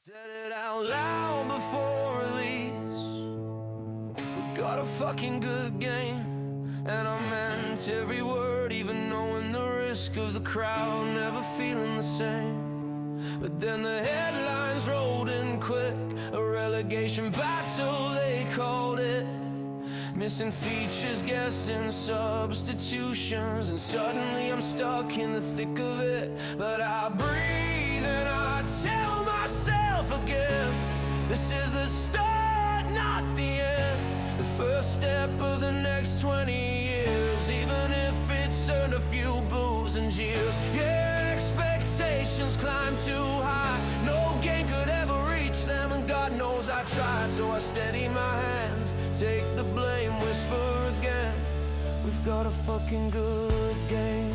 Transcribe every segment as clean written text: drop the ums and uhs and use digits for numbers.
Said it out loud before release. We've got a fucking good game, and I meant every word, even knowing the risk of the crowd never feeling the same. But then the headlines rolled in quick, a relegation battle they called it. Missing features, guessing substitutions, and suddenly I'm stuck in the thick of it. But I breathe and I tell myself again, this is the start, not the end. The first step of the next 20 years, even if it's earned a few boos and jeers. Yeah, expectations climb too high, no game could ever reach them, and God knows I tried. So I steady my hands, take the blame, whisper again, we've got a fucking good game.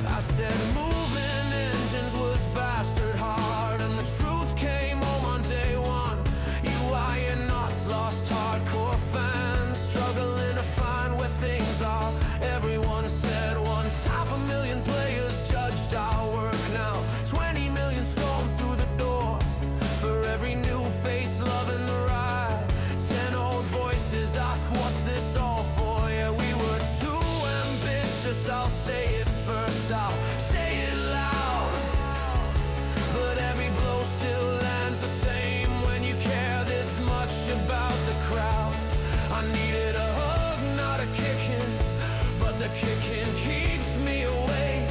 I said moving engines was bastard hard, and the truth came home on day one. UI and knots lost hardcore fans, struggling to find where things are. Everyone said once, 500,000 players judged our work now. 20 million stormed through the door, for every new face loving the ride. 10 old voices ask, what's this all for? Yeah, we were too ambitious, I'll say it first, I'll say it loud. But every blow still lands the same when you care this much about the crowd. I needed a hug, not a kicking, but the kicking keeps me awake.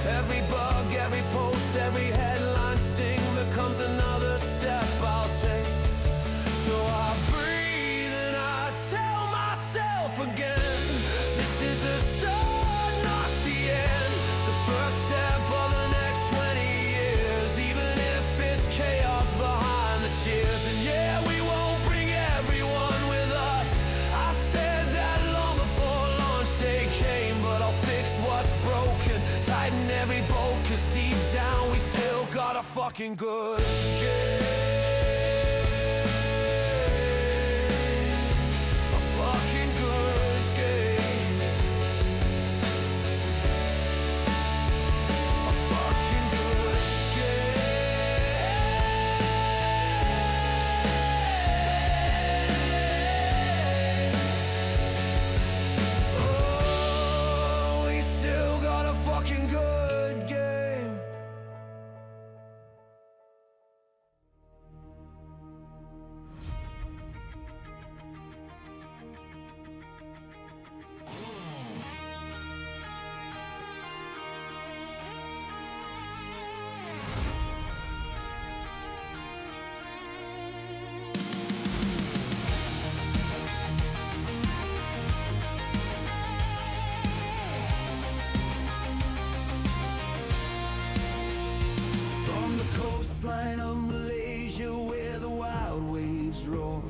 Every bug, every post, every headline sting becomes another step I'll take. So I breathe and I tell myself again, this is the start, not the end. The first step of the next 20 years, even if it's chaos behind the cheers. And yeah, we won't bring everyone with us, I said that long before launch day came. But I'll fix what's broken, tighten every bolt, cause deep down we still got a fucking good game. A fucking good game. A fucking good game. Oh, we still got a fucking good game. From the coastline of Malaysia, where the wild waves roar,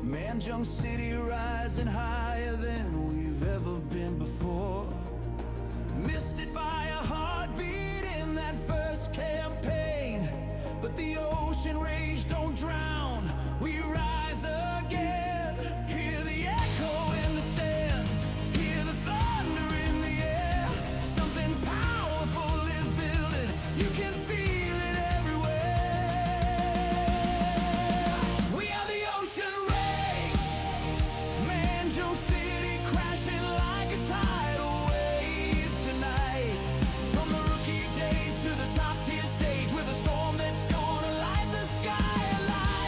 Manjung City rising higher than we've ever been before. Misted by a heartbeat in that first campaign, but the ocean rage don't drown, we rise again. Hear the echo in the stands, hear the thunder in the air. Something powerful is building, you can feel it everywhere. We are the ocean rage, Manjung City crashing like a tidal wave tonight. From the rookie days to the top tier stage, with a storm that's gonna light the sky alight.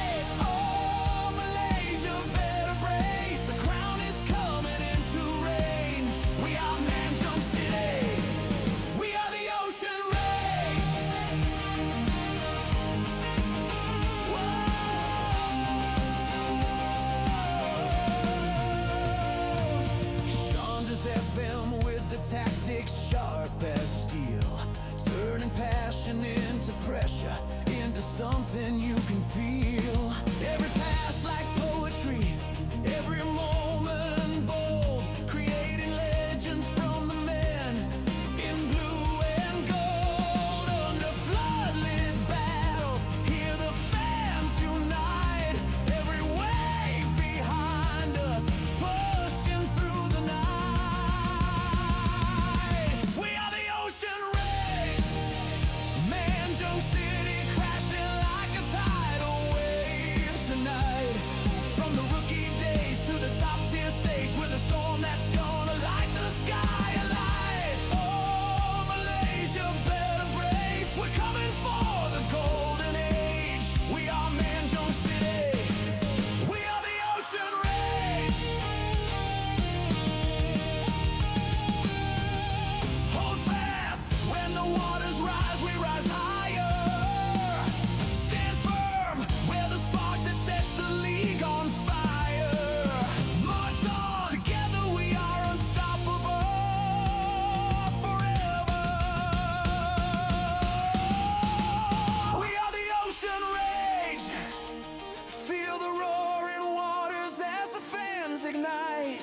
night.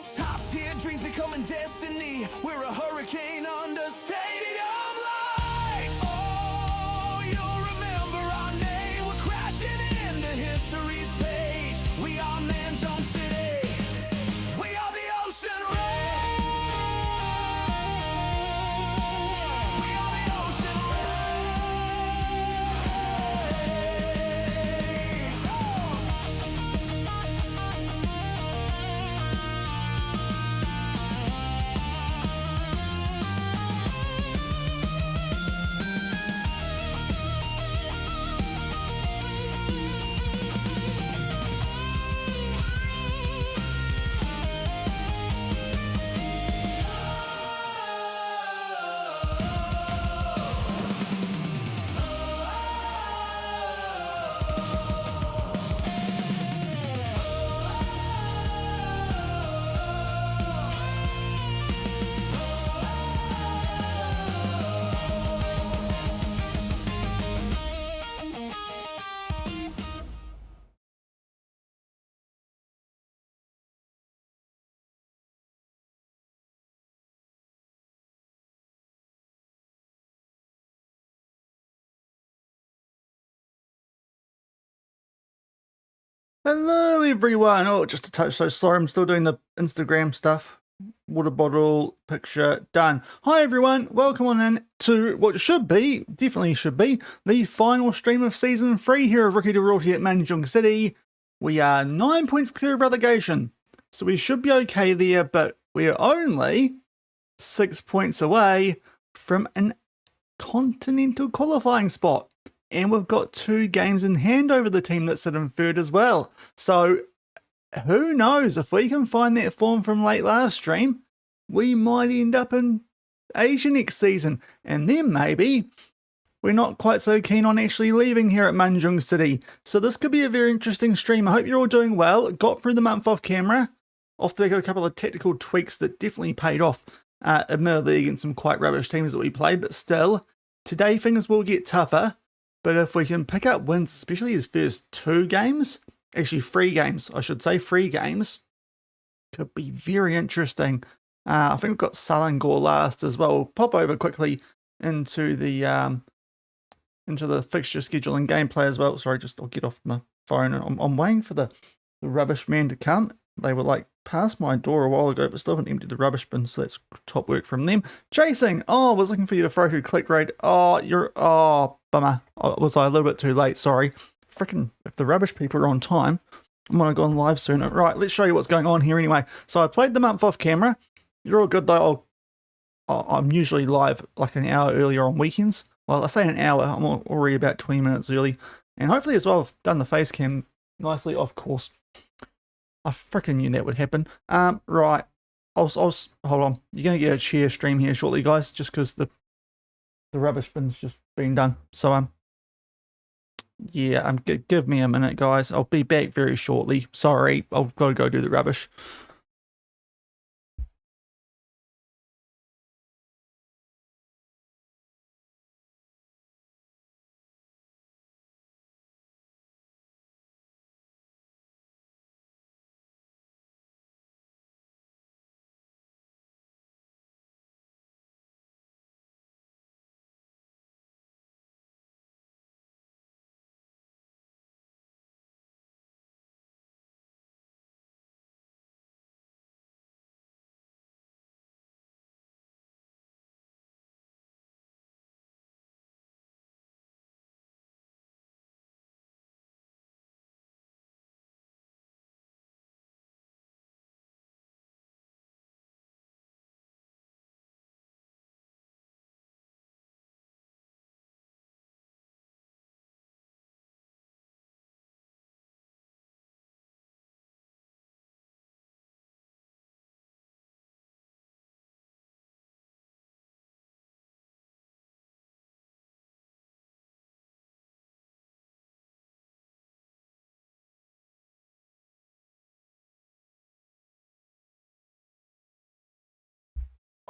Top tier dreams becoming destiny. We're a hurricane under stadium lights. Oh, you'll remember our name. We're crashing into history's page. We are Manjung City. We are the ocean rain. We are the ocean rays. Hello everyone! Oh, just a touch so sorry, I'm still doing the Instagram stuff. Water bottle, picture, done. Hi everyone, welcome on in to what should be, definitely should be, the final stream of Season 3 here of Rookie to Royalty at Manjung City. We are 9 points clear of relegation, so we should be okay there, but we're only 6 points away from an continental qualifying spot. And we've got 2 games in hand over the team that sit in third as well. So who knows, if we can find that form from late last stream, we might end up in Asia next season. And then maybe we're not quite so keen on actually leaving here at Manjung City. So this could be a very interesting stream. I hope you're all doing well. Got through the month off camera. Off the back of a couple of tactical tweaks that definitely paid off. Admittedly against some quite rubbish teams that we played. But still, today things will get tougher. But if we can pick up wins, especially his first 2 games, actually 3 games, I should say, 3 games, could be very interesting. I think we've got Selangor last as well. We'll pop over quickly into the fixture schedule and gameplay as well. Sorry, I'll get off my phone. I'm waiting for the rubbish man to come. They were like past my door a while ago, but still haven't emptied the rubbish bin, so that's top work from them. Chasing! Oh, I was looking for you to throw through click rate. Oh, bummer. Was I a little bit too late? Sorry. Frickin', if the rubbish people are on time, I'm gonna go on live soon. Right, let's show you what's going on here anyway. So I played the month off camera. You're all good though. I'm usually live like an hour earlier on weekends. Well, I say an hour, I'm already about 20 minutes early. And hopefully as well, I've done the face cam nicely, of course. I freaking knew that would happen. Right. Hold on. You're going to get a chair stream here shortly, guys, just because the rubbish bin's just been done. So, yeah, give me a minute, guys. I'll be back very shortly. Sorry, I've got to go do the rubbish.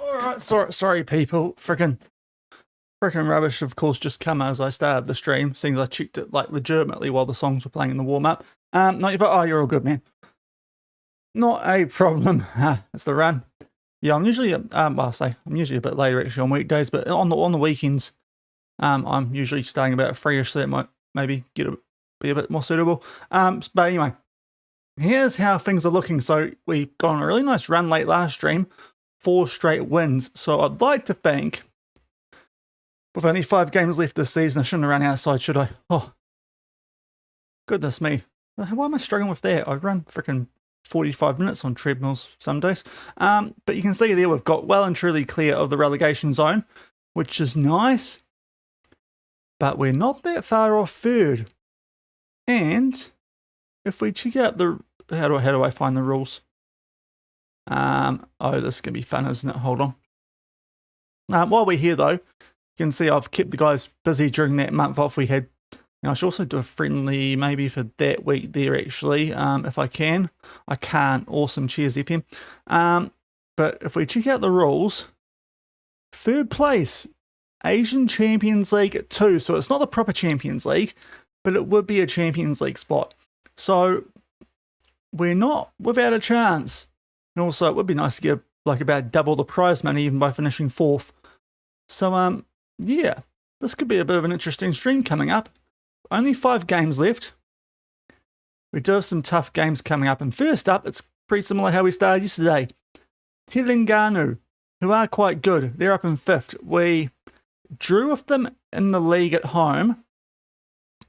Alright, sorry people. Frickin' rubbish, of course, just come as I started the stream, seeing as I checked it like legitimately while the songs were playing in the warm-up. Oh, you're all good, man. not a problem. It's the run. Yeah, I'm usually I'm usually a bit later actually on weekdays, but on the weekends, I'm usually starting about 3ish, so that might maybe be a bit more suitable. But anyway, here's how things are looking. So we got on a really nice run late last stream, 4 straight wins. So I'd like to think, with only 5 games left this season, I shouldn't have run outside, should I? Oh, goodness me. Why am I struggling with that? I run freaking 45 minutes on treadmills some days. But you can see there we've got well and truly clear of the relegation zone, which is nice. But we're not that far off third. And if we check out the... How do I find the rules? Oh, this is going to be fun, isn't it? Hold on. While we're here, though, you can see I've kept the guys busy during that month off we had. Now, I should also do a friendly maybe for that week there, actually, if I can. I can't. Awesome. Cheers, FM. But if we check out the rules, third place, Asian Champions League 2. So it's not the proper Champions League, but it would be a Champions League spot. So we're not without a chance. And also, it would be nice to get like about double the prize money even by finishing 4th. So, yeah, this could be a bit of an interesting stream coming up. Only 5 games left. We do have some tough games coming up. And first up, it's pretty similar how we started yesterday. Terengganu, who are quite good. They're up in 5th. We drew with them in the league at home.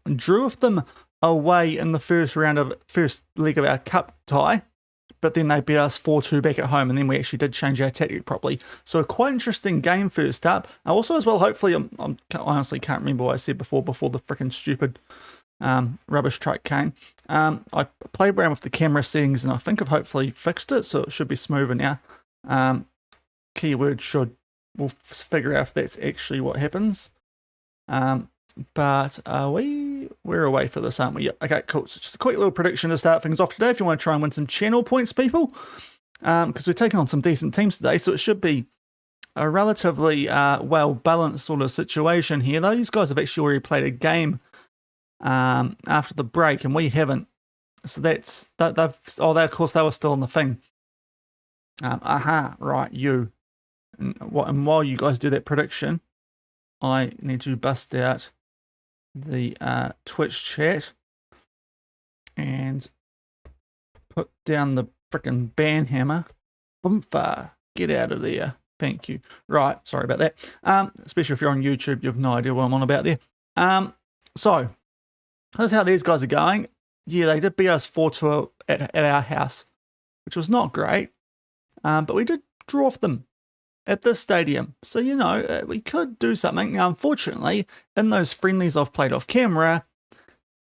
Drew with them away in the first leg of our cup tie. But then they beat us 4-2 back at home, and then we actually did change our tactic properly. So a quite interesting game first up. Also as well, hopefully, I honestly can't remember what I said before the freaking stupid rubbish truck came. I played around with the camera settings, and I think I've hopefully fixed it, so it should be smoother now. Keyword we'll figure out if that's actually what happens. But we're away for this, aren't we? Yep. Okay, cool. So just a quick little prediction to start things off today. If you want to try and win some channel points, people, because we're taking on some decent teams today, so it should be a relatively well-balanced sort of situation here. These guys have actually already played a game after the break, and we haven't. So that's that. Of course, they were still on the thing. Right, you. And while you guys do that prediction, I need to bust out the Twitch chat and put down the frickin' ban hammer. Boomfa, get out of there. Thank you. Right, sorry about that. Especially if you're on YouTube, you have no idea what I'm on about there. So, that's how these guys are going. Yeah, they did beat us 4-2 at our house, which was not great. But we did draw off them at this stadium. So, you know, we could do something. Now, unfortunately, in those friendlies I've played off camera,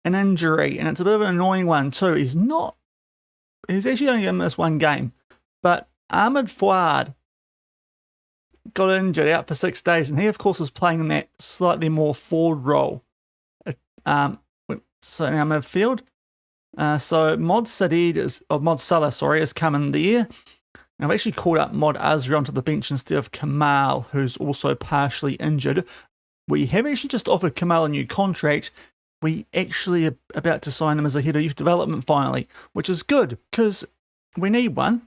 an injury, and it's a bit of an annoying one too. He's actually only going to miss 1 game. But Ahmed Fouad got injured out for 6 days, and he, of course, is playing in that slightly more forward role. So now midfield. So Mod Salah, has come in there. And I've actually called up Mod Azri onto the bench instead of Kamal, who's also partially injured. We have actually just offered Kamal a new contract. We actually are about to sign him as a head of youth development finally, which is good because we need one.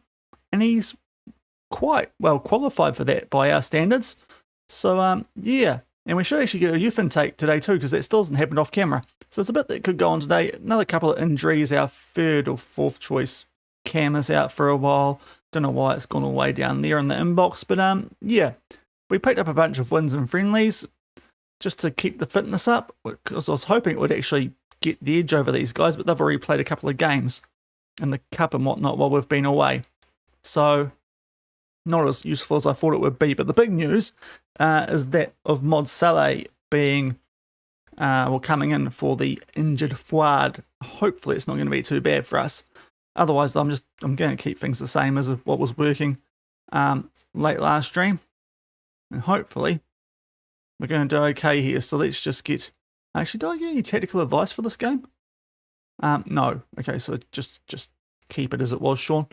And he's quite well qualified for that by our standards. So, yeah. And we should actually get a youth intake today too, because that still hasn't happened off camera. So it's a bit that could go on today. Another couple of injuries. Our 3rd or 4th choice Cam is out for a while. Don't know why it's gone all the way down there in the inbox. But yeah, we picked up a bunch of wins and friendlies just to keep the fitness up, because I was hoping it would actually get the edge over these guys, but they've already played a couple of games in the cup and whatnot while we've been away. So not as useful as I thought it would be. But the big news is that of Mod Salah being coming in for the injured Fouad. Hopefully it's not going to be too bad for us. Otherwise, I'm going to keep things the same as what was working late last stream. And hopefully we're going to do okay here. So let's just get... Actually, do I get any tactical advice for this game? No. Okay, so just keep it as it was, Shaun.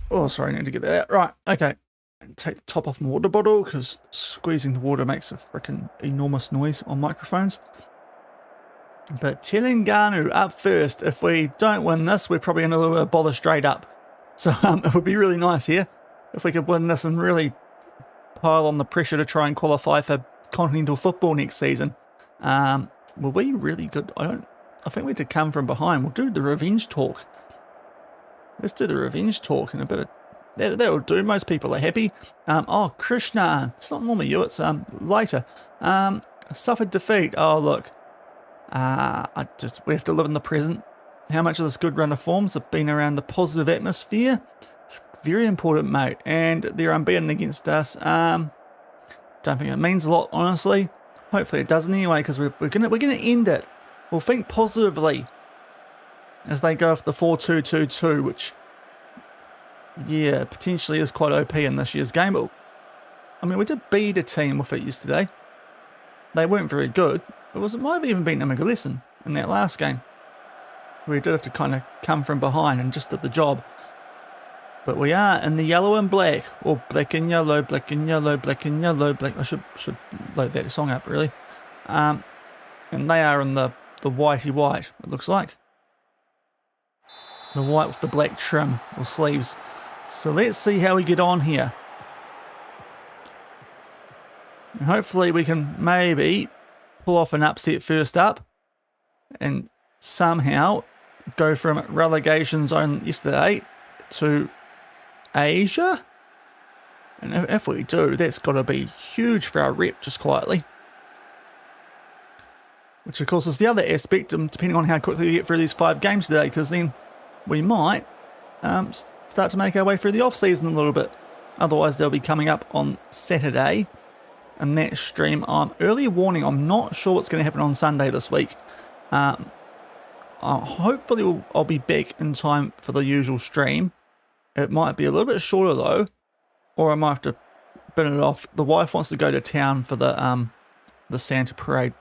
Oh, sorry, I need to get that out. Right, okay. Take the top off my water bottle, because squeezing the water makes a freaking enormous noise on microphones. But Terengganu up first. If we don't win this, we're probably going to bother straight up. So it would be really nice here if we could win this and really pile on the pressure to try and qualify for continental football next season. Were we really good? I think we had to come from behind. We'll do the revenge talk. Let's do the revenge talk in a bit of... That'll do. Most people are happy. Oh, Krishna. It's not normally you. It's later. Suffered defeat. Oh, look. We have to live in the present. How much of this good run of forms have been around the positive atmosphere? It's very important, mate. And they're unbeaten against us. Don't think it means a lot, honestly. Hopefully it doesn't anyway, because we're gonna end it. We'll think positively as they go for the 4-2-2-2, which, yeah, potentially is quite OP in this year's game. But I mean, we did beat a team with it yesterday. They weren't very good. It might have even been Immigrant in that last game. We did have to kind of come from behind and just did the job. But we are in the yellow and black, or black and yellow, black and yellow, black and yellow, black. I should load that song up, really. And they are in the whitey white, it looks like. The white with the black trim or sleeves. So let's see how we get on here. And hopefully we can maybe pull off an upset first up and somehow go from relegation zone yesterday to Asia. And if we do, that's got to be huge for our rep, just quietly. Which of course is the other aspect, depending on how quickly we get through these 5 games today, because then we might start to make our way through the off-season a little bit. Otherwise they'll be coming up on Saturday. And that stream, early warning, I'm not sure what's going to happen on Sunday this week. Hopefully I'll be back in time for the usual stream. It might be a little bit shorter though, or I might have to bin it off. The wife wants to go to town for the Santa parade.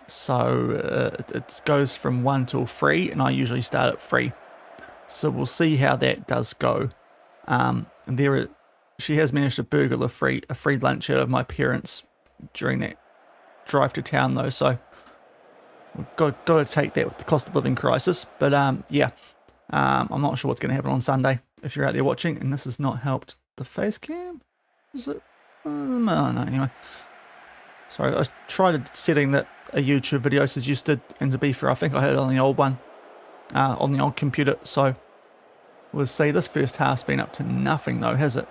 So it goes from 1 till 3, and I usually start at 3. So we'll see how that does go. She has managed to burgle a free lunch out of my parents during that drive to town though, so we've got to take that with the cost of living crisis. But yeah, I'm not sure what's going to happen on Sunday if you're out there watching, and this has not helped the face cam, is it? No, anyway. Sorry, I tried setting that a YouTube video suggested, and to be fair, I think I had it on the old one, on the old computer, so we'll see. This first half's been up to nothing though, has it?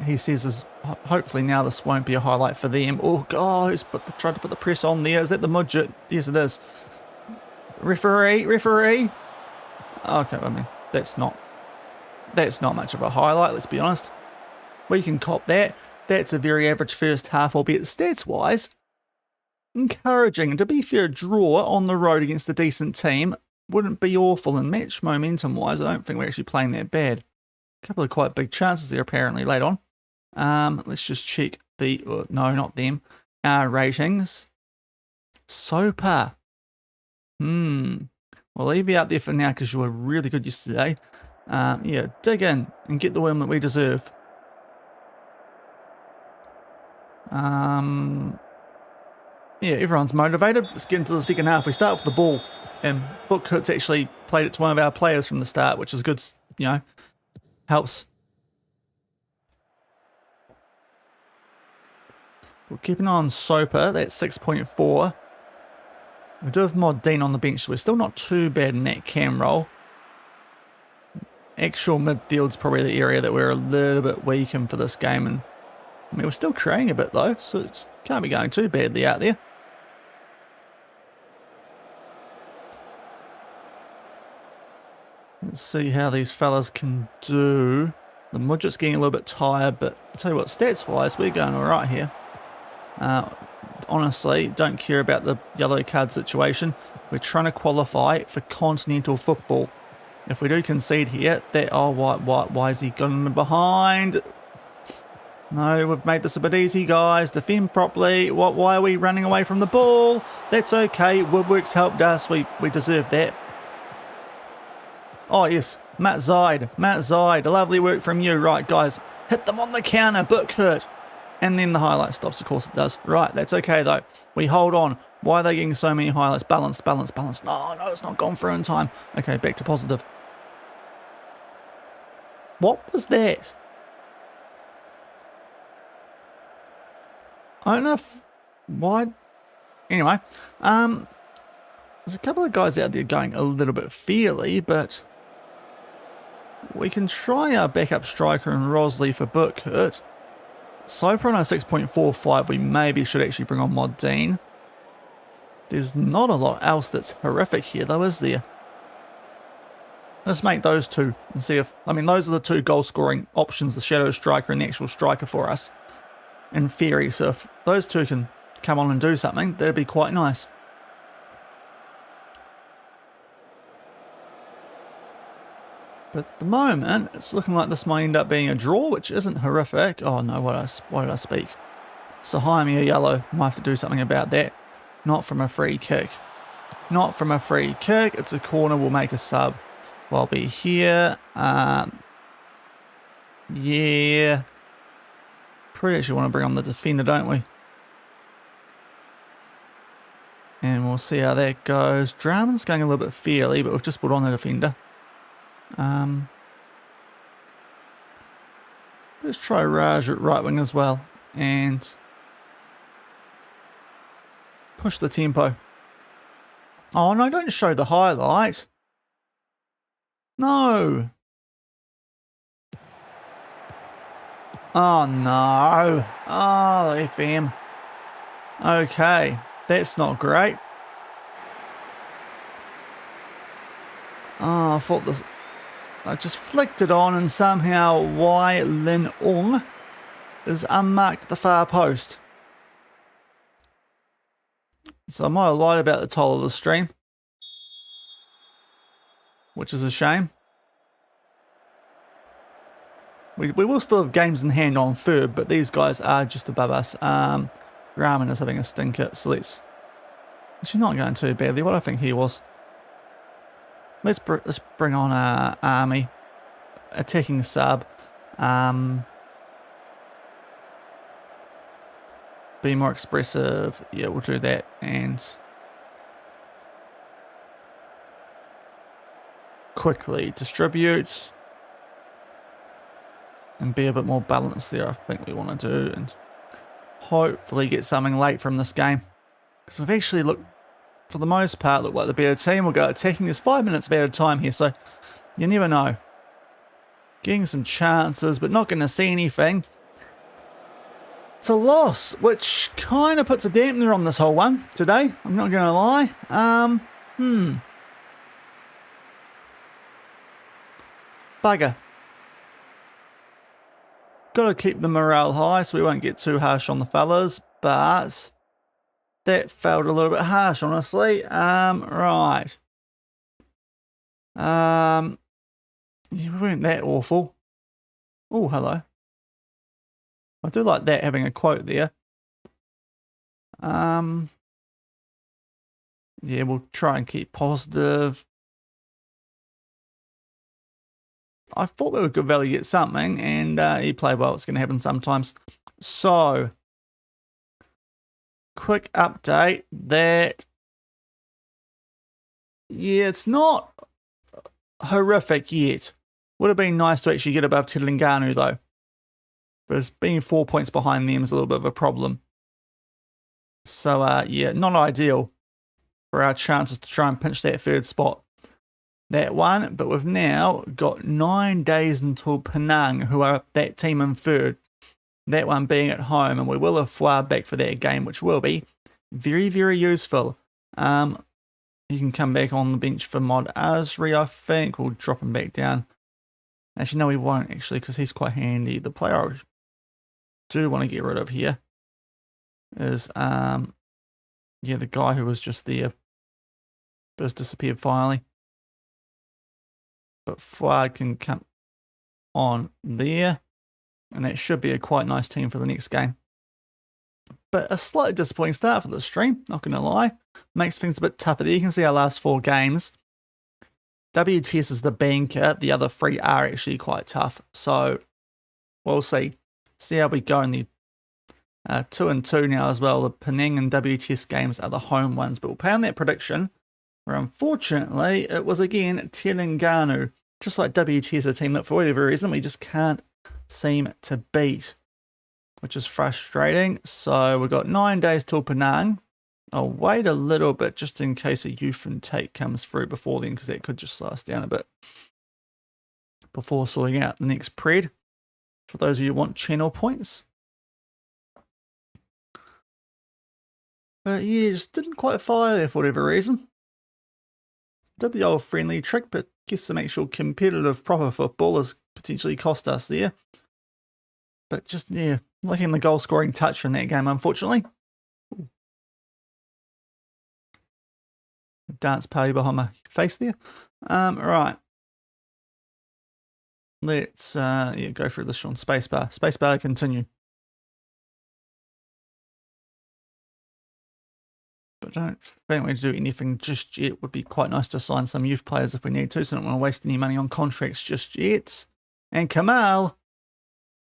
He says, hopefully now this won't be a highlight for them. Oh, God, he's tried to put the press on there. Is that the midget? Yes, it is. Referee. Okay, I mean, that's not much of a highlight, let's be honest. We can cop that. That's a very average first half, albeit stats-wise encouraging. And to be fair, a draw on the road against a decent team wouldn't be awful. And match momentum-wise, I don't think we're actually playing that bad. A couple of quite big chances there apparently late on. Let's just check no, not them. Our ratings. Super. We'll leave you out there for now because you were really good yesterday. Yeah, dig in and get the win that we deserve. Yeah, everyone's motivated. Let's get into the second half. We start with the ball, and Bookhurt's actually played it to one of our players from the start, which is good, you know. Helps. We're keeping on Soper. That's 6.4. We do have Mod Dean on the bench, so we're still not too bad in that cam role. Actual midfield's probably the area that we're a little bit weak in for this game, and I mean we're still creating a bit though, so it can't be going too badly out there. Let's see how these fellas can do. The midget's getting a little bit tired, but I'll tell you what, stats-wise, we're going alright here. Honestly, don't care about the yellow card situation. We're trying to qualify for continental football. If we do concede here, why is he going behind? No, we've made this a bit easy, guys. Defend properly. Why are we running away from the ball? That's okay. Woodwork's helped us. We deserve that. Oh, yes. Matt Zide. Lovely work from you. Right, guys. Hit them on the counter. Bookhurt. And then the highlight stops, of course it does. Right, that's okay though. We hold on. Why are they getting so many highlights? Balance, balance, balance. No, it's not gone through in time. Okay, back to positive. What was that? I don't know if... Why? Anyway, there's a couple of guys out there going a little bit feely, but we can try our backup striker and Rosley for Bookhurt. Soper on our 6.45, we maybe should actually bring on Mod Dean. There's not a lot else that's horrific here though, is there? Let's make those two and see if... I mean, those are the two goal scoring options, the shadow striker and the actual striker for us, in theory. So if those two can come on and do something, that'd be quite nice. But at the moment, it's looking like this might end up being a draw, which isn't horrific. Oh no, why did I speak? So Jaime a yellow. Might have to do something about that. Not from a free kick. Not from a free kick. It's a corner. We'll make a sub. We'll be here. Yeah. Pretty actually want to bring on the defender, don't we? And we'll see how that goes. Dramon's going a little bit fairly, but we've just put on the defender. Let's try Raj at right wing as well and push the tempo. Oh no, don't show the highlight. No. Oh no. Oh, FM. Okay, that's not great. Oh, I thought this... I just flicked it on and somehow Y Lin Ong is unmarked at the far post. So I might have lied about the title of the stream, which is a shame. We will still have games in hand on third, but these guys are just above us. Graham is having a stinker, so let's... Actually not going too badly. What I think he was. Let's bring on our army. Attacking sub. Be more expressive. Yeah, we'll do that. And quickly distribute. And be a bit more balanced there, I think we want to do. And hopefully get something late from this game. Because we've actually looked... For the most part, look like the better team. Will go attacking. There's 5 minutes of added time here, so you never know. Getting some chances, but not going to see anything. It's a loss, which kind of puts a dampener on this whole one today. I'm not going to lie. Bugger. Got to keep the morale high, so we won't get too harsh on the fellas, but... That felt a little bit harsh, honestly. Right. You weren't that awful. Oh, hello. I do like that, having a quote there. Yeah, we'll try and keep positive. I thought we would good value get something, and he played well. It's going to happen sometimes. So... Quick update that, yeah, it's not horrific yet. Would have been nice to actually get above Telangana though. But being 4 points behind them is a little bit of a problem. So, yeah, not ideal for our chances to try and pinch that third spot. That one, but we've now got 9 days until Penang, who are that team in third. That one being at home, and we will have Fuad back for that game, which will be very, very useful. You can come back on the bench for Mod Asri, I think. We'll drop him back down. Actually, no, we won't, actually, because he's quite handy. The player I do want to get rid of here is, yeah, the guy who was just there. But has disappeared finally. But Fuad can come on there. And that should be a quite nice team for the next game. But a slightly disappointing start for the stream, not going to lie. Makes things a bit tougher there. You can see our last 4 games. WTS is the banker. The other 3 are actually quite tough. So we'll see. See how we go in the 2 and 2 now as well. The Penang and WTS games are the home ones, but we'll pay on that prediction, where unfortunately it was again Terengganu, just like WTS, a team that for whatever reason we just can't seem to beat, which is frustrating. So we've got 9 days till Penang. I'll wait a little bit just in case a youth intake comes through before then, because that could just slow us down a bit before sorting out the next pred. For those of you who want channel points. But yeah, just didn't quite fire there for whatever reason. Did the old friendly trick, but guess some actual competitive proper football has potentially cost us there. But just, yeah, lacking the goal scoring touch in that game, unfortunately. Dance party behind my face there. Right. Let's yeah, go through this on spacebar. Spacebar to continue. But I don't think we need to do anything just yet. Would be quite nice to sign some youth players if we need to, so I don't want to waste any money on contracts just yet. And Kamal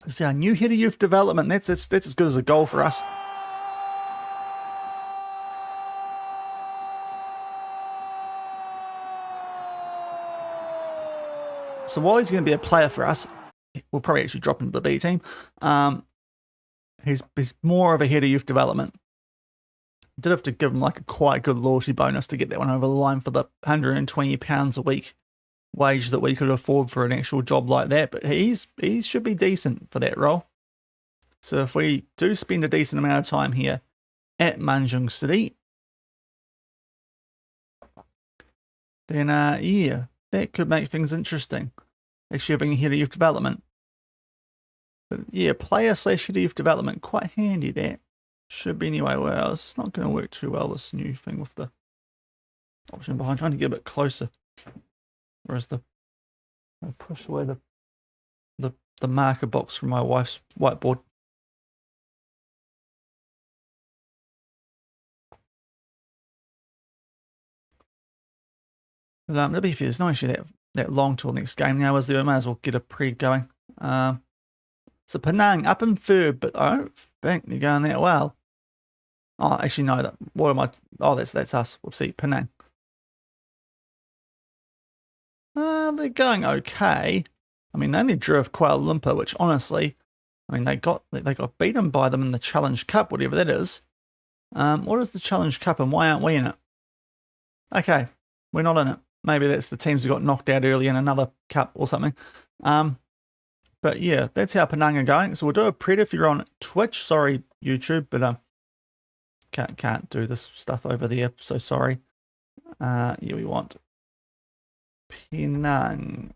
is our new head of youth development. That's as good as a goal for us. So while he's going to be a player for us, we'll probably actually drop into the B team. He's more of a head of youth development. Did have to give him like a quite good loyalty bonus to get that one over the line for the £120 a week wage that we could afford for an actual job like that. But he should be decent for that role. So if we do spend a decent amount of time here at Manjung City, then yeah, that could make things interesting. Actually having a head of youth development. But yeah, player / head of youth development, quite handy that. Should be anyway. Well, it's not going to work too well, this new thing with the option behind. Trying to get a bit closer. Whereas I push away the marker box from my wife's whiteboard. But to be fair, it's not actually that long till next game now, is there? I might as well get a pred going. So Penang up in third, but I don't think they're going that well. Oh, actually no. What am I? Oh, that's us. We'll see. Penang. They're going okay. I mean, they only drew of Kuala Lumpur, which honestly, I mean, they got beaten by them in the Challenge Cup, whatever that is. What is the Challenge Cup and why aren't we in it? Okay, we're not in it. Maybe that's the teams who got knocked out early in another cup or something. But yeah, that's how Penang are going. So we'll do a pred if you're on Twitch. Sorry, YouTube, but can't do this stuff over there. So sorry. Yeah, we want Penang.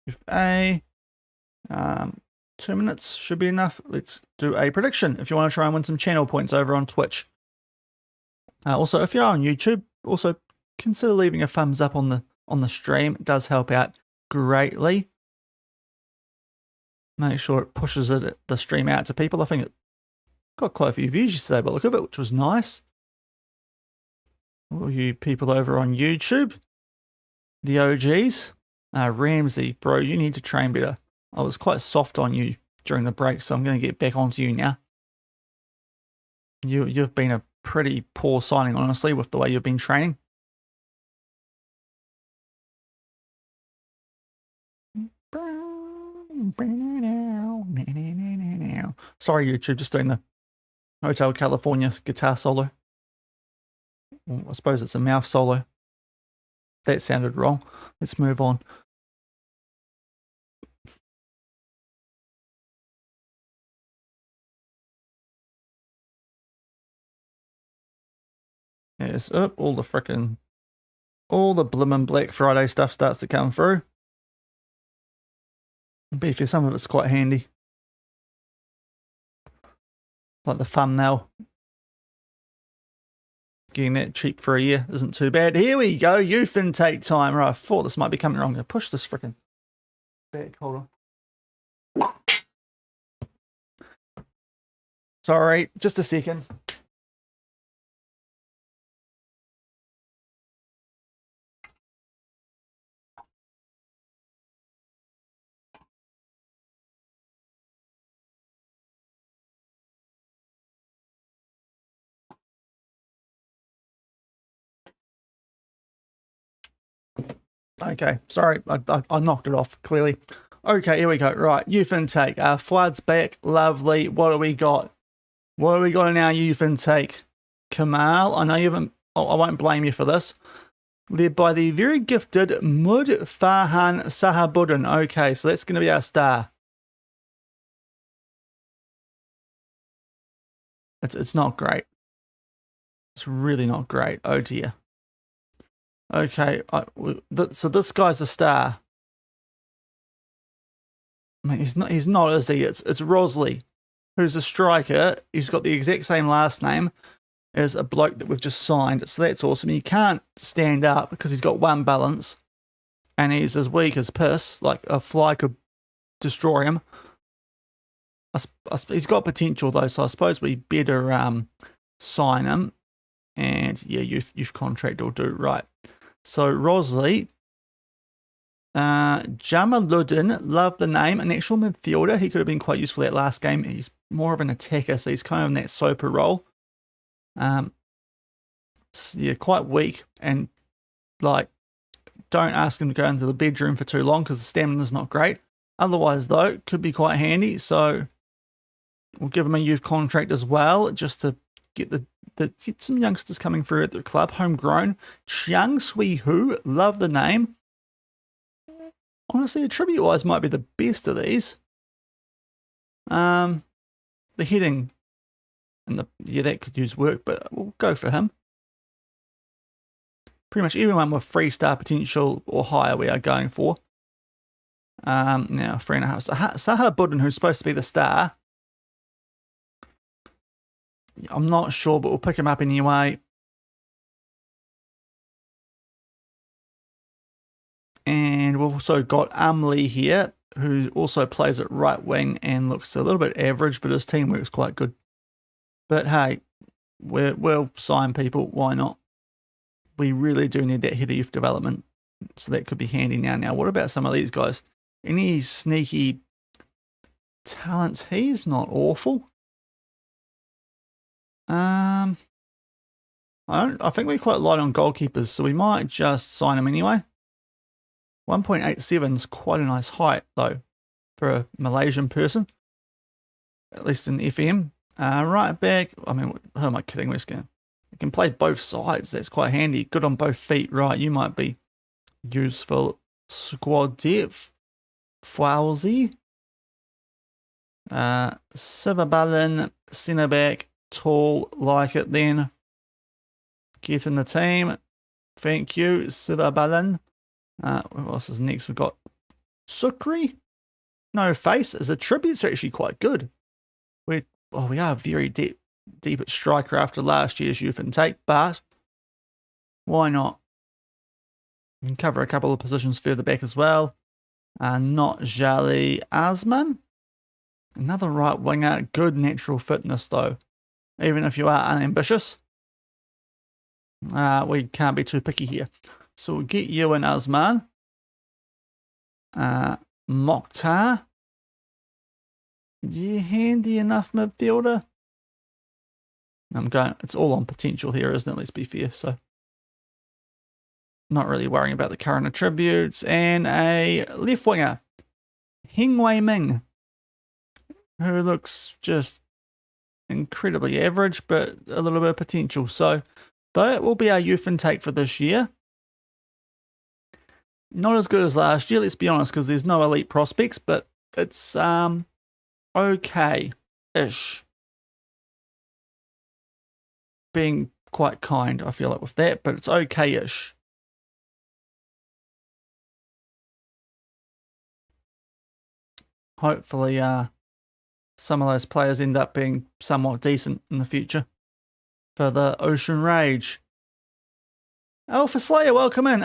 If 2 minutes should be enough. Let's do a prediction if you want to try and win some channel points over on Twitch. Also, if you're on YouTube, also consider leaving a thumbs up on the stream. It does help out greatly. Make sure it pushes the stream out to people. I think it got quite a few views yesterday, but look at it, which was nice. All you people over on YouTube, the OGs, Ramsey, bro, you need to train better. I was quite soft on you during the break, so I'm going to get back onto you now. You've been a pretty poor signing, honestly, with the way you've been training. Sorry, YouTube, just doing the Hotel California guitar solo. I suppose it's a mouth solo. That sounded wrong. Let's move on. Yes, up all the blimmin' Black Friday stuff starts to come through. Beefy, some of it's quite handy. Like the thumbnail. Getting that cheap for a year isn't too bad. Here we go, youth intake time. Right, I thought this might be coming wrong. I'm going to push this freaking back. Hold on. Sorry, just a second. Okay, sorry, I knocked it off, clearly. Okay, here we go. Right, youth intake. Flood's back. Lovely. What do we got? What do we got in our youth intake? Kamal, I know you haven't... Oh, I won't blame you for this. Led by the very gifted Mud Farhan Sahabuddin. Okay, so that's going to be our star. It's not great. It's really not great. Oh dear. Okay, so this guy's a star. I mean, he's not, is he? It's Rosley, who's a striker. He's got the exact same last name as a bloke that we've just signed. So that's awesome. He can't stand up because he's got one balance, and he's as weak as piss. Like a fly could destroy him. He's got potential though, so I suppose we better sign him. And yeah, youth contract will do. Right. So Rosley. Jamaluddin, love the name. An actual midfielder. He could have been quite useful that last game. He's more of an attacker, so he's kind of in that Soper role. Yeah, quite weak, and like, don't ask him to go into the bedroom for too long because the stamina's not great. Otherwise, though, could be quite handy. So we'll give him a youth contract as well, just to get get some youngsters coming through at the club. Homegrown. Chiang Sui Hu, love the name. Honestly, attribute-wise might be the best of these. The heading and that could use work, but we'll go for him. Pretty much everyone with 3-star potential or higher we are going for. Now 3.5. Sahabuddin, who's supposed to be the star. I'm not sure, but we'll pick him up anyway. And we've also got Amli here, who also plays at right wing and looks a little bit average, but his teamwork's quite good. But hey, we'll sign people. Why not? We really do need that head of youth development, so that could be handy now. Now, what about some of these guys? Any sneaky talents? He's not awful. I think we're quite light on goalkeepers, so we might just sign him anyway. 1.87 is quite a nice height, though, for a Malaysian person, at least in FM. Right back, I mean, who am I kidding? We're just going to... You can play both sides. That's quite handy. Good on both feet. Right, you might be useful. Squad depth. Fawzi. Sivabalin, centre back. Tall, like it then. Get in the team. Thank you, Sivabalin. What else is next? We've got Sukri. No face. His attributes are actually quite good. We are very deep at striker after last year's youth intake, but why not? We can cover a couple of positions further back as well. Not Jali Azman. Another right winger. Good natural fitness though. Even if you are unambitious. We can't be too picky here. So we'll get you and Azman. Mokhtar. Yeah, handy enough midfielder. It's all on potential here, isn't it? Let's be fair. So not really worrying about the current attributes. And a left winger, Heng Wei Ming, who looks just incredibly average, but a little bit of potential. So that will be our youth intake for this year. Not as good as last year, let's be honest, because there's no elite prospects, but it's okay-ish. Being quite kind, I feel like, with that, but it's okay-ish. Hopefully, some of those players end up being somewhat decent in the future for the Ocean Rage. Alpha Slayer, welcome in.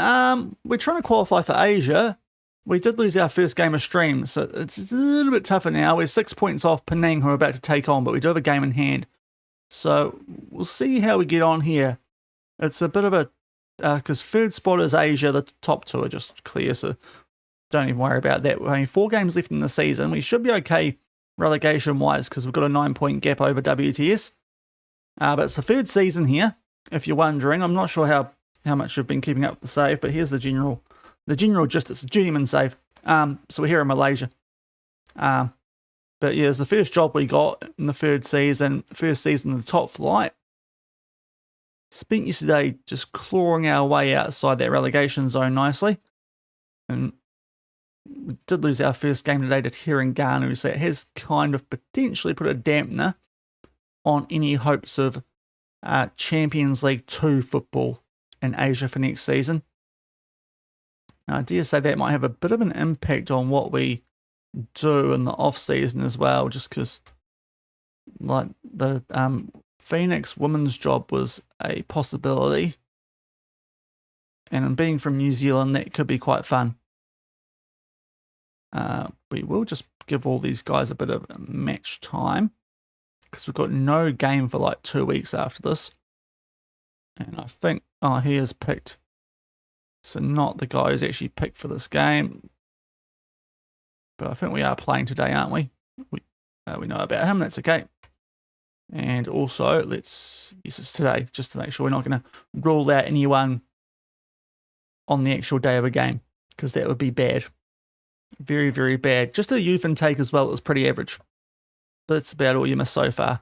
We're trying to qualify for Asia. We did lose our first game of stream, so it's a little bit tougher now. We're 6 points off Penang, who we're about to take on, but we do have a game in hand. So we'll see how we get on here. It's a bit of a... because third spot is Asia, the top two are just clear, so don't even worry about that. We're only 4 games left in the season. We should be okay relegation-wise, because we've got a 9-point gap over WTS. But it's the third season here, if you're wondering. I'm not sure how much you've been keeping up with the save, but here's the general the general gist, it's a Journeyman save. So we're here in Malaysia. But yeah, it's the first job we got in the first season of the top flight. Spent yesterday just clawing our way outside that relegation zone nicely. And we did lose our first game today to Terengganu, so it has kind of potentially put a dampener on any hopes of Champions League 2 football in Asia for next season. Now, I dare say that might have a bit of an impact on what we do in the off season as well, just because like the Phoenix women's job was a possibility, and being from New Zealand, that could be quite fun. We will just give all these guys a bit of match time because we've got no game for like 2 weeks after this. And I think, he is picked. So not the guy who's actually picked for this game. But I think we are playing today, aren't we? We know about him, that's okay. And also, yes, it's today, just to make sure we're not going to rule out anyone on the actual day of a game, because that would be bad. Very, very bad. Just a youth intake as well, it was pretty average. But that's about all you missed so far.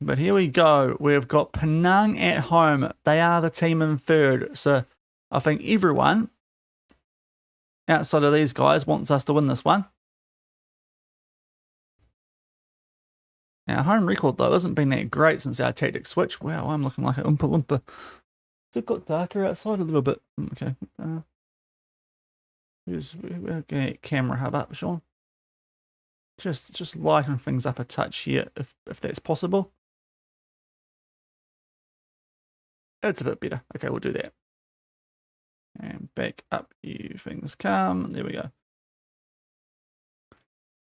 But here we go. We've got Penang at home. They are the team in third. So I think everyone outside of these guys wants us to win this one. Our home record, though, hasn't been that great since our tactic switch. Wow, I'm looking like an Oompa Loompa. Has it got darker outside a little bit? Okay. We'll get camera hub up, Shaun. Just lighten things up a touch here, if that's possible. It's a bit better. Okay, we'll do that. And back up you things come. There we go.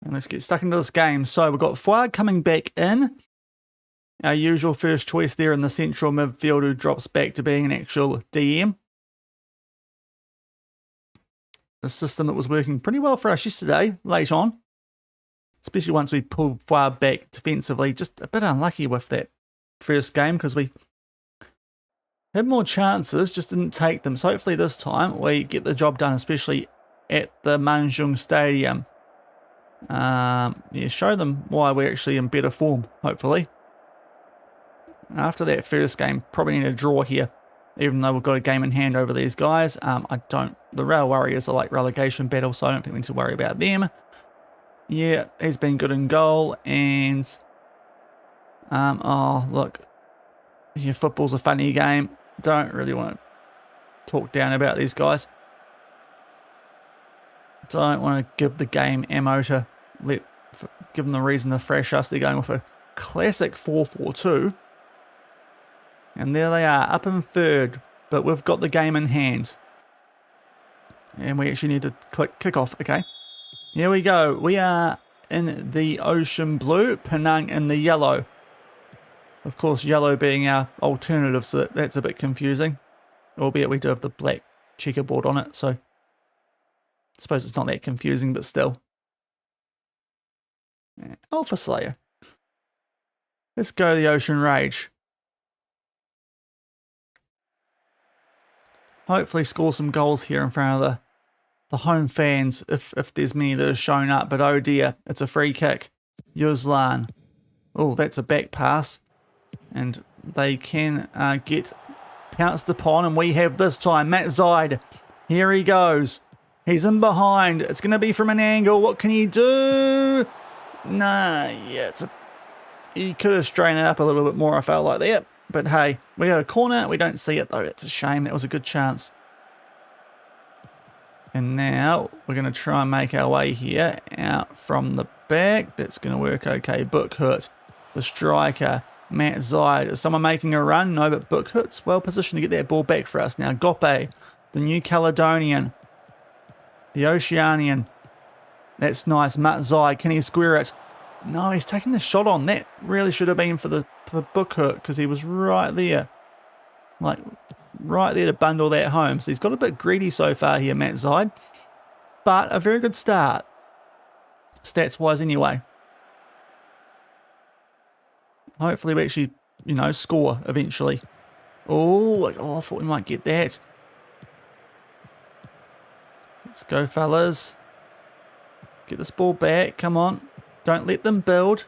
And let's get stuck into this game. So we've got Fuad coming back in. Our usual first choice there in the central midfield, who drops back to being an actual DM. A system that was working pretty well for us yesterday, late on. Especially once we pulled Fuad back defensively. Just a bit unlucky with that first game because we had more chances, just didn't take them. So hopefully this time we get the job done, especially at the Manjung Stadium. Yeah, show them why we're actually in better form, hopefully. After that first game, probably need a draw here, even though we've got a game in hand over these guys. The Rail Warriors are like relegation battle, so I don't think we need to worry about them. Yeah, he's been good in goal, and oh look, yeah, football's a funny game. Don't really want to talk down about these guys. Don't want to give the game ammo to give them the reason to thrash us. They're going with a classic 4-4-2. And there they are, up in third. But we've got the game in hand. And we actually need to click kick off. Okay. Here we go. We are in the ocean blue, Penang in the yellow. Of course, yellow being our alternative, so that's a bit confusing. Albeit we do have the black checkerboard on it, so I suppose it's not that confusing, but still. Alpha Slayer. Let's go the Ocean Rage. Hopefully score some goals here in front of the home fans, if there's many that have shown up. But oh dear, it's a free kick. Yuzlan. Oh, that's a back pass. And they can get pounced upon, and we have this time Matt Zaid. Here he goes. He's in behind. It's going to be from an angle. What can he do? Nah, yeah, he could have strained it up a little bit more, I felt like that. But hey, we got a corner. We don't see it though. It's a shame. That was a good chance. And now we're going to try and make our way here out from the back. That's going to work okay. Bookhut, the striker. Matt Zaid. Is someone making a run? No, but Bookhut's well positioned to get that ball back for us. Now Gope, the New Caledonian, the Oceanian. That's nice. Matt Zaid, can he square it? No, he's taking the shot on. That really should have been for Bookhut, because he was right there. Like, right there to bundle that home. So he's got a bit greedy so far here, Matt Zaid. But a very good start. Stats-wise anyway. Hopefully we actually, score eventually. Oh, I thought we might get that. Let's go, fellas. Get this ball back. Come on. Don't let them build.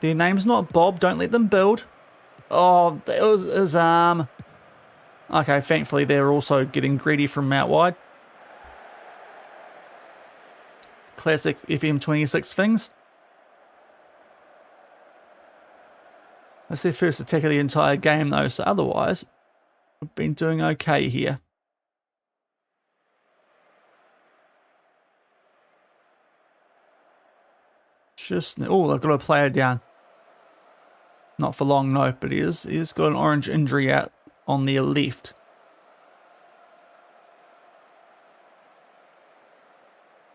Their name's not Bob. Don't let them build. Oh, that was his arm. Okay, thankfully they're also getting greedy from out wide. Classic FM26 things. That's their first attack of the entire game though, so otherwise we've been doing okay here. Oh, they've got a player down. Not for long, no, but he's got an orange injury out on their left.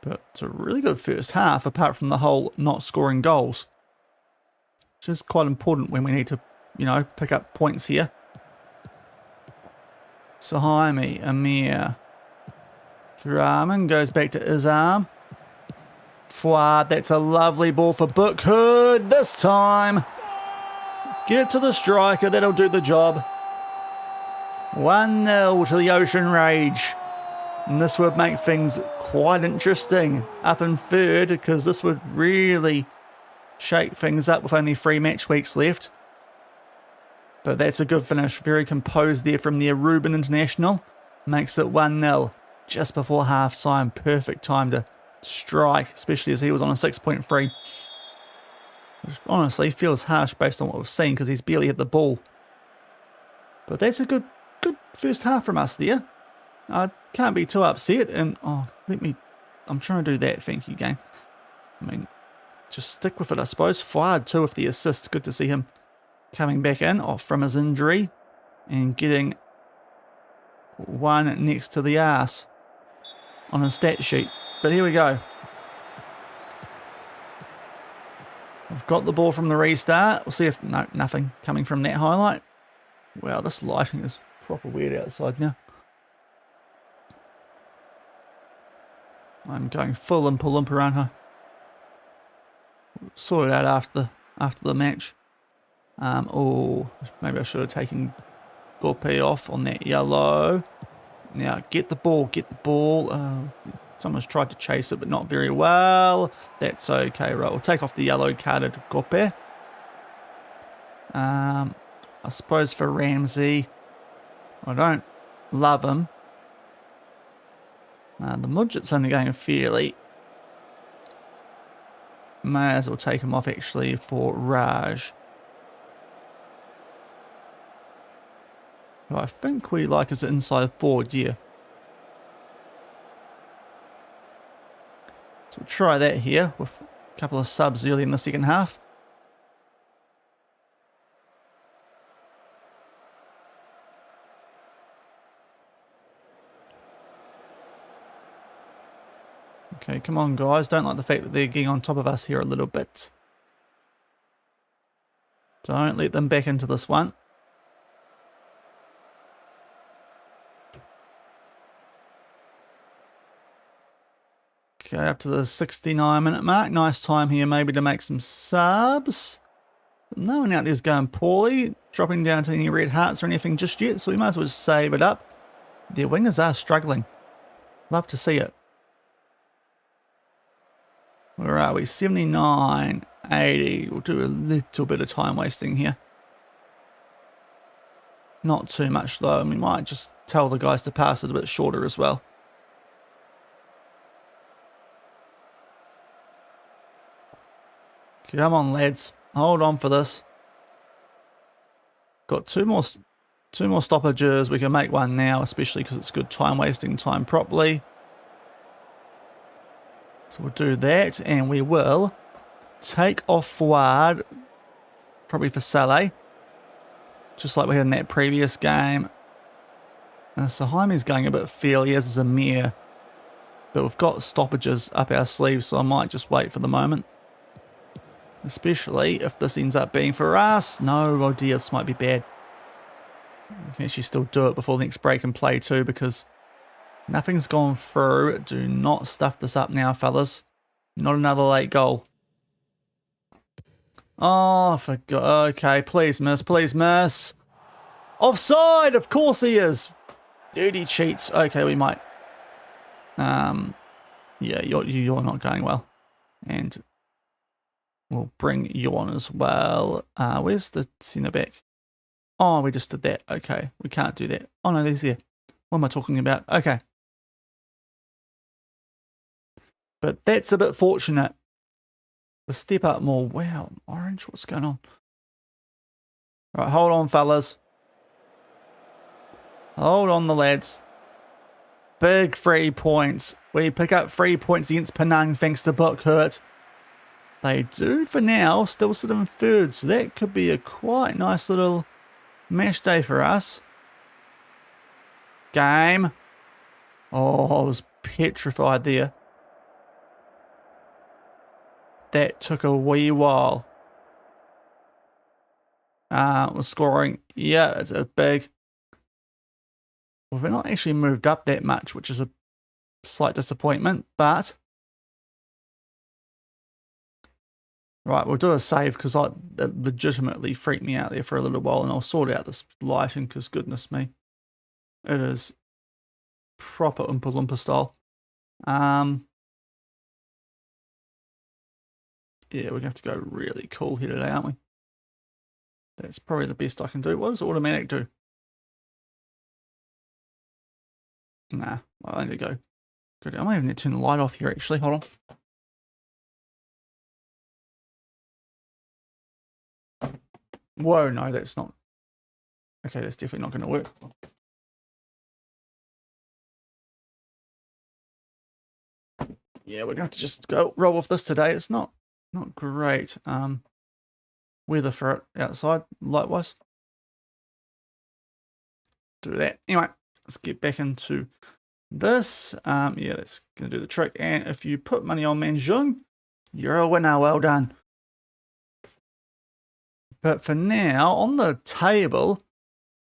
But it's a really good first half, apart from the whole not scoring goals. Which is quite important when we need to, you know, pick up points here. Sahaimi, Amir. Draman goes back to Izam. Fuad, that's a lovely ball for Bookhood this time. Get it to the striker, that'll do the job. 1-0 to the Ocean Rage. And this would make things quite interesting up in third, because this would really shake things up with only 3 match weeks left. But that's a good finish. Very composed there from the Aruban International. Makes it 1-0 just before half time. Perfect time to strike, especially as he was on a 6.3. Which honestly feels harsh based on what we've seen, because he's barely hit the ball. But that's a good first half from us there. I can't be too upset. And I'm trying to do that. Thank you, game. I mean, just stick with it, I suppose. Fuad too with the assist. Good to see him coming back in off from his injury and getting one next to the arse on his stat sheet. But here we go. We've got the ball from the restart. We'll see if... No, nothing coming from that highlight. Wow, this lighting is proper weird outside now. I'm going full Oompa Loompa around her. Sort it out after the match. Oh, maybe I should have taken Gorpe off on that yellow. Now, get the ball. Someone's tried to chase it, but not very well. That's okay, right? We'll take off the yellow carded Gorpe. I suppose for Ramsey, I don't love him. The Mudget's only going fairly. May as well take him off actually for Raj. Who I think we like as an inside forward, yeah. So we'll try that here with a couple of subs early in the second half. Okay, come on guys, don't like the fact that they're getting on top of us here a little bit. Don't let them back into this one. Okay, up to the 69-minute mark. Nice time here maybe to make some subs. No one out there's going poorly, dropping down to any red hearts or anything just yet, so we might as well just save it up. Their wingers are struggling. Love to see it. Where are we? 79, 80. We'll do a little bit of time wasting here. Not too much though, and we might just tell the guys to pass it a bit shorter as well. Come on, lads. Hold on for this. Got two more stoppages. We can make one now, especially because it's good time wasting time properly. So we'll do that, and we will take off Fuad, probably for Saleh, just like we had in that previous game. And Sahaimi's going a bit fairly, as is Amir, but we've got stoppages up our sleeves, so I might just wait for the moment. Especially if this ends up being for us. No, oh dear, this might be bad. We can actually still do it before the next break and play too, because nothing's gone through. Do not stuff this up now, fellas. Not another late goal. Oh, for God. Okay, please miss, please miss. Offside, of course he is. Dirty cheats. Okay, we might Yeah, you're not going well. And we'll bring you on as well. Where's the centre back? Oh, we just did that. Okay, we can't do that. Oh no, he's there. What am I talking about? Okay. But that's a bit fortunate. The step up more. Wow, orange, what's going on? Right, hold on, fellas. Hold on, the lads. Big 3 points. We pick up 3 points against Penang thanks to Book Hurt. They do, for now, still sit in third, so that could be a quite nice little match day for us. Game. Oh, I was petrified there. That took a wee while. We're scoring. Yeah, it's a big. Well, we're not actually moved up that much, which is a slight disappointment, but right, we'll do a save because it legitimately freaked me out there for a little while, and I'll sort out this lighting because goodness me, it is proper Oompa Loompa style. Yeah, we're going to have to go really cool here today, aren't we? That's probably the best I can do. What does automatic do? Nah, I need to go. Good. I might even need to turn the light off here, actually. Hold on. Whoa, no, that's not. Okay, that's definitely not going to work. Yeah, we're going to have to just go roll with this today. It's not great. Weather for it outside, light-wise. Do that. Anyway, let's get back into this. Yeah, that's going to do the trick. And if you put money on Manjung, you're a winner. Well done. But for now, on the table,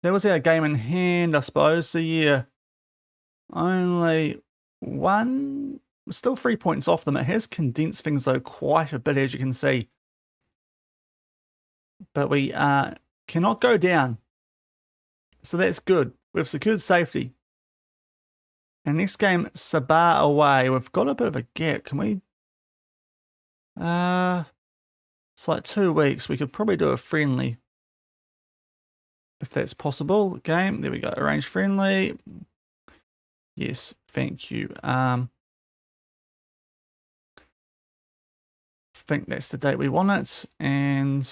that was our game in hand, I suppose. So yeah, only one, still 3 points off them. It has condensed things though quite a bit, as you can see. But we cannot go down. So that's good. We've secured safety. And next game, Sabah away. We've got a bit of a gap. Can we? It's like 2 weeks. We could probably do a friendly. If that's possible. Game. There we go. Arrange friendly. Yes. Thank you. I think that's the date we want it. And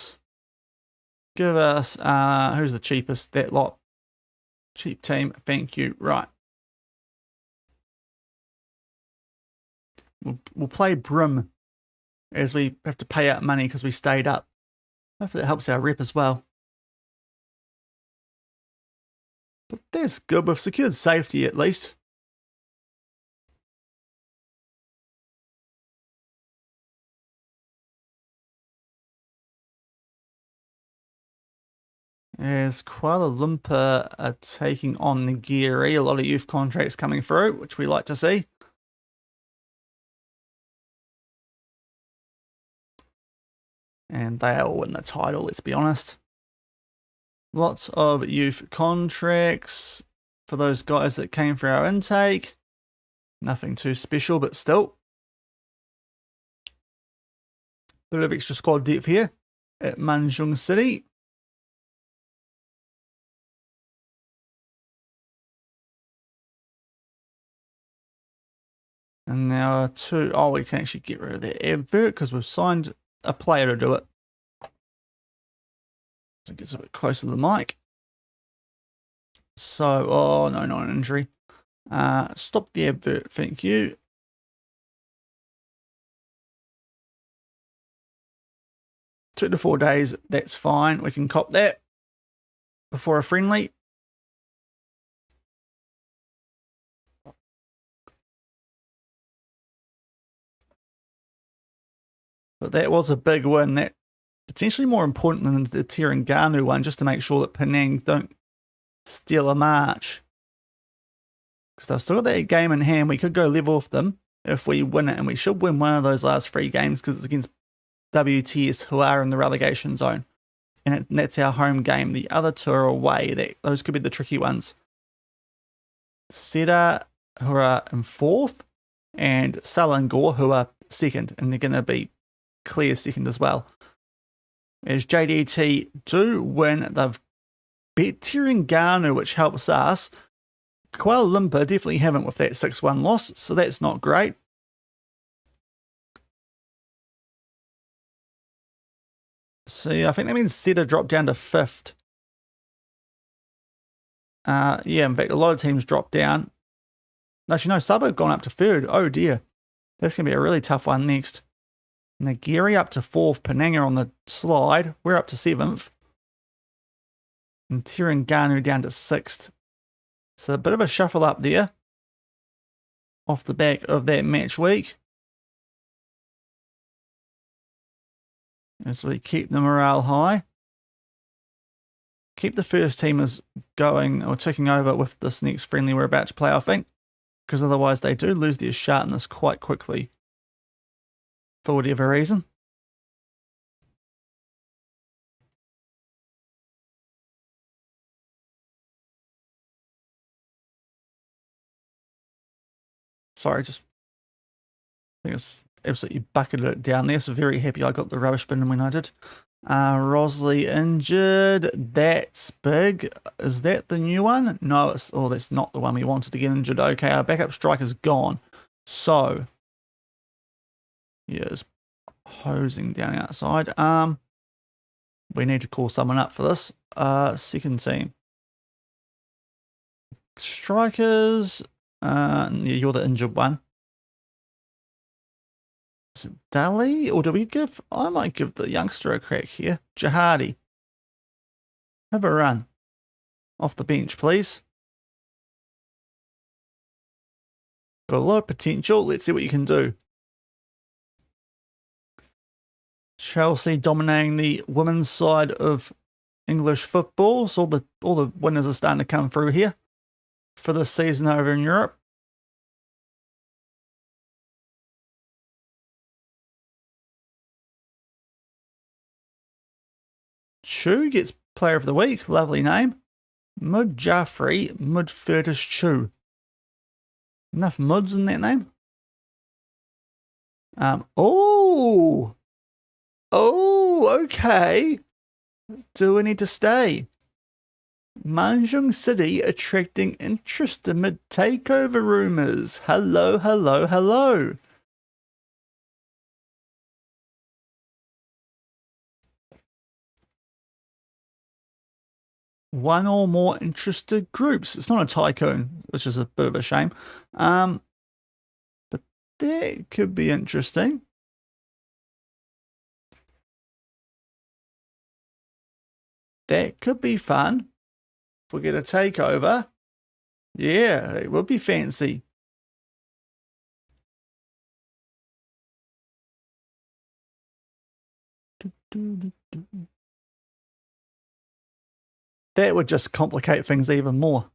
give us, who's the cheapest? That lot. Cheap team. Thank you. Right. We'll play Brim as we have to pay out money because we stayed up. Hopefully that helps our rep as well. But that's good. We've secured safety at least. As Kuala Lumpur are taking on Nigiri, a lot of youth contracts coming through, which we like to see. And they will win the title, let's be honest. Lots of youth contracts for those guys that came for our intake. Nothing too special, but still. Bit of extra squad depth here at Manjung City. And now we can actually get rid of that advert because we've signed a player to do it. So it gets a bit closer to the mic. So, oh no, not an injury. Stop the advert, thank you. Two to 4 days, that's fine. We can cop that before a friendly. But that was a big win. That potentially more important than the Terengganu one, just to make sure that Penang don't steal a march. Because they've still got that game in hand. We could go level with them if we win it, and we should win one of those last 3 games because it's against WTS, who are in the relegation zone. And that's our home game. The other 2 are away. Those could be the tricky ones. Seda, who are in 4th, and Selangor, who are 2nd, and they're going to be clear 2nd as well. As JDT do win, they've beat Terengganu, which helps us. Kuala Lumpur definitely haven't with that 6-1 loss, so that's not great. So yeah, I think that means Seda dropped down to 5th. Yeah, in fact, a lot of teams dropped down. Actually, no, Sub have gone up to 3rd. Oh dear. That's going to be a really tough one next. Nagiri up to 4th. Penanga on the slide. We're up to 7th. And Terengganu down to 6th. So a bit of a shuffle up there. Off the back of that match week. As we keep the morale high. Keep the first teamers going or ticking over with this next friendly we're about to play, I think. Because otherwise they do lose their sharpness quite quickly. For whatever reason. Sorry, just I think it's absolutely bucketed it down there. So very happy I got the rubbish bin when I did. Rosley injured. That's big. Is that the new one? No, that's not the one we wanted to get injured. Okay, our backup striker's gone. So, yeah, it's hosing down outside. We need to call someone up for this. Second team. Strikers. Yeah, you're the injured one. Is it Dali? Or do we give... I might give the youngster a crack here. Jihadi. Have a run. Off the bench, please. Got a lot of potential. Let's see what you can do. Chelsea dominating the women's side of English football. So all the winners are starting to come through here for this season over in Europe. Chu gets player of the week. Lovely name. Mud Jaffrey, Mud Furtish Chu. Enough muds in that name. Oh, okay. Do we need to stay? Manjung City attracting interest amid takeover rumours. Hello, hello, hello. One or more interested groups. It's not a tycoon, which is a bit of a shame. But that could be interesting. That could be fun. If we get a takeover. Yeah, it would be fancy. That would just complicate things even more.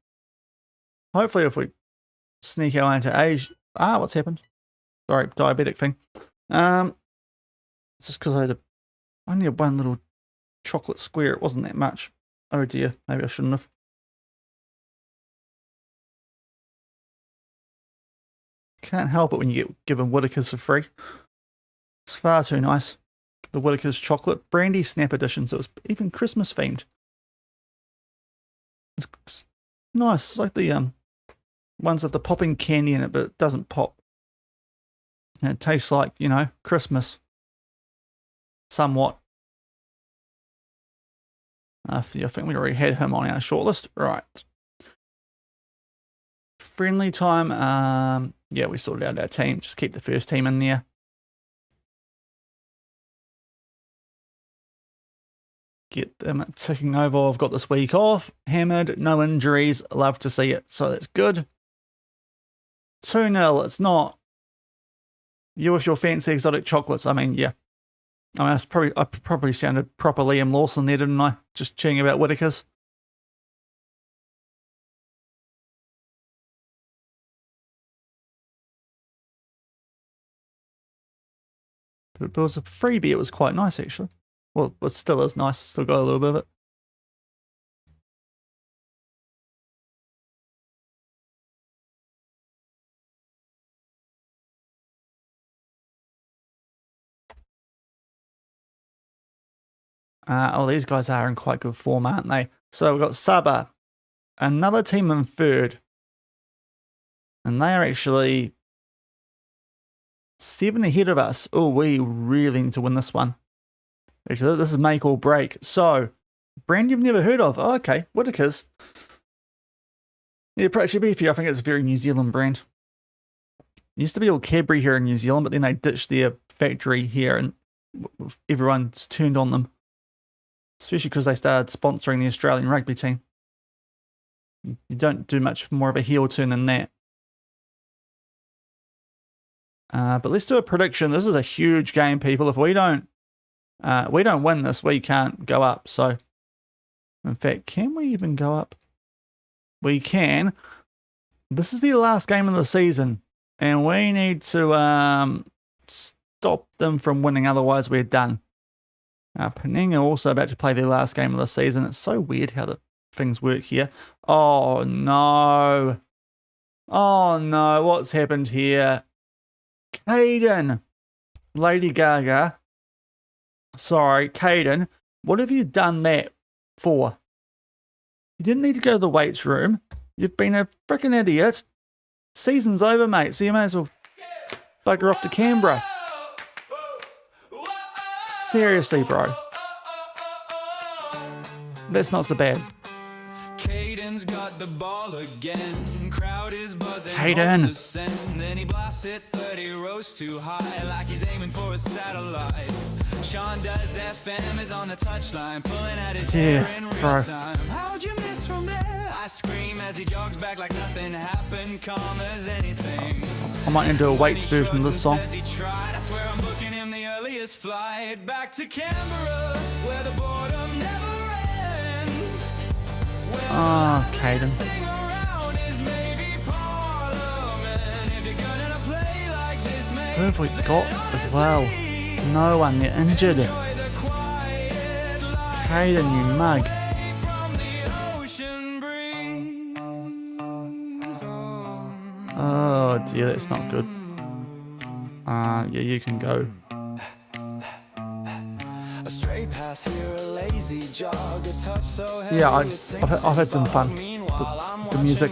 Hopefully if we sneak our way into Asia... what's happened? Sorry, diabetic thing. It's just because I only had one little chocolate square. It wasn't that much. Oh dear, maybe I shouldn't have. Can't help it when you get given Whittaker's for free. It's far too nice. The Whittaker's chocolate brandy snap edition, so it's even Christmas themed. It's nice. It's like the ones with the popping candy in it, but it doesn't pop. And it tastes like, you know, Christmas. Somewhat. I think we already had him on our shortlist. Right. Friendly time. Yeah, we sorted out our team. Just keep the first team in there. Get them ticking over. I've got this week off. Hammered. No injuries. Love to see it. So that's good. 2-0. It's not. You with your fancy exotic chocolates. I mean, yeah. I mean, I probably sounded proper Liam Lawson there, didn't I? Just cheering about Whittaker's. But it was a freebie. It was quite nice, actually. Well, it still is nice. Still got a little bit of it. Oh, these guys are in quite good form, aren't they? So we've got Sabah, another team in third. And they are actually 7 ahead of us. Oh, we really need to win this one. Actually, this is make or break. So, brand you've never heard of. Oh, okay, Whitakers. Yeah, actually beefy. I think it's a very New Zealand brand. It used to be all Cadbury here in New Zealand, but then they ditched their factory here and everyone's turned on them. Especially because they started sponsoring the Australian rugby team. You don't do much more of a heel turn than that. But let's do a prediction. This is a huge game, people. If we don't win this, we can't go up. So, in fact, can we even go up? We can. This is the last game of the season, and we need to stop them from winning. Otherwise, we're done. Penang are also about to play their last game of the season. It's so weird how the things work here. Oh no! Oh no! What's happened here? Caden, Lady Gaga, sorry, Caden, what have you done that for? You didn't need to go to the weights room. You've been a freaking idiot. Season's over, mate, so you may as well bugger off to Canberra. Seriously, bro. That's not so bad. Caden's got the ball again. Crowd is buzzing. Caden. Then he blasts it 30 rows too high, like he's aiming for a satellite. Shaun Does FM is on the touchline, pulling at his hair in real time. How'd you miss from there? I scream as he jogs back like nothing happened, calm as anything. I might need to do a weights version of this song. I swear I'm booking him the earliest flight back to Canberra, where the boredom never ends. Oh, Caden. Who have we got as well? No one, they're injured. Caden, you mug. Oh dear, that's not good. Yeah, you can go. Yeah, I've had some fun with the music.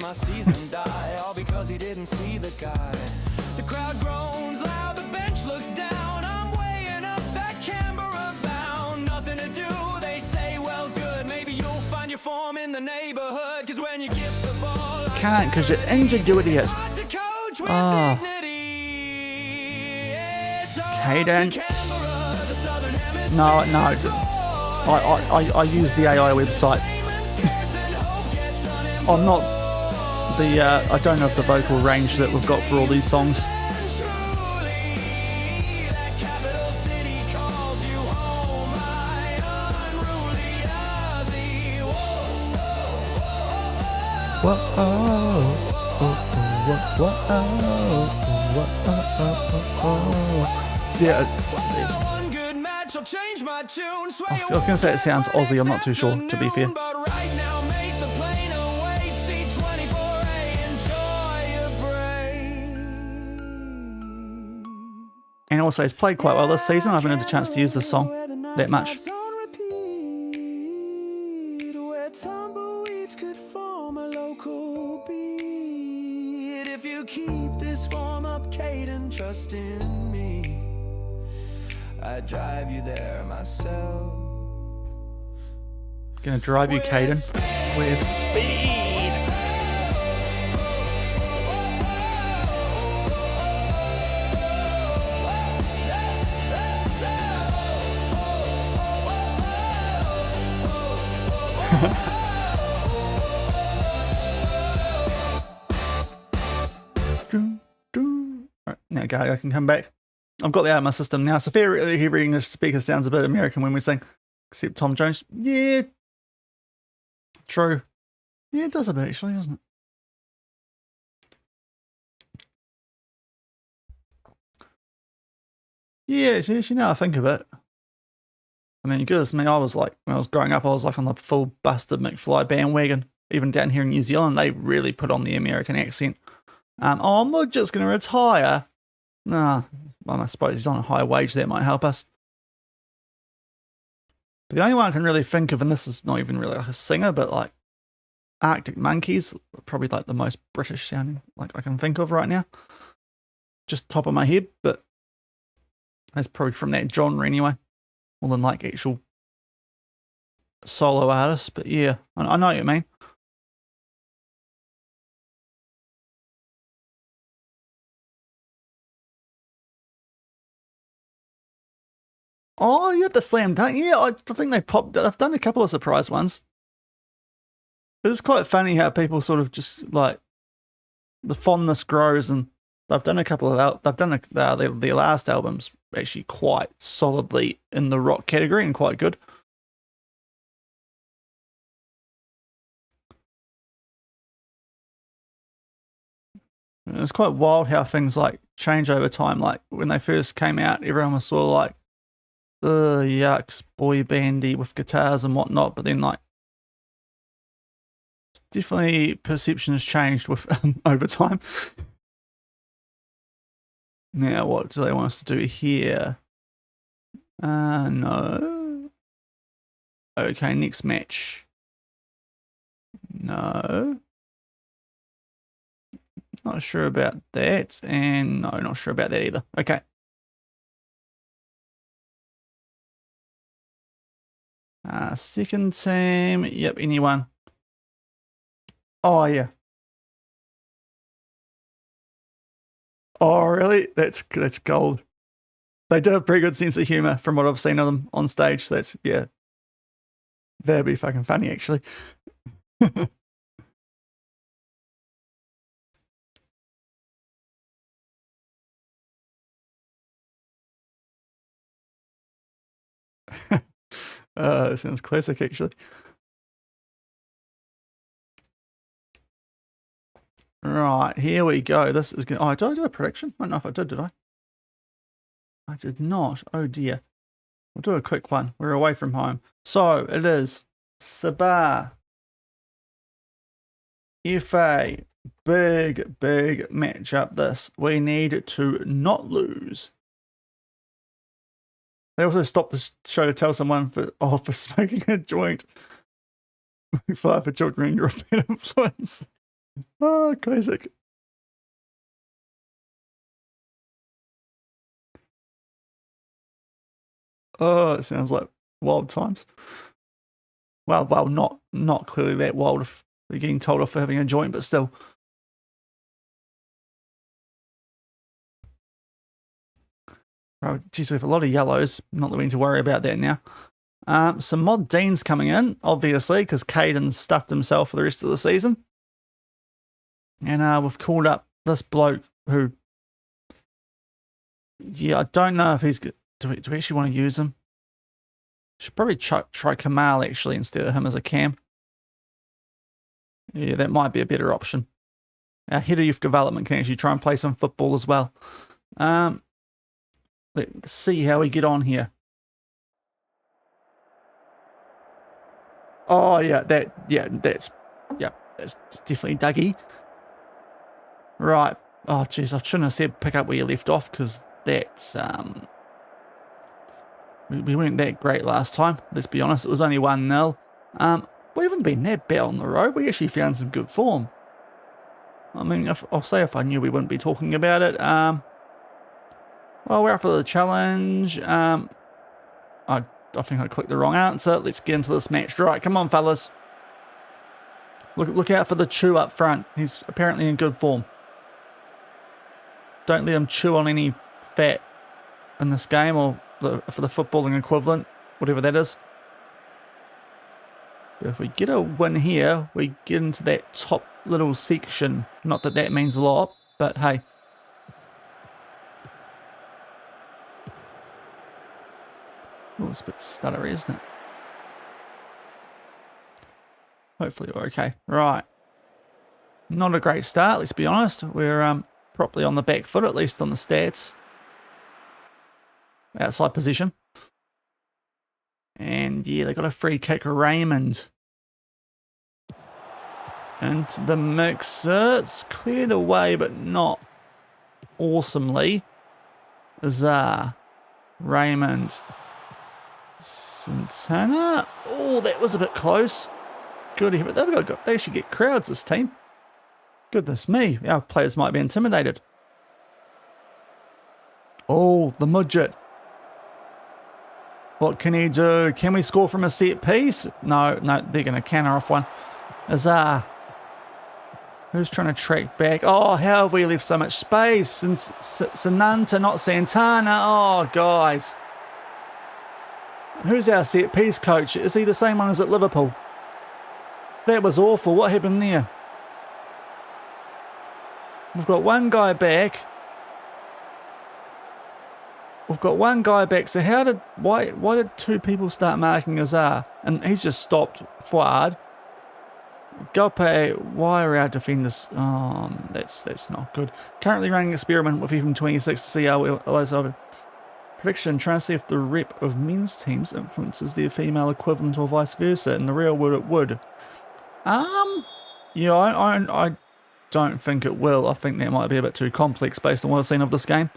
The crowd groans loud, the bench looks down. I'm weighing up that Canberra bound. Nothing to do, they say, well, good. Maybe you'll find your form in the neighborhood. Cause when you give the ball, Can't, because you're injured, you idiot. Oh. Caden. No. I use the AI website. I'm not the, I don't have the vocal range that we've got for all these songs. Yeah. I was going to say it sounds Aussie, I'm not too sure, to be fair. And also, he's played quite well this season. I haven't had a chance to use this song that much. If you keep this form up, Caden, trust in me. I'd drive you there myself. Gonna drive you, Caden. With speed. Right, now go, I can come back. I've got that out of my system now, so fair heavy English speaker sounds a bit American when we sing. Except Tom Jones. Yeah. True. Yeah, it does a bit actually, doesn't it? Yeah, actually now I think of it. I mean, goodness me, I was like, when I was growing up, I was like on the full busted McFly bandwagon. Even down here in New Zealand, they really put on the American accent. I'm just going to retire. Nah, well, I suppose he's on a high wage. That might help us. But the only one I can really think of, and this is not even really like a singer, but like Arctic Monkeys, probably like the most British sounding like I can think of right now. Just top of my head, but that's probably from that genre anyway, more than like actual solo artists. But yeah, I know what you mean. Oh, you had the slam dunk. Yeah, I think they popped. I've done a couple of surprise ones. It's quite funny how people sort of just like the fondness grows, and they've done a couple of. They've done their last albums actually quite solidly in the rock category and quite good. It's quite wild how things like change over time. Like when they first came out, everyone was sort of like, yucks, boy bandy with guitars and whatnot. But then like, definitely perception has changed with over time. Now, what do they want us to do here? No. Okay, next match. No. Not sure about that. And no, not sure about that either. Okay. Second team. Yep, anyone. Oh, yeah. Oh, really? That's gold. They do have a pretty good sense of humor from what I've seen of them on stage. That's, yeah. That'd be fucking funny, actually. It sounds classic, actually. Right, here we go. This is going to... Oh, did I do a prediction? I don't know if I did I? I did not. Oh, dear. We'll do a quick one. We're away from home. So, it is Sabah. FA. Big matchup this. We need to not lose. They also stopped the show to tell someone for smoking a joint. Fire for children in European influence. Oh, classic. Oh, it sounds like wild times. Well, not clearly that wild if they're getting told off for having a joint, but still. Oh, geez, we have a lot of yellows. Not that we need to worry about that now. Some Mod Deans coming in, obviously, because Caden's stuffed himself for the rest of the season. And we've called up this bloke who, yeah, I don't know if he's... Do we actually want to use him? Should probably try Kamal, actually, instead of him as a cam. Yeah, that might be a better option. Our head of youth development can actually try and play some football as well. Let's see how we get on here. Oh, yeah, that's definitely Dougie. Right. Oh, jeez, I shouldn't have said pick up where you left off, because that's, we weren't that great last time, let's be honest. It was only 1-0. We haven't been that bad on the road. We actually found some good form. I mean, I'll say if I knew we wouldn't be talking about it. Well, we're up for the challenge. I think I clicked the wrong answer. Let's get into this match. Right, come on, fellas. Look out for the chew up front. He's apparently in good form. Don't let him chew on any fat in this game, or for the footballing equivalent, whatever that is. But if we get a win here, we get into that top little section. Not that that means a lot, but hey. Oh, it's a bit stuttery, isn't it? Hopefully we're okay. Right. Not a great start, let's be honest. We're properly on the back foot, at least on the stats. Outside position. And yeah, they got a free kick. Raymond into the mixer. It's cleared away, but not awesomely. Azar. Raymond. Santana. Oh, that was a bit close. Good here, but they actually get crowds, this team. Goodness me, our players might be intimidated. Oh, the midget. What can he do? Can we score from a set piece? No, they're going to counter off one. Azar. Who's trying to track back? Oh, how have we left so much space? Sananta, not Santana. Oh, guys. Who's our set piece coach? Is he the same one as at Liverpool? That was awful. What happened there? We've got one guy back. So why did two people start marking Azar? And he's just stopped Fuad. Galpe, why are our defenders? Oh, that's not good. Currently running an experiment with FM26 to see how well over. Prediction, trying to see if the rep of men's teams influences their female equivalent or vice versa. In the real world, it would. Yeah, I don't think it will. I think that might be a bit too complex based on what I've seen of this game.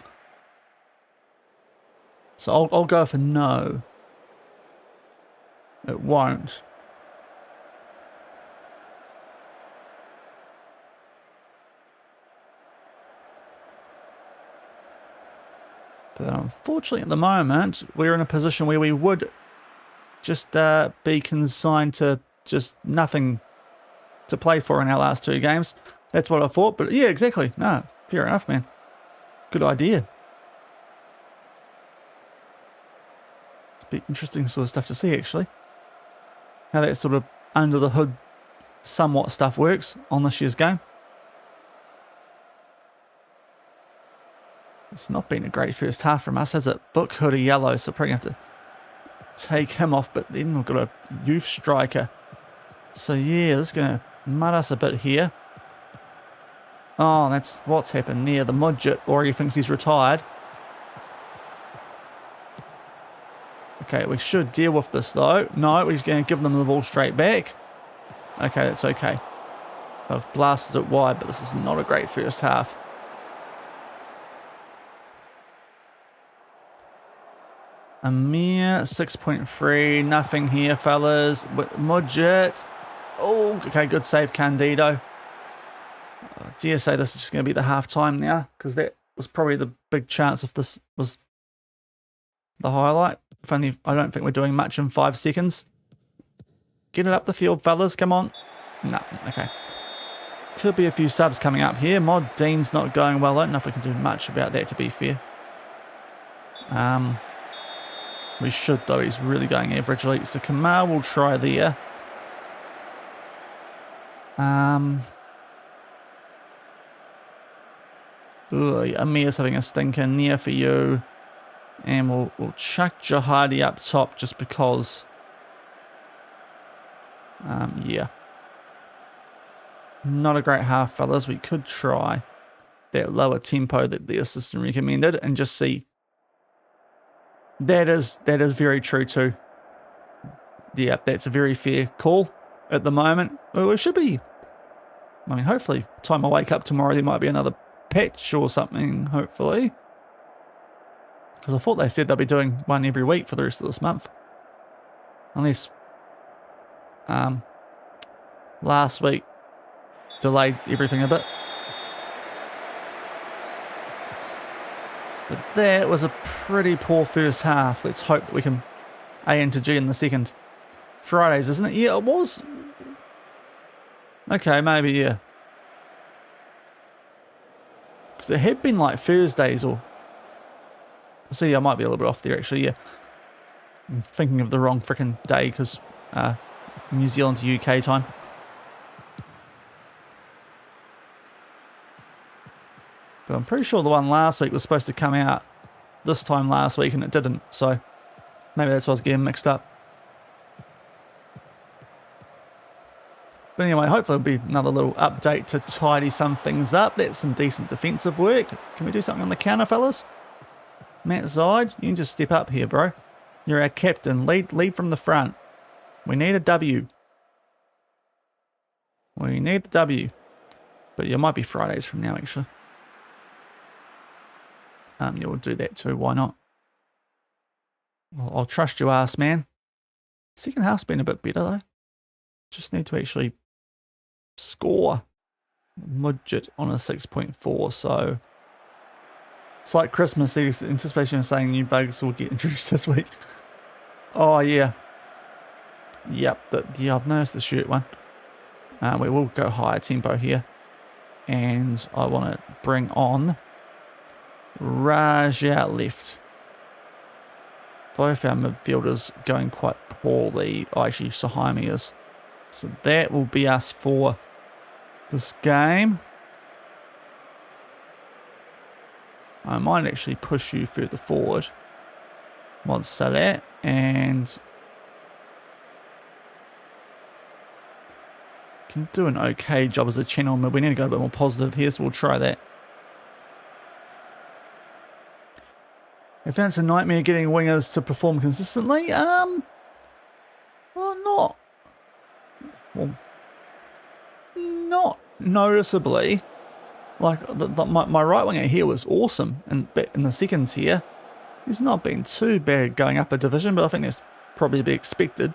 So I'll go for no. It won't. But unfortunately at the moment, we're in a position where we would just be consigned to just nothing to play for in our last two games. That's what I thought, but yeah, exactly. No, fair enough, man. Good idea. It'd be interesting sort of stuff to see, actually. How that sort of under the hood somewhat stuff works on this year's game. It's not been a great first half from us, has it? Book hoodie yellow, so probably have to take him off, but then we've got a youth striker. So yeah, this is going to mud us a bit here. Oh, that's what's happened there. The midget, or he thinks he's retired. Okay, we should deal with this though. No, we're just going to give them the ball straight back. Okay, that's okay. I've blasted it wide, but this is not a great first half. A mere 6.3, nothing here, fellas. Midget. Oh, okay, good save, Candido. Dare say this is just going to be the half time now, because that was probably the big chance if this was the highlight. If only, I don't think we're doing much in 5 seconds. Get it up the field, fellas, come on. No, okay. Could be a few subs coming up here. Mod Dean's not going well. I don't know if we can do much about that, to be fair. We should, though. He's really going averagely. So Kamal will try there. Amir's having a stinker near for you. And we'll chuck Jihadi up top just because. Yeah. Not a great half, fellas. We could try that lower tempo that the assistant recommended and just see. That is very true too. Yeah, that's a very fair call at the moment. Well, it should be. I mean, hopefully, time I wake up tomorrow, there might be another patch or something, hopefully. Because I thought they said they'll be doing one every week for the rest of this month. Unless last week delayed everything a bit. But that was a pretty poor first half. Let's hope that we can A into G in the second. Fridays, isn't it? Yeah, it was. Okay, maybe, yeah. Because it had been like Thursdays or... See, I might be a little bit off there, actually, yeah. I'm thinking of the wrong freaking day because New Zealand to UK time. But I'm pretty sure the one last week was supposed to come out this time last week and it didn't. So maybe that's why I was getting mixed up. But anyway, hopefully it'll be another little update to tidy some things up. That's some decent defensive work. Can we do something on the counter, fellas? Matt Zide, you can just step up here, bro. You're our captain. Lead from the front. We need a W. We need the W. But yeah, it might be Fridays from now, actually. Yeah, we'll do that too. Why not? Well, I'll trust you, ass man. Second half's been a bit better though. Just need to actually score. Mudget on a 6.4, so it's like Christmas. There's anticipation of saying new bugs will get introduced this week. Oh yeah. Yep, yeah, I've noticed the shirt one. We will go higher tempo here. And I want to bring on Raj out left. Both our midfielders going quite poorly. Oh, actually, Sahaimi is. So that will be us for this game. I might actually push you further forward. Want to say that. And can do an okay job as a channel, but we need to go a bit more positive here, so we'll try that. I found it's a nightmare getting wingers to perform consistently. Well, not noticeably. Like my right winger here was awesome, and in the seconds here, he's not been too bad going up a division, but I think that's probably to be expected.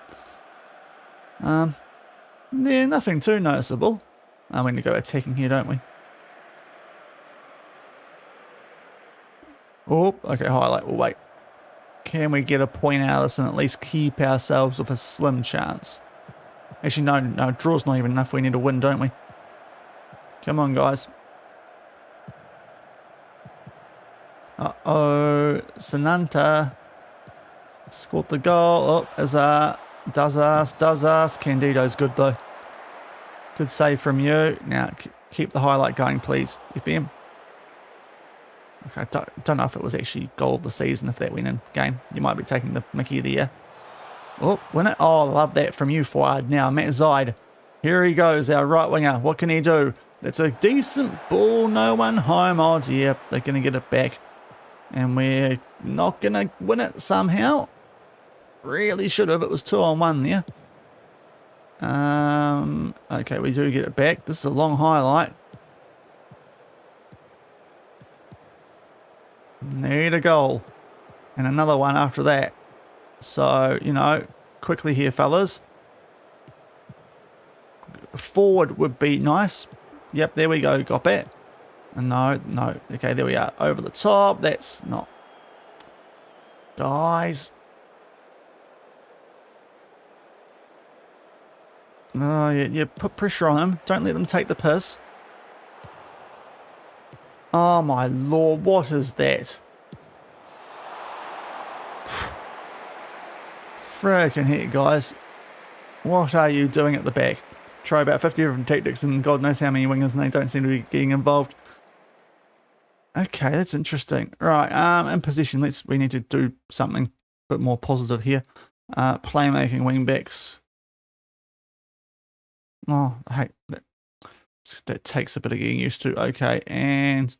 Yeah, nothing too noticeable. We need to go attacking here, don't we? Oh, okay, highlight. We'll wait. Can we get a point out of this and at least keep ourselves with a slim chance? Actually, no, draw's not even enough. We need to win, don't we? Come on, guys. Uh-oh. Sananta scored the goal. Oh, Azar. Does us. Candido's good, though. Good save from you. Now, keep the highlight going, please. FM. Okay, don't know if it was actually goal of the season, if that went in game. You might be taking the mickey of the year. Oh, win it. Oh, love that from you, Fuad. Now, Matt Zaid. Here he goes, our right winger. What can he do? That's a decent ball. No one home. Oh, dear. They're going to get it back. And we're not going to win it somehow. Really should have. It was 2-on-1 there. Okay, we do get it back. This is a long highlight. Need a goal. And another one after that. So, you know, quickly here, fellas. Forward would be nice. Yep, there we go. Got that. And no. Okay, there we are. Over the top. That's not... Guys. Oh, yeah, put pressure on them. Don't let them take the piss. Oh, my lord. What is that? Frickin' heck, guys. What are you doing at the back? Try about 50 different tactics and God knows how many wingers, and they don't seem to be getting involved. Okay, that's interesting. Right, in possession, we need to do something a bit more positive here. Playmaking wingbacks. Oh, I hate that. That takes a bit of getting used to. Okay, and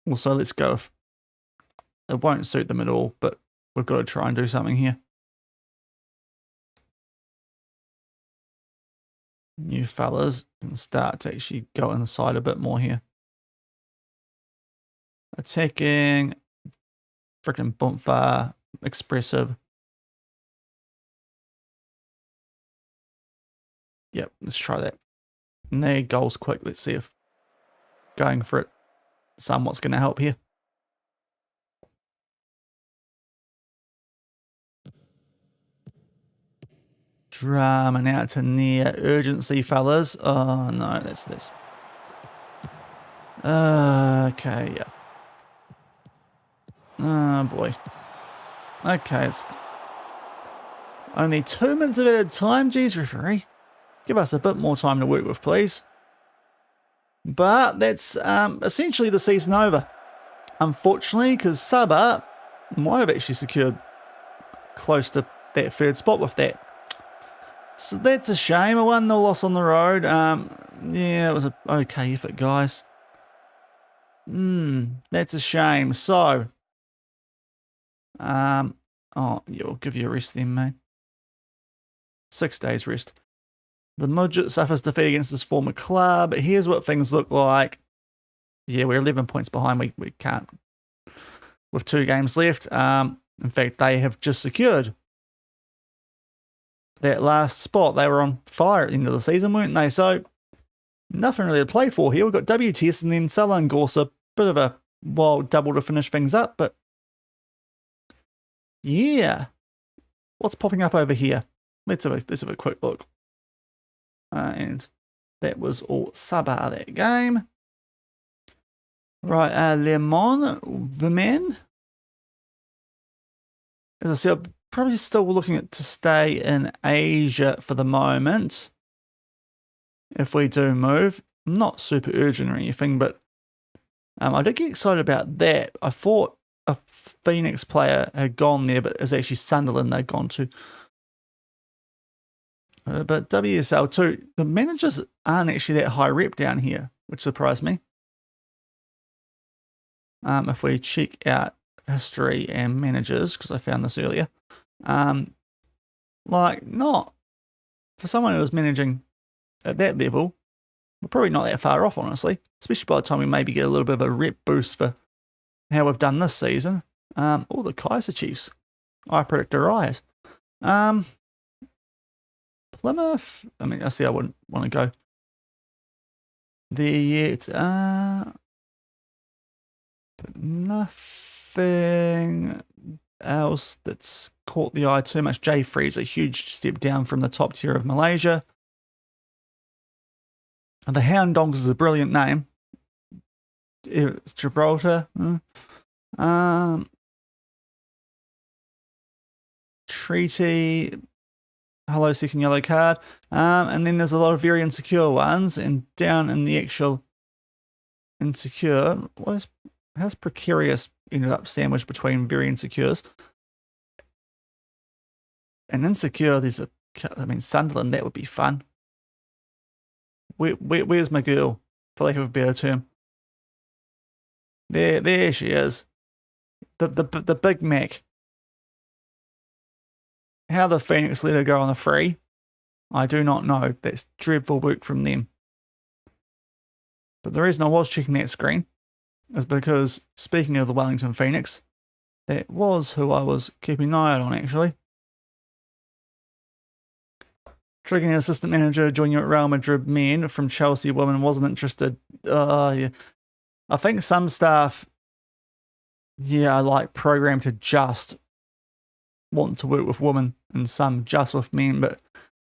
also let's go. It won't suit them at all, but we've got to try and do something here. You fellas can start to actually go inside a bit more here. Attacking. Freaking Bumfa. Expressive. Yep, let's try that. And there, goals quick. Let's see if going for it somewhat's going to help here. Drumming out to near urgency, fellas. Oh, no, that's this. Okay, yeah. Oh, boy. Okay, it's only 2 minutes of it at a time. Geez, referee. Give us a bit more time to work with, please. But that's essentially the season over. Unfortunately, because Sabah might have actually secured close to that third spot with that. So that's a shame. A 1-0 loss on the road. Yeah, it was an okay effort, guys. That's a shame. So, oh, yeah, we'll give you a rest then, mate. 6 days rest. The Mudget suffers defeat against his former club. Here's what things look like. Yeah, we're 11 points behind. We can't. With 2 games left. In fact, they have just secured that last spot. They were on fire at the end of the season, weren't they? So nothing really to play for here. We've got WTS and then Selangorsa. Bit of a wild double to finish things up, but yeah. What's popping up over here? Let's have a quick look. And that was all Sabah, that game. Right, Lemon, Vimen. As I said, I'm probably still looking to stay in Asia for the moment. If we do move. Not super urgent or anything, but I did get excited about that. I thought a Phoenix player had gone there, but it's actually Sunderland they'd gone to. But WSL2, the managers aren't actually that high rep down here, which surprised me. If we check out history and managers, because I found this earlier, like not for someone who was managing at that level, we're probably not that far off, honestly. Especially by the time we maybe get a little bit of a rep boost for how we've done this season. All the Kaiser Chiefs, I predict a rise. Plymouth, I mean, I see I wouldn't want to go there yet. But nothing else that's caught the eye too much. J Freeze, a huge step down from the top tier of Malaysia. And the Hound Dogs is a brilliant name. It's Gibraltar. Treaty. Hello, second yellow card. And then there's a lot of very insecure ones. And down in the actual insecure, how's precarious ended up sandwiched between very insecures? And insecure, Sunderland, that would be fun. Where's my girl, for lack of a better term? There she is. The Big Mac. How the Phoenix let her go on the free, I do not know. That's dreadful work from them. But the reason I was checking that screen is because, speaking of the Wellington Phoenix, that was who I was keeping an eye out on, actually. Triggering assistant manager joining at Real Madrid men from Chelsea woman wasn't interested. Yeah. I think some staff, are like programmed to just want to work with women and some just with men, but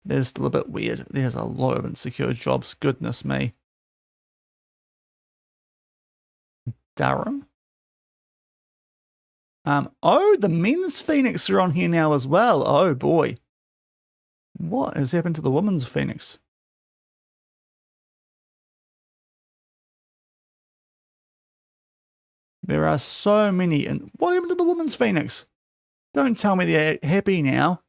they're still a bit weird. There's a lot of insecure jobs. Goodness me. Durham. Oh, the men's Phoenix are on here now as well. Oh boy. What has happened to the women's Phoenix? There are so many. And what happened to the women's Phoenix? Don't tell me they're happy now.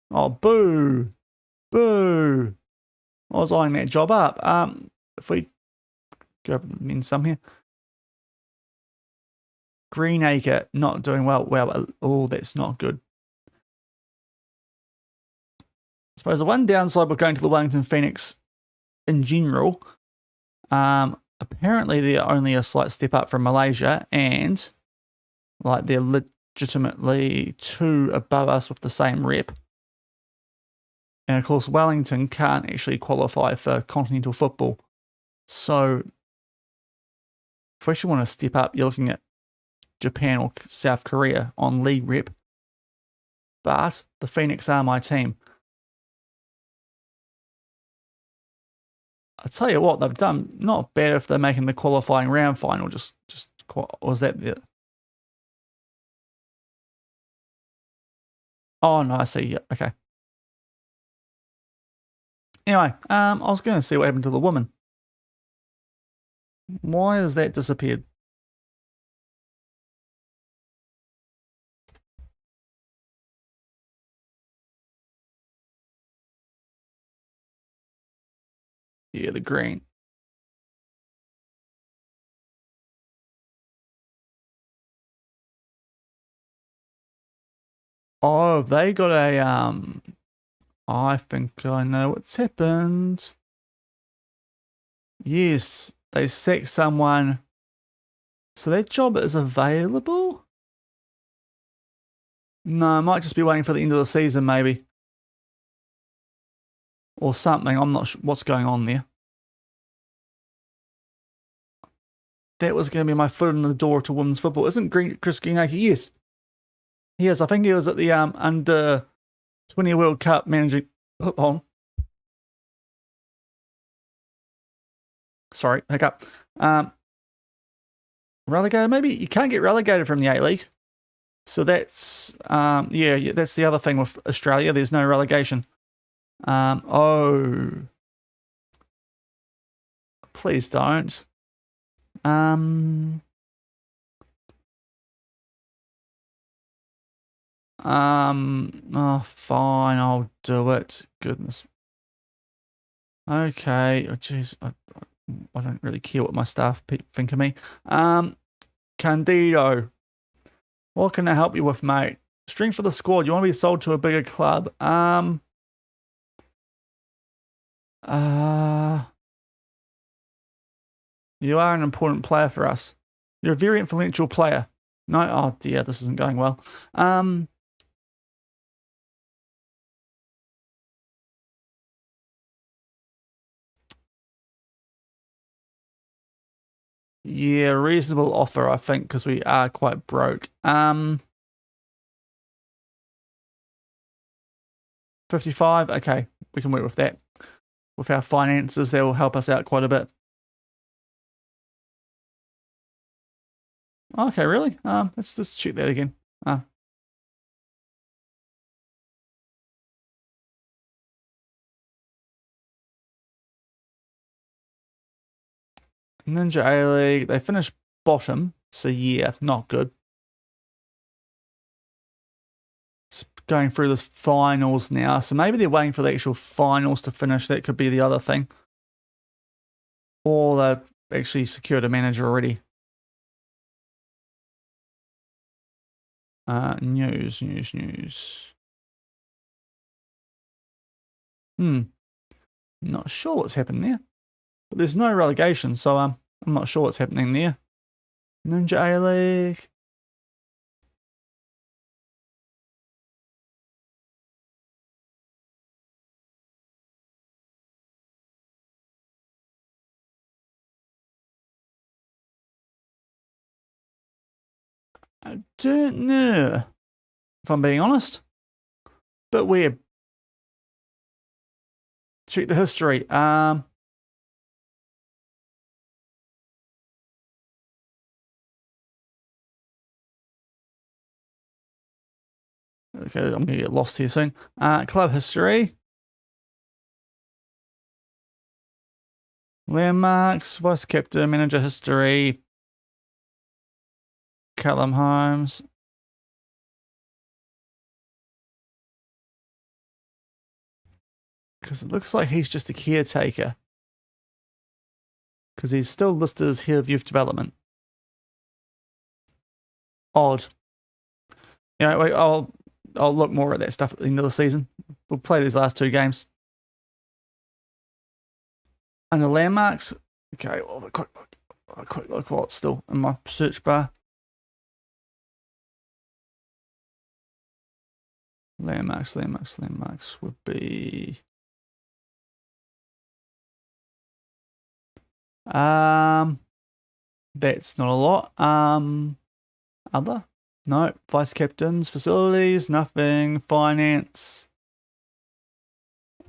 Oh, boo. Boo. I was eyeing that job up. If we go over the men's sum here. Greenacre, not doing well. Well, oh, that's not good. I suppose the one downside with going to the Wellington Phoenix in general, apparently they're only a slight step up from Malaysia, and like they're legitimately 2 above us with the same rep. And of course, Wellington can't actually qualify for continental football. So if we actually want to step up, you're looking at Japan or South Korea on league rep. But the Phoenix are my team. I tell you what, they've done not bad if they're making the qualifying round final. Or was that the? Oh no, I see. Yeah, okay. Anyway, I was going to see what happened to the woman. Why has that disappeared? Yeah, the green. Oh, they got a I think I know what's happened. Yes, they sacked someone. So that job is available? No, I might just be waiting for the end of the season, maybe. Or something. I'm not sure what's going on there. That was going to be my foot in the door to women's football. Isn't Chris Greenacre? Yes. He is. I think he was at the under 20 World Cup managing. Hold on. Sorry, hiccup. Relegated, maybe? You can't get relegated from the A-League. So that's, yeah, that's the other thing with Australia. There's no relegation. Oh. Please don't. Oh, fine, I'll do it. Goodness. Okay, oh, jeez, I don't really care what my staff think of me. Candido. What can I help you with, mate? Strength for the squad. You want to be sold to a bigger club? You are an important player for us. You're a very influential player. No, oh dear, this isn't going well. Yeah, reasonable offer, I think, because we are quite broke. 55, okay, we can work with that. With our finances, that will help us out quite a bit. Okay, really? Let's just check that again. Ninja A-League, they finished bottom, so yeah, not good. It's going through the finals now, so maybe they're waiting for the actual finals to finish. That could be the other thing. Or they've actually secured a manager already. News. Not sure what's happened there. But there's no relegation, so I'm not sure what's happening there. Ninja A-League. I don't know, if I'm being honest. Bit weird. Check the history. Okay, I'm gonna get lost here soon. Club history. Landmarks, vice captain, manager history. Callum Holmes. Because it looks like he's just a caretaker. Because he's still listed as head of youth development. Odd. Yeah, wait, I'll look more at that stuff at the end of the season. We'll play these last two games. And the landmarks. Okay, well, have a quick look what's still in my search bar. Landmarks would be that's not a lot. Other? No. Vice captains, facilities, nothing. Finance.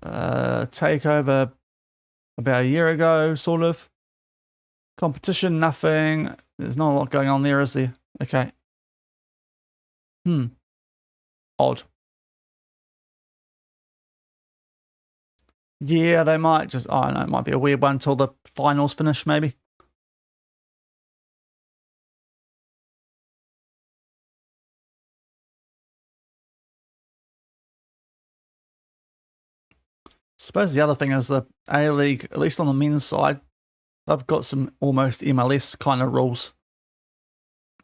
Takeover about a year ago, sort of. Competition, nothing. There's not a lot going on there, is there? Okay. Odd. Yeah, they might just, I don't know, it might be a weird one until the finals finish, maybe. Suppose the other thing is the A-League, at least on the men's side, they've got some almost MLS kind of rules,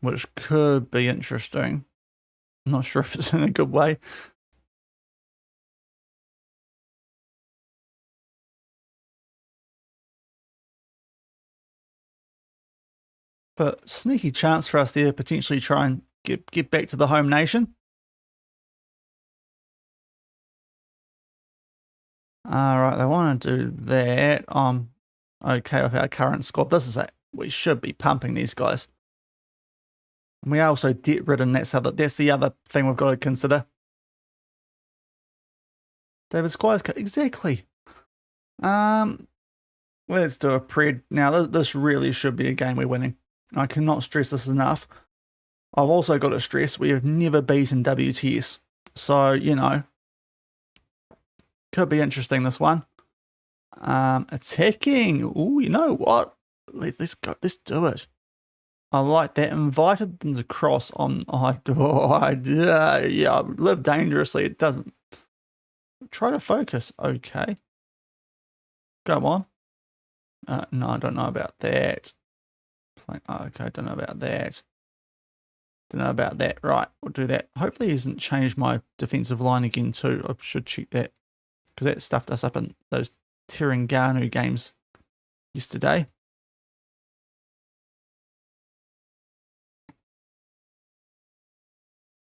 which could be interesting. I'm not sure if it's in a good way. But sneaky chance for us there, potentially try and get back to the home nation. Alright, they want to do that. Okay with our current squad. This is it. We should be pumping these guys. And we are also debt ridden. That's the other thing we've got to consider. David Squires, exactly. Let's do a pred. Now, this really should be a game we're winning. I cannot stress this enough. I've also got to stress we have never beaten WTS. So, you know, could be interesting, this one. Attacking. Oh, you know what? Let's go. Let's do it. I like that. Invited them to cross on. Yeah, live dangerously. It doesn't. Try to focus. Okay. Go on. No, I don't know about that. Okay, don't know about that. Don't know about that. Right, we'll do that. Hopefully he hasn't changed my defensive line again too. I should check that. Because that stuffed us up in those Terengganu games yesterday.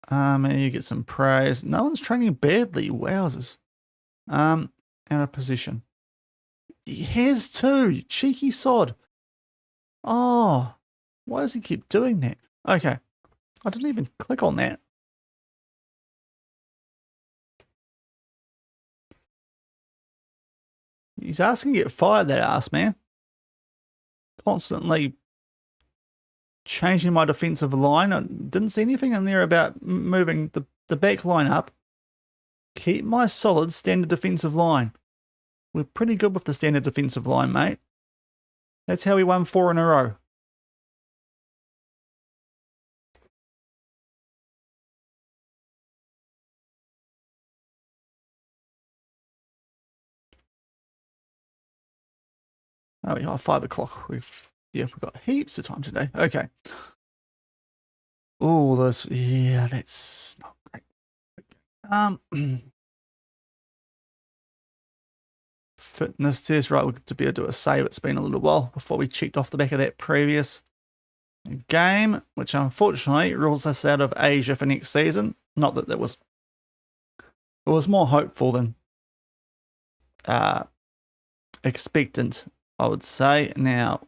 And you get some praise. No one's training badly. Wowzers. Out of position. He has too. Cheeky sod. Oh, why does he keep doing that? Okay. I didn't even click on that. He's asking to get fired, that ass man. Constantly changing my defensive line. I didn't see anything in there about moving the back line up. Keep my solid standard defensive line. We're pretty good with the standard defensive line, mate. That's how we won 4 in a row. Oh, yeah, 5 o'clock. We've got heaps of time today. Okay. Oh, that's not great. Fitness test, right? We're to be able to do a save. It's been a little while before we checked off the back of that previous game, which unfortunately rules us out of Asia for next season. Not that it was more hopeful than expectant, I would say. Now,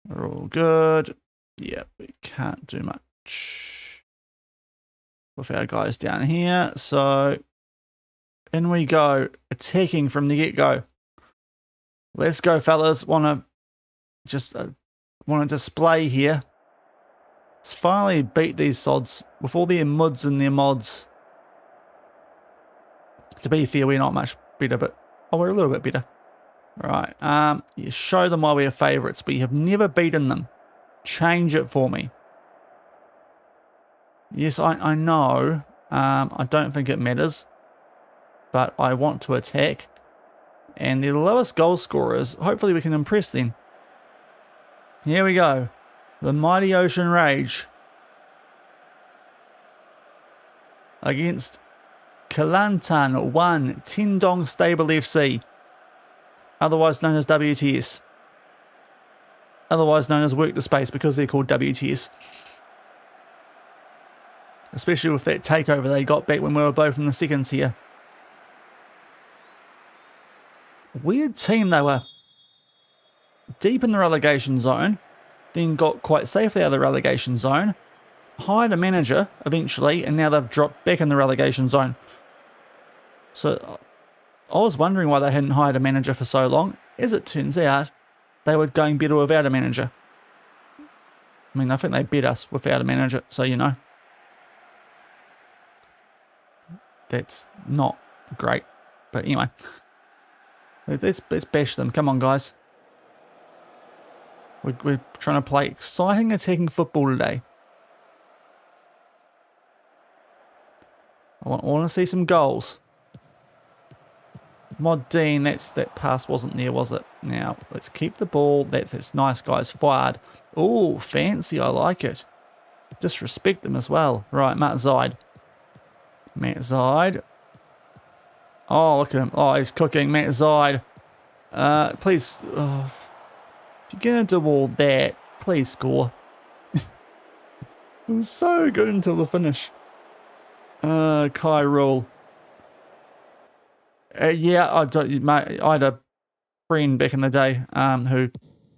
we're all good. Yeah, we can't do much with our guys down here. So, in we go, attacking from the get-go. Let's go, fellas. Want to display here. Let's finally beat these sods with all their muds and their mods. To be fair, we're not much better, but we're a little bit better. Right. You show them why we're favourites, but you have never beaten them. Change it for me. Yes, I know. I don't think it matters. But I want to attack. And the lowest goal scorers, hopefully we can impress them. Here we go. The mighty Ocean Rage. Against Kelantan 1 Tindong Stable FC. Otherwise known as WTS. Otherwise known as Work the Space, because they're called WTS. Especially with that takeover they got back when we were both in the seconds here. Weird team. They were deep in the relegation zone, then got quite safely out of the relegation zone, hired a manager eventually, and now they've dropped back in the relegation zone. So I was wondering why they hadn't hired a manager for so long. As it turns out, they were going better without a manager. I mean, I think they beat us without a manager, so you know. That's not great. But anyway. Let's bash them. Come on, guys. We're trying to play exciting attacking football today. I want to see some goals. Mod Dean, that pass wasn't there, was it? Now, let's keep the ball. That's nice, guys. Fired. Oh, fancy. I like it. Disrespect them as well. Right, Matt Zide. Oh, look at him. Oh, he's cooking. Matt Zide. Please. Oh, if you're going to do all that, please score. It was so good until the finish. Kai Rule. Yeah, mate, I had a friend back in the day who,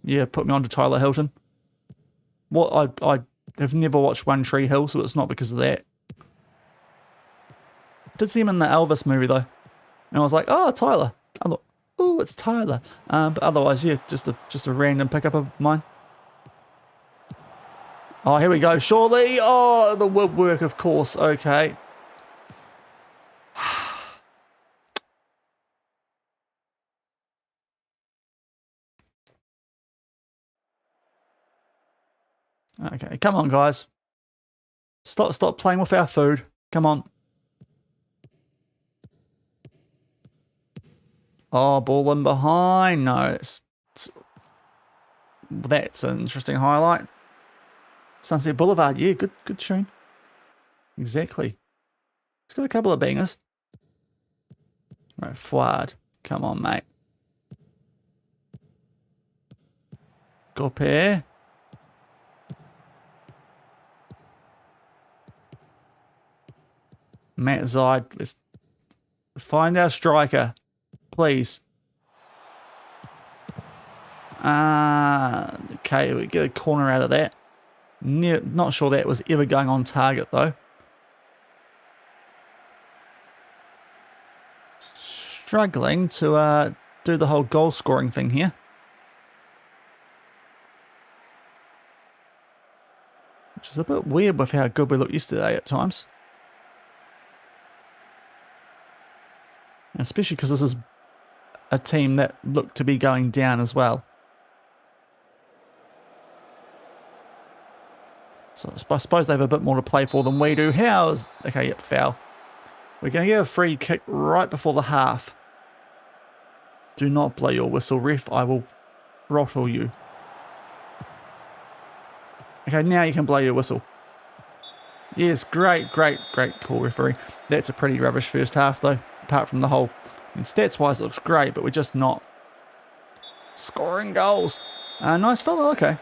yeah, put me onto Tyler Hilton. I have never watched One Tree Hill, so it's not because of that. Did see him in the Elvis movie though, and I was like, oh, Tyler. I thought, oh, it's Tyler. But otherwise, yeah, just a random pickup of mine. Oh, here we go. Surely, oh, the woodwork, of course. Okay. Okay, come on, guys. Stop playing with our food. Come on. Oh, ball in behind. No, that's an interesting highlight. Sunset Boulevard. Yeah, good tune. Exactly. It's got a couple of bangers. Right, Fuad. Come on, mate. Gopé. Matt Zide. Let's find our striker. Please. Okay, we get a corner out of that. Not sure that was ever going on target, though. Struggling to do the whole goal scoring thing here. Which is a bit weird with how good we looked yesterday at times. Especially because this is a team that looked to be going down as well. So I suppose they have a bit more to play for than we do. Okay, yep, foul. We're going to get a free kick right before the half. Do not blow your whistle, ref. I will throttle you. Okay, now you can blow your whistle. Yes, great call, referee. That's a pretty rubbish first half, though. Apart from the whole... I mean, stats-wise, it looks great, but we're just not scoring goals. Nice fella, okay.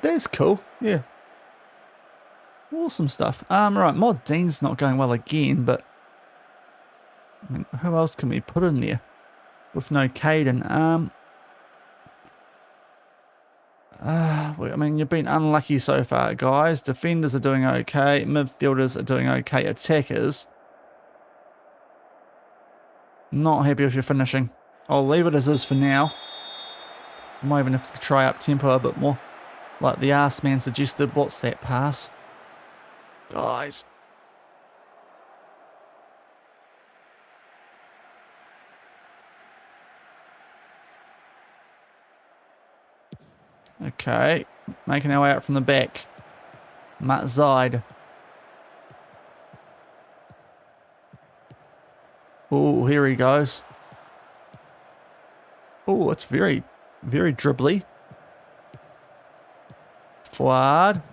That's cool, yeah. Awesome stuff. Right, Mod Dean's not going well again, but... I mean, who else can we put in there? With no Caden. I mean, you've been unlucky so far, guys. Defenders are doing okay. Midfielders are doing okay. Attackers. Not happy with your finishing. I'll leave it as is for now. I might even have to try up tempo a bit more. Like the arse man suggested. What's that pass? Guys. Okay, making our way out from the back. Matt Zide. Oh, here he goes. Oh, it's very dribbly. Fuad.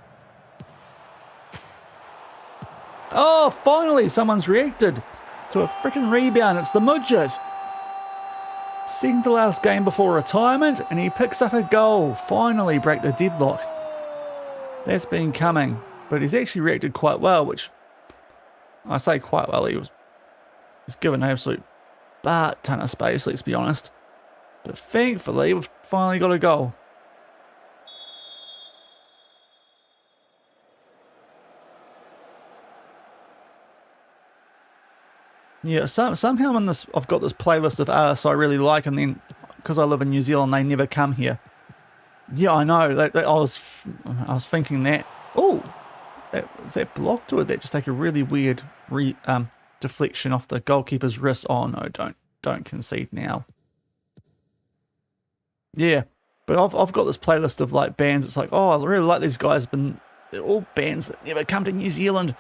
Oh, finally someone's reacted to a freaking rebound. It's the Mudget. Second to last game before retirement, and he picks up a goal. Finally break the deadlock. That's been coming, but he's actually reacted quite well, which I say quite well. He's given an absolute ton of space, let's be honest. But thankfully, we've finally got a goal. Yeah, somehow I've got this playlist of artists I really like, and then because I live in New Zealand, they never come here. Yeah, I know. I was thinking that. Oh, is that blocked, or did that just take a really weird deflection off the goalkeeper's wrist? Oh no, don't concede now. Yeah, but I've got this playlist of like bands. It's like, oh, I really like these guys, but they're all bands that never come to New Zealand.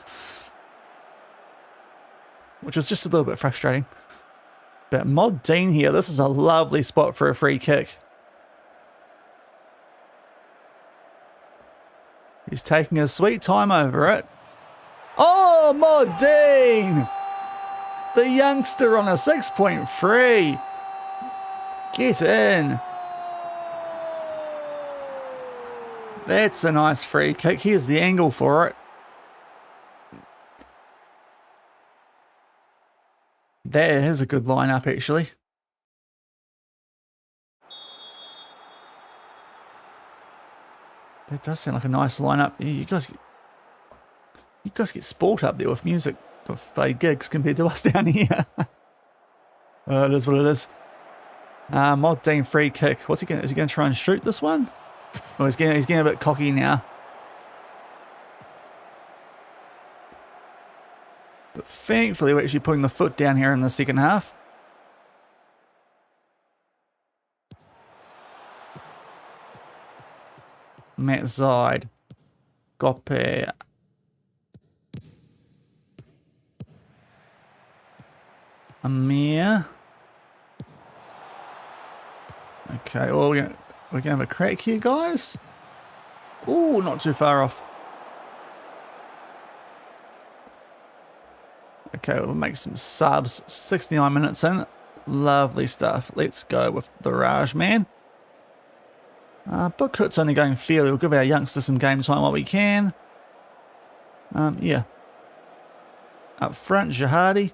Which was just a little bit frustrating. But Mod Dean here, this is a lovely spot for a free kick. He's taking his sweet time over it. Oh, Mod Dean! The youngster on a 6.3. Get in. That's a nice free kick. Here's the angle for it. That is a good lineup, actually. That does sound like a nice lineup. Yeah, you guys get sport up there with music, with gigs compared to us down here. It is what it is. Mod Dean free kick. What's he going? Is he going to try and shoot this one? Oh, he's getting a bit cocky now. But thankfully, we're actually putting the foot down here in the second half. Matt Zide. Goppe. Amir. Okay, well, we're gonna have a crack here, guys. Ooh, not too far off. Okay, we'll make some subs. 69 minutes in. Lovely stuff. Let's go with the Raj man. Bookhood's only going fairly. We'll give our youngsters some game time while we can. Yeah. Up front, Jihadi.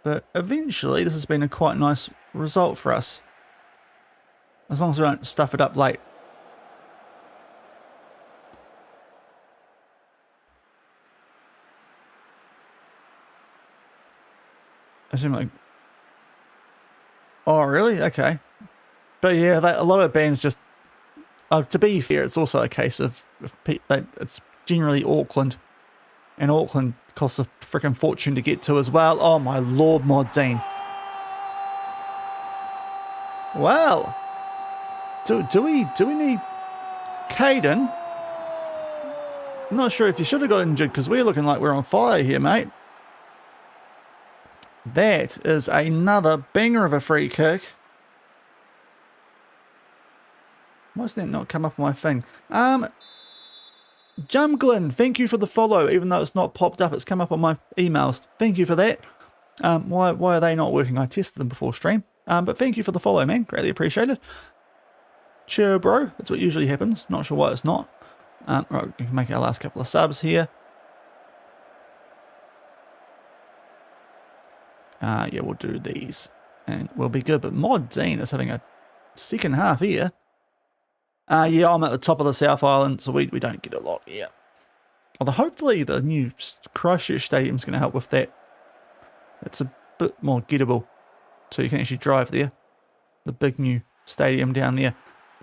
But eventually, this has been a quite nice result for us. As long as we don't stuff it up late. I seem like... Oh, really? Okay. But yeah, a lot of bands just... to be fair, it's also a case of it's generally Auckland. And Auckland costs a freaking fortune to get to as well. Oh my lord, Mod Dean. Well, do we need Caden? I'm not sure if you should have got injured because we're looking like we're on fire here, mate. That is another banger of a free kick. Why does that not come up on my thing? Jumglin, thank you for the follow. Even though it's not popped up, it's come up on my emails. Thank you for that. Why are they not working? I tested them before stream. But thank you for the follow, man. Greatly appreciated. Cheer, bro. That's what usually happens. Not sure why it's not. Right, we can make our last couple of subs here. Yeah, we'll do these. And we'll be good. But Mod Dean is having a second half here. Yeah, I'm at the top of the South Island, so we don't get a lot here. Although hopefully the new Christchurch Stadium is going to help with that. It's a bit more gettable, so you can actually drive there. The big new stadium down there.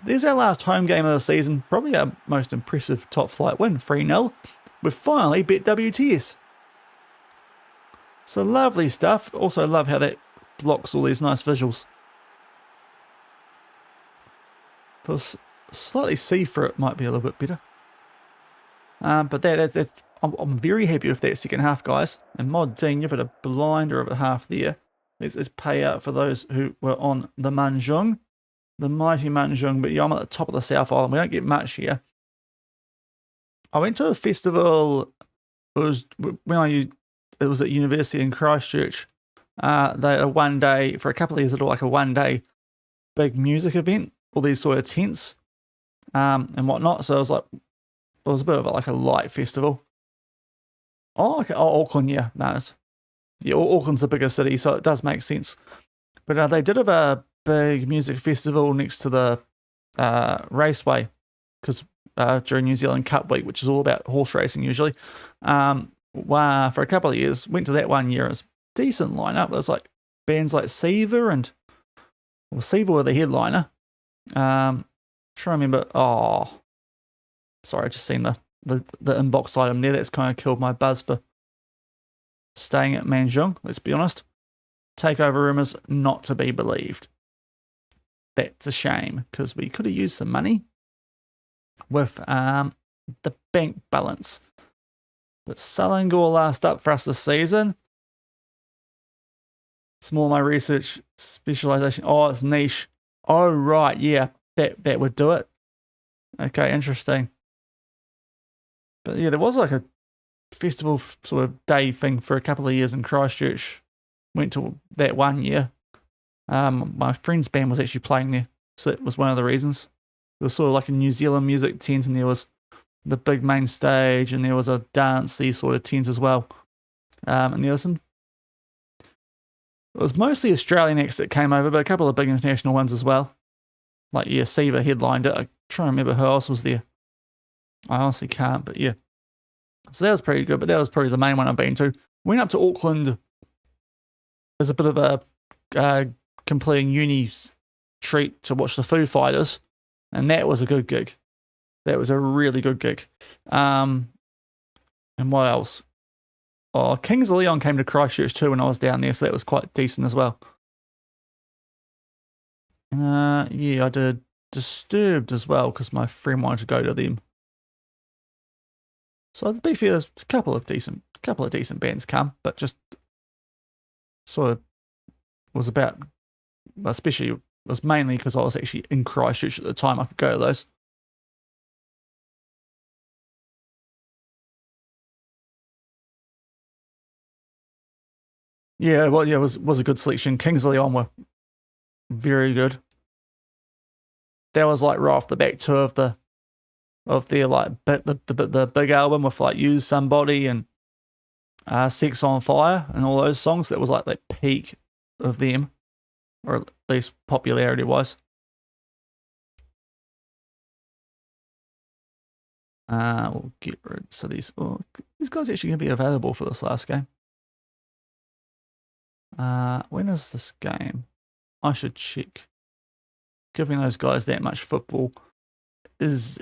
There's our last home game of the season. Probably our most impressive top flight win, 3-0. We've finally beat WTS. So lovely stuff. Also love how that blocks all these nice visuals. Because slightly see through it might be a little bit better. But that's I'm very happy with that second half, guys. And Mod Dean, you've had a blinder of a half there. Let's pay out for those who were on the Manjung. The mighty Manjung. But yeah, I'm at the top of the South Island. We don't get much here. I went to a festival. It was at university in Christchurch. They a one day, for a couple of years, it was like a one day big music event. All these sort of tents and whatnot. So it was a bit of like a light festival. Oh, okay. Oh, Auckland, yeah. No, yeah, Auckland's the bigger city, so it does make sense. But they did have a big music festival next to the raceway, because during New Zealand Cup Week, which is all about horse racing usually, for a couple of years, went to that one year. It was a decent lineup. There was like bands like Siva Siva were the headliner. Trying to remember. Oh, sorry, I just seen the inbox item there. That's kind of killed my buzz for staying at Manjung. Let's be honest. Takeover rumors not to be believed. That's a shame because we could have used some money with the bank balance. But Selangor last up for us this season. It's more my research specialization. Oh, it's niche. Oh, right. Yeah, that would do it. Okay, interesting. But yeah, there was like a festival sort of day thing for a couple of years in Christchurch. Went to that one year. My friend's band was actually playing there. So that was one of the reasons. It was sort of like a New Zealand music tent, and there was the big main stage, and there was a dancey sort of tent as well. And there was some. It was mostly Australian acts that came over, but a couple of big international ones as well. Like, yeah, Siva headlined it. I'm trying to remember who else was there. I honestly can't, but yeah. So that was pretty good, but that was probably the main one I've been to. Went up to Auckland as a bit of a completing uni treat to watch the Foo Fighters, and that was a good gig. That was a really good gig. And what else? Oh, Kings of Leon came to Christchurch too when I was down there, so that was quite decent as well. Yeah, I did Disturbed as well because my friend wanted to go to them. So to be fair, there's a couple of decent bands come, but just sort of was about, especially it was mainly because I was actually in Christchurch at the time I could go to those. Yeah, well, yeah, it was a good selection. Kings of Leon were very good. That was like right off the back two of their like the big album with like Use Somebody and Sex on Fire and all those songs. That was like the peak of them, or at least popularity wise. We'll get rid. So these guys actually gonna be available for this last game. When is this game? I should check. Giving those guys that much football is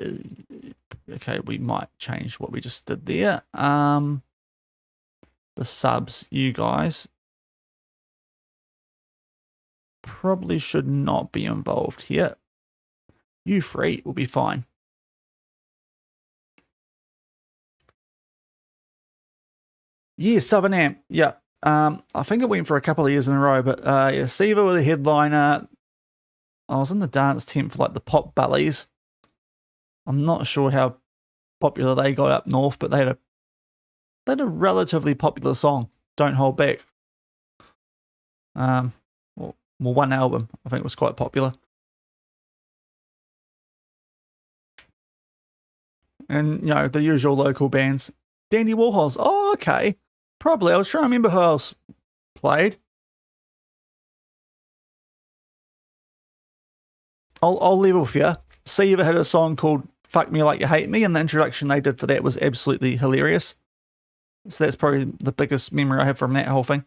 okay. We might change what we just did there. The subs, you guys probably should not be involved here. You three will be fine. Yeah, Southern Amp. Yeah. I think it went for a couple of years in a row, but yeah, Siva was a headliner. I was in the dance tent for like the Pop Bullies. I'm not sure how popular they got up north, but they had a relatively popular song, Don't Hold Back. Well, one album I think was quite popular. And, you know, the usual local bands. Dandy Warhols. Oh, okay. Probably. I was trying to remember who else played. I'll level with you. Siva had a song called Fuck Me Like You Hate Me, and the introduction they did for that was absolutely hilarious. So that's probably the biggest memory I have from that whole thing.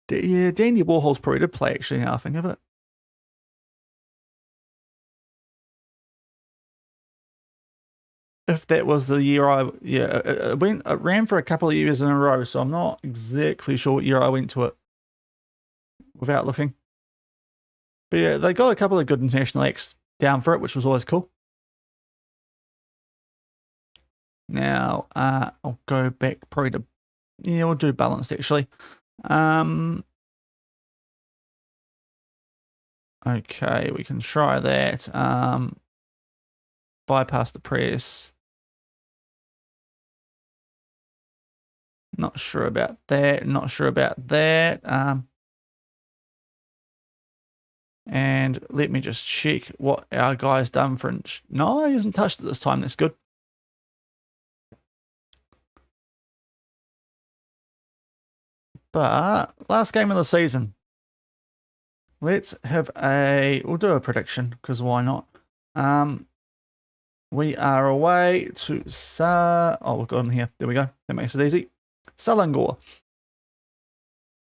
Yeah, Dandy Warhols probably did play, actually, now I think of it. If that was the year it ran for a couple of years in a row, so I'm not exactly sure what year I went to it without looking. But yeah, they got a couple of good international acts down for it, which was always cool. Now, I'll go back probably to, yeah, we'll do balanced actually. Okay, we can try that. Bypass the press. Not sure about that. Not sure about that. And let me just check what our guy's done for. No, he hasn't touched it this time. That's good. But last game of the season. Let's have we'll do a prediction because why not? We are away to we've got him here. There we go. That makes it easy. Selangor.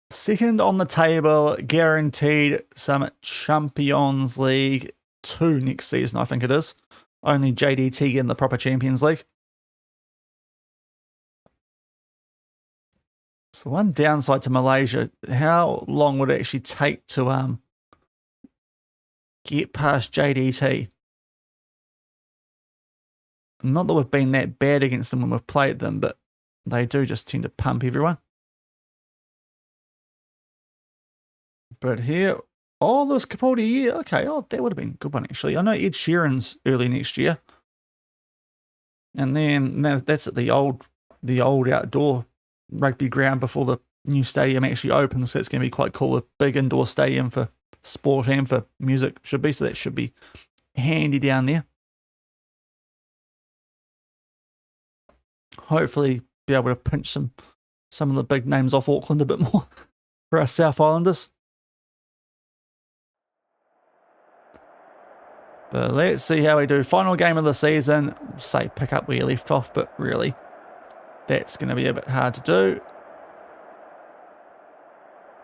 Second on the table, guaranteed some Champions League 2 next season, I think it is. Only JDT in the proper Champions League. So one downside to Malaysia, how long would it actually take to get past JDT? Not that we've been that bad against them when we've played them, but they do just tend to pump everyone. But here, there's Capaldi, yeah, okay, that would have been a good one actually. I know Ed Sheeran's early next year. And then that's at the old outdoor rugby ground before the new stadium actually opens, so it's going to be quite cool. A big indoor stadium for sport and for music should be, so that should be handy down there. hopefully be able to pinch some of the big names off Auckland a bit more for our South Islanders. But let's see how we do. Final game of the season. Say pick up where you left off, but really that's going to be a bit hard to do.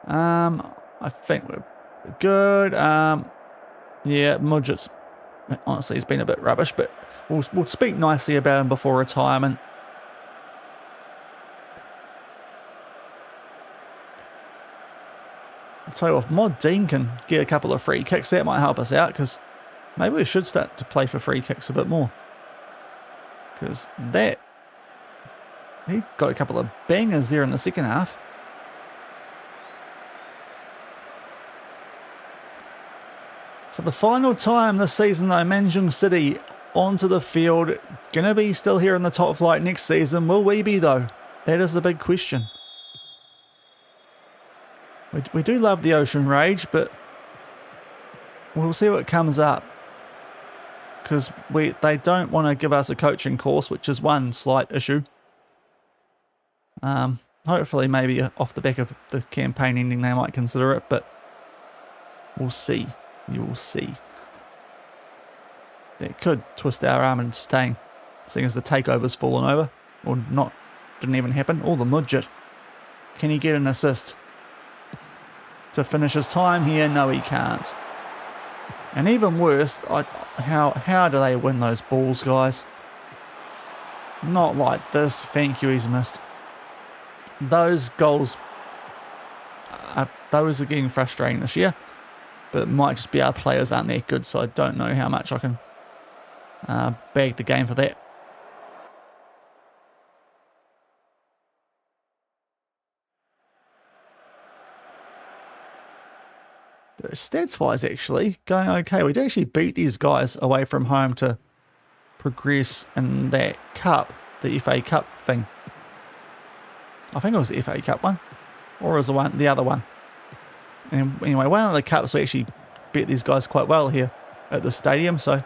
I think we're good. Yeah, Mudget's honestly he's been a bit rubbish, but we'll speak nicely about him before retirement. I'll tell you what, if Mod Dean can get a couple of free kicks, that might help us out, because maybe we should start to play for free kicks a bit more. Because he got a couple of bangers there in the second half. For the final time this season though, Manjung City onto the field. Gonna be still here in the top flight next season. Will we be though? That is the big question. We do love the Ocean Rage, but we'll see what comes up. Because they don't want to give us a coaching course, which is one slight issue. Hopefully maybe off the back of the campaign ending they might consider it, but we'll see. You will see. It could twist our arm into staying, seeing as the takeover's fallen over. Or not, didn't even happen. Oh, the Mudget. Can he get an assist to finish his time here? No, he can't. And even worse, how do they win those balls, guys? Not like this. Thank you, he's missed. Those goals, those are getting frustrating this year. But it might just be our players aren't that good, so I don't know how much I can bag the game for that. But stats-wise, actually, going okay. We did actually beat these guys away from home to progress in that cup, the FA Cup thing. I think it was the FA Cup one, or it was the other one. And anyway, one of the cups we actually beat these guys quite well here at the stadium, so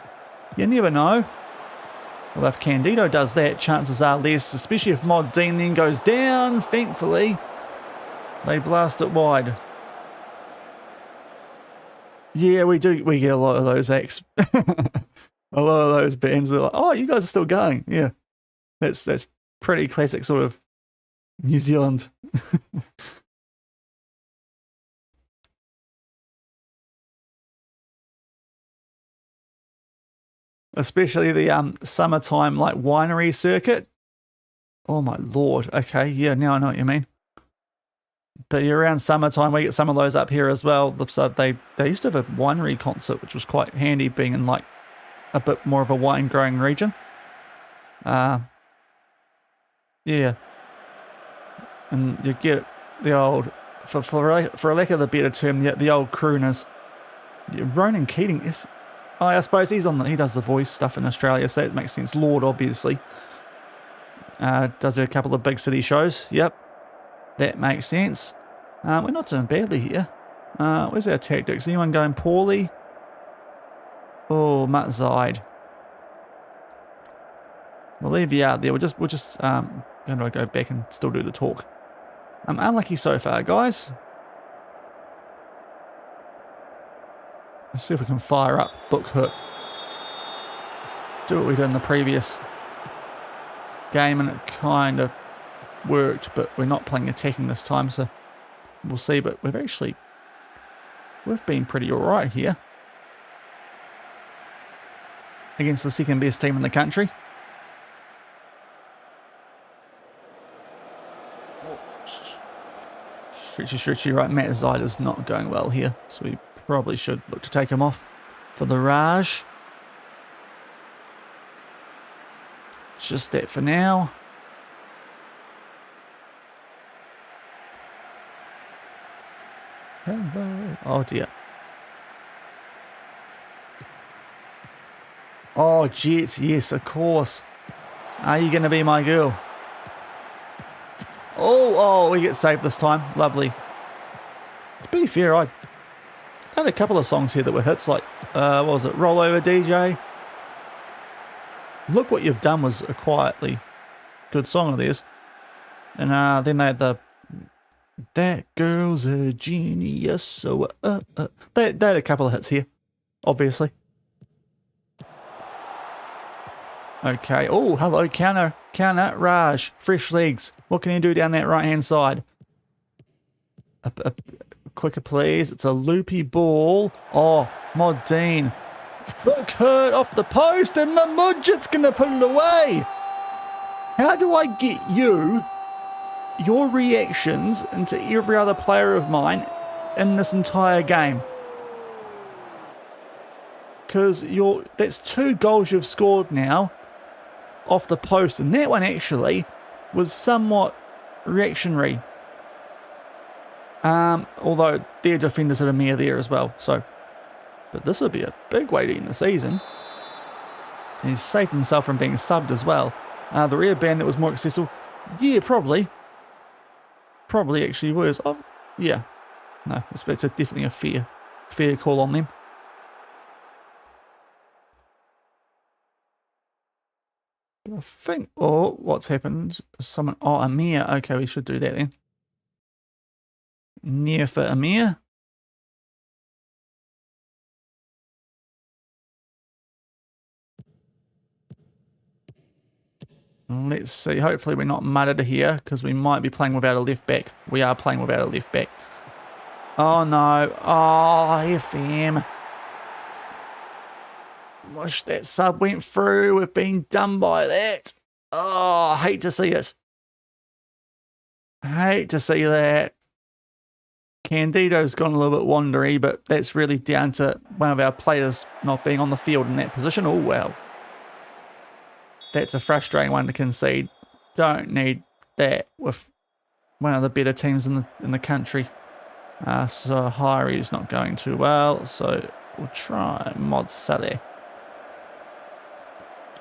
you never know. Well, if Candido does that, chances are less, especially if Mod Dean then goes down. Thankfully, they blast it wide. Yeah, we get a lot of those acts. A lot of those bands are like, oh, you guys are still going. Yeah, that's pretty classic sort of New Zealand. Especially the summertime like winery circuit. Oh my lord. Okay, yeah, now I know what you mean. But yeah, around summertime we get some of those up here as well. So they used to have a winery concert, which was quite handy, being in like a bit more of a wine growing region. Yeah. And you get the old, for a lack of a better term, the old crooners. Yeah, Ronan Keating is. Oh, I suppose he does the voice stuff in Australia, so it makes sense. Lord, obviously. Does a couple of big city shows. Yep. That makes sense. We're not doing badly here. Where's our tactics? Anyone going poorly? Oh, Matt Zide. We'll leave you out there. We're just going to go back and still do the talk. Unlucky so far, guys. Let's see if we can fire up Book Hook. Do what we did in the previous game, and it kind of worked, but we're not playing attacking this time, so we'll see. But we've been pretty alright here against the second best team in the country. Stretchy, right. Matt Zide is not going well here, so we probably should look to take him off for the Raj. Just that for now. Hello. Oh dear. Oh, Jets, yes, of course. Are you going to be my girl? Oh, we get saved this time. Lovely. To be fair, I had a couple of songs here that were hits, like, what was it, Roll Over DJ. Look What You've Done was a quietly good song of theirs. And then they had the "That Girl's a Genius." So they had a couple of hits here, obviously. Okay. Oh, hello, counter, Raj. Fresh legs. What can you do down that right-hand side? Quicker, please. It's a loopy ball. Oh, Modine. Book hurt off the post, and the Mudget's going to put it away. How do I get your reactions into every other player of mine in this entire game? Because that's 2 goals you've scored now off the post, and that one actually was somewhat reactionary. Although their defenders had a mere there as well, so. But this would be a big way to end the season. He's saved himself from being subbed as well. The rear band that was more accessible. Yeah, probably. Probably actually was. Oh, yeah. No, it's definitely a fair call on them. I think, oh, what's happened? Someone, oh, Amir. Okay, we should do that then. Near for Amir. Let's see. Hopefully we're not mudded here, because we might be playing without a left back. We are playing without a left back. Oh, no. Oh, FM. Wish that sub went through. We've been done by that. Oh, I hate to see it. Hate to see that. Candido's gone a little bit wandery, but that's really down to one of our players not being on the field in that position. Oh, well. That's a frustrating one to concede. Don't need that with one of the better teams in the country. So Hyri's not going too well, so we'll try Mod Saleh.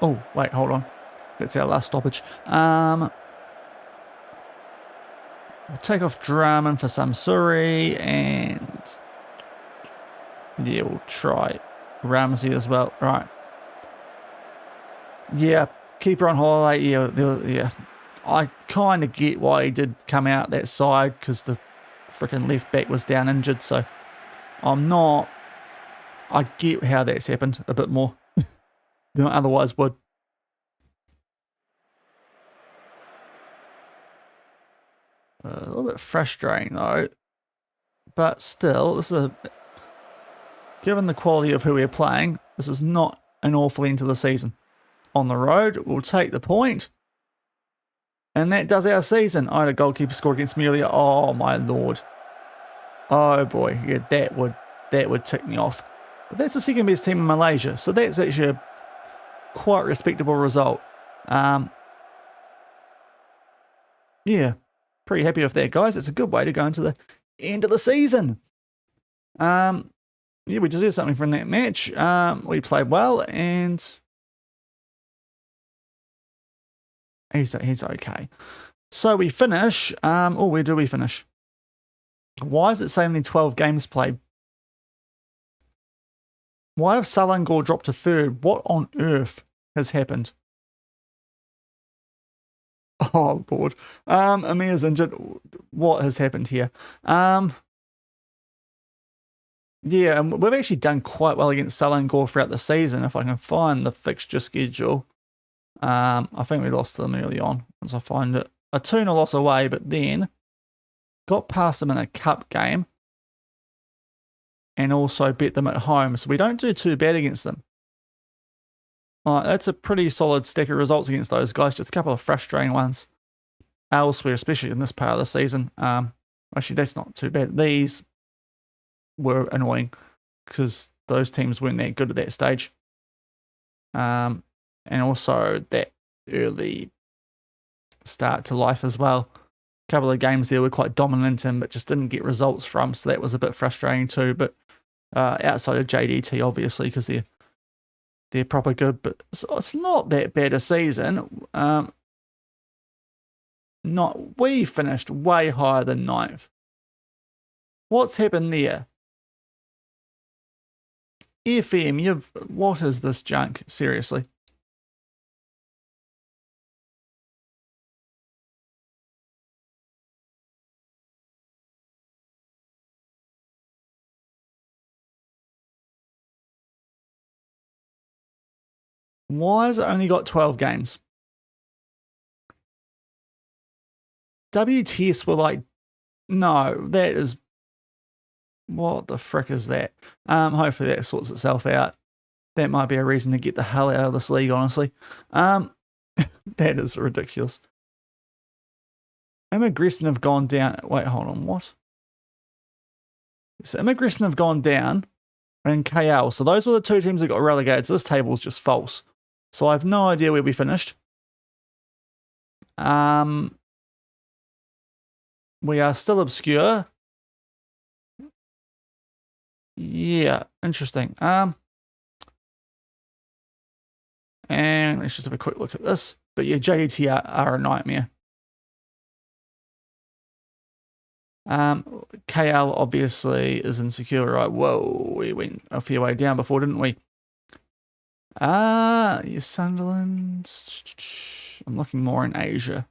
Oh, wait, hold on. That's our last stoppage. We'll take off Drummond for Samsuri, and yeah, we'll try Ramsey as well. Right. Yeah, keeper on holiday. Yeah. I kind of get why he did come out that side, because the freaking left back was down injured. So I get how that's happened a bit more than I otherwise would. A little bit frustrating though, but still, given the quality of who we're playing, this is not an awful end to the season. On the road, we'll take the point. And that does our season. I had a goalkeeper score against me earlier. Oh my lord. Oh boy, yeah, that would tick me off. But that's the second best team in Malaysia, so that's actually a quite respectable result. Yeah, pretty happy with that, guys. It's a good way to go into the end of the season. Yeah, we deserve something from that match. We played well, and he's okay. So we finish. Where do we finish? Why is it saying only 12 games played? Why have Selangor dropped to 3rd? What on earth has happened? Oh, Lord. Amir's injured. What has happened here? Yeah, and we've actually done quite well against Selangor throughout the season. If I can find the fixture schedule. I think we lost to them early on, once I find it. A 2-0 loss away, but then got past them in a cup game and also beat them at home. So we don't do too bad against them. That's a pretty solid stack of results against those guys. Just a couple of frustrating ones elsewhere, especially in this part of the season. Actually, that's not too bad. These were annoying because those teams weren't that good at that stage. And also that early start to life as well. A couple of games there were quite dominant in, but just didn't get results from, so that was a bit frustrating too. But outside of JDT, obviously, because they're proper good, but it's not that bad a season. We finished way higher than 9th. What's happened there? FM, what is this junk? Seriously. Why has it only got 12 games? WTS were like, no, that is, what the frick is that? Hopefully that sorts itself out. That might be a reason to get the hell out of this league, honestly. That is ridiculous. Immigration have gone down. Wait, hold on, what? So Immigration have gone down and KL. So those were the two teams that got relegated. So this table is just false. So I have no idea where we finished. We are still obscure. Yeah, interesting. And let's just have a quick look at this. But yeah, JDT are a nightmare. KL obviously is insecure, right? Whoa, we went a fair way down before, didn't we? Sunderland. I'm looking more in Asia.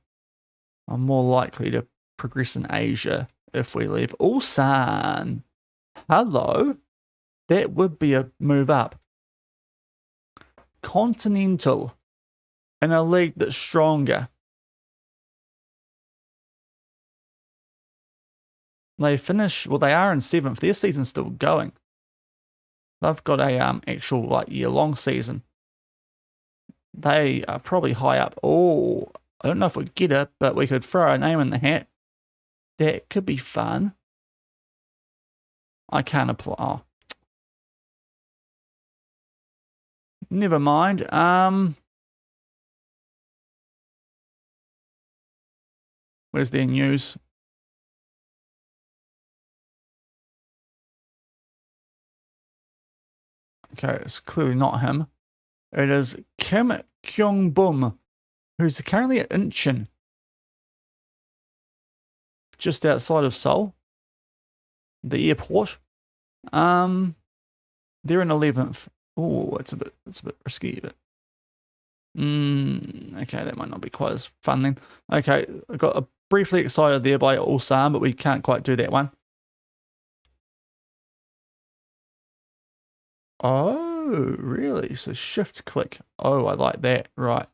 I'm more likely to progress in Asia if we leave. Ulsan. Hello. That would be a move up. Continental. In a league that's stronger. They finish, well, they are in 7th. Their season's still going. They've got a actual like year-long season. They are probably high up. Oh, I don't know if we'd get it, but we could throw a name in the hat. That could be fun. I can't apply. Oh. Never mind. Where's their news? Okay, it's clearly not him. It is Kim Kyung-bum, who's currently at Incheon, just outside of Seoul, the airport. They're in 11th. Oh, it's a bit risky, but okay, that might not be quite as fun then. Okay, I got briefly excited there by Ulsan, but we can't quite do that one. Oh, really? So shift click. Oh, I like that. Right.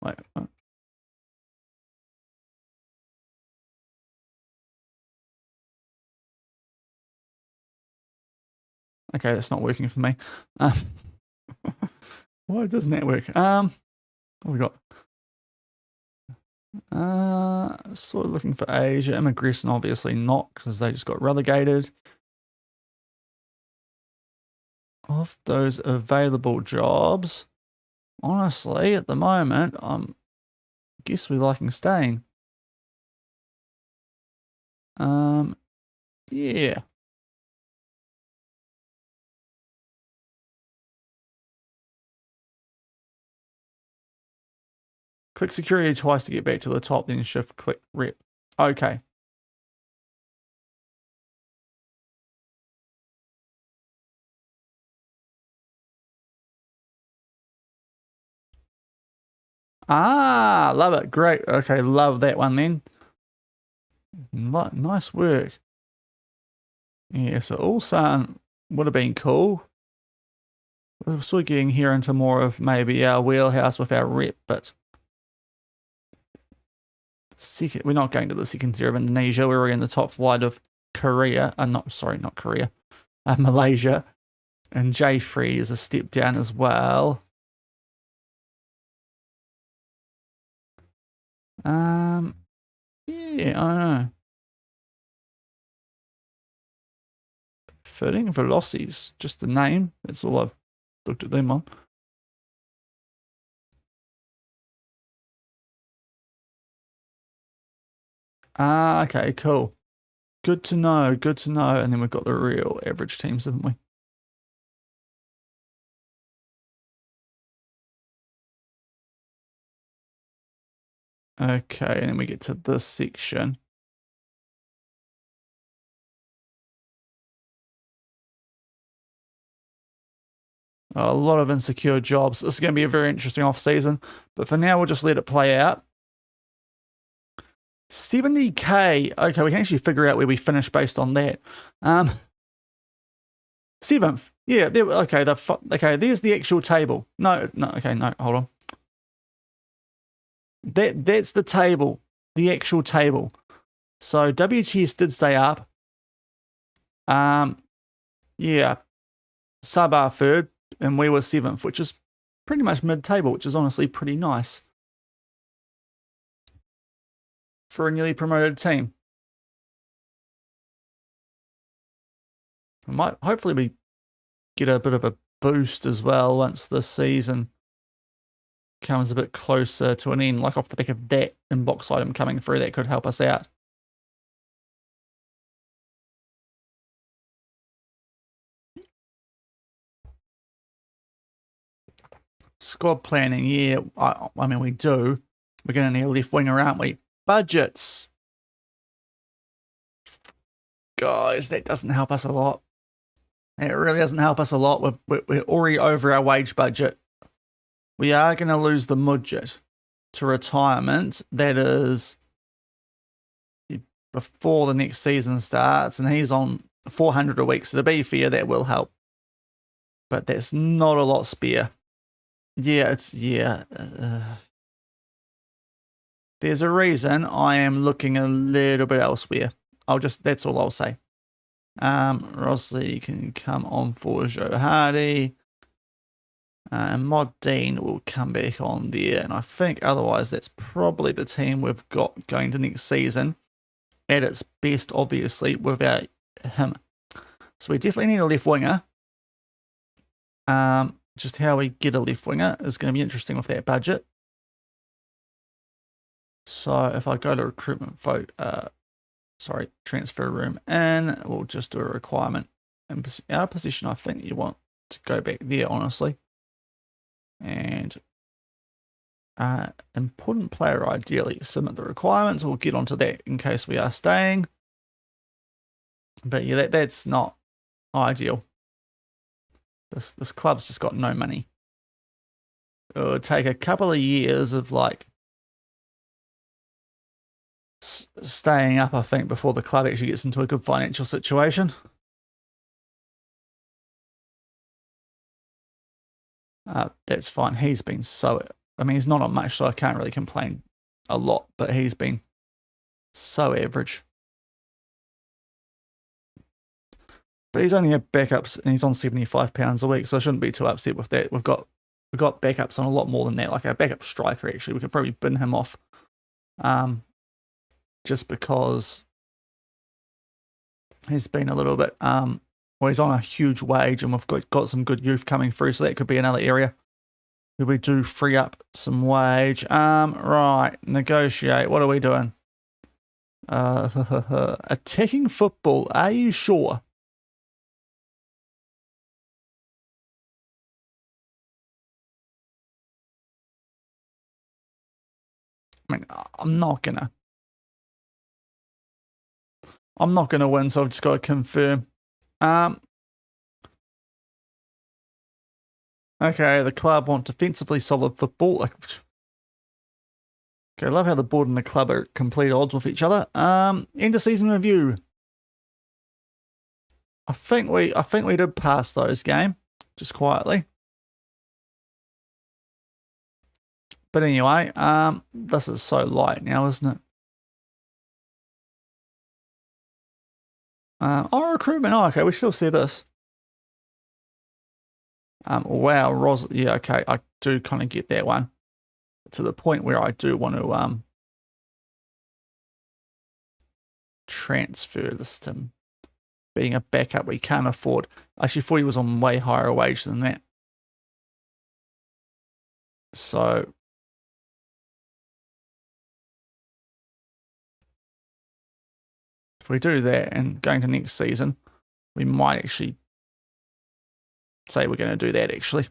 Wait. Okay, that's not working for me. Why doesn't that work? What we got? Sort of looking for Asia. Immigration, obviously not, because they just got relegated. Of those available jobs, honestly, at the moment, guess we're liking staying. Yeah. Click security twice to get back to the top, then shift click rep. Okay. Ah, love it. Great. Okay, love that one then. Nice work. Yeah, so Ulsan would have been cool. We're sort of getting here into more of maybe our wheelhouse with our rep, but we're not going to the second tier of Indonesia. We're in the top flight of Korea. Not Korea. Malaysia. And J3 is a step down as well. Yeah, I don't know. Footing Velocities, just the name. That's all I've looked at them on. Okay, cool. Good to know, good to know. And then we've got the real average teams, haven't we? Okay, and then we get to this section. A lot of insecure jobs. This is going to be a very interesting off-season. But for now, we'll just let it play out. 70k. Okay, we can actually figure out where we finish based on that. 7th. Yeah, there, okay, okay, there's the actual table. No, okay, no, hold on. That's the table, the actual table. So WTS did stay up. Yeah, Sub are third, and we were 7th, which is pretty much mid-table, which is honestly pretty nice for a newly promoted team. Hopefully we get a bit of a boost as well once the season comes a bit closer to an end, like off the back of that inbox item coming through. That could help us out. Squad planning, yeah, I mean, we do. We're going to need a left winger, aren't we? Budgets. Guys, that doesn't help us a lot. It really doesn't help us a lot. We're already over our wage budget. We are going to lose the Mudget to retirement. That is before the next season starts, and he's on 400 a week. So to be fair, that will help. But that's not a lot spare. Yeah, there's a reason I am looking a little bit elsewhere. That's all I'll say. Rossley can come on for Joe Hardy. And Mod Dean will come back on there. And I think otherwise that's probably the team we've got going to next season. At its best, obviously, without him. So we definitely need a left winger. Just how we get a left winger is going to be interesting with that budget. So if I go to recruitment transfer room, and we'll just do a requirement. And our position, I think you want to go back there, honestly. And important player, ideally, submit the requirements. We'll get onto that in case we are staying. But yeah, that's not ideal. This club's just got no money. It would take a couple of years of like staying up, I think, before the club actually gets into a good financial situation. That's fine. He's been I mean, he's not on much, so I can't really complain a lot, but he's been so average. But he's only had backups, and he's on £75 a week, so I shouldn't be too upset with that. We've got backups on a lot more than that. Like our backup striker, actually, we could probably bin him off, just because he's been a little bit. Well, he's on a huge wage, and we've got some good youth coming through, so that could be another area where we do free up some wage. Right, negotiate. What are we doing? Attacking football. Are you sure? I mean, I'm not gonna win, so I've just got to confirm. Okay, the club want defensively solid football. Okay, I love how the board and the club are complete odds with each other. End of season review. I think we did pass those game, just quietly. But anyway, this is so light now, isn't it? Recruitment. Oh, okay, we still see this. Wow, yeah, okay, I do kind of get that one. To the point where I do want to transfer this to being a backup we can't afford. I actually thought he was on way higher wage than that. So if we do that and going to next season, we might actually say we're going to do that actually.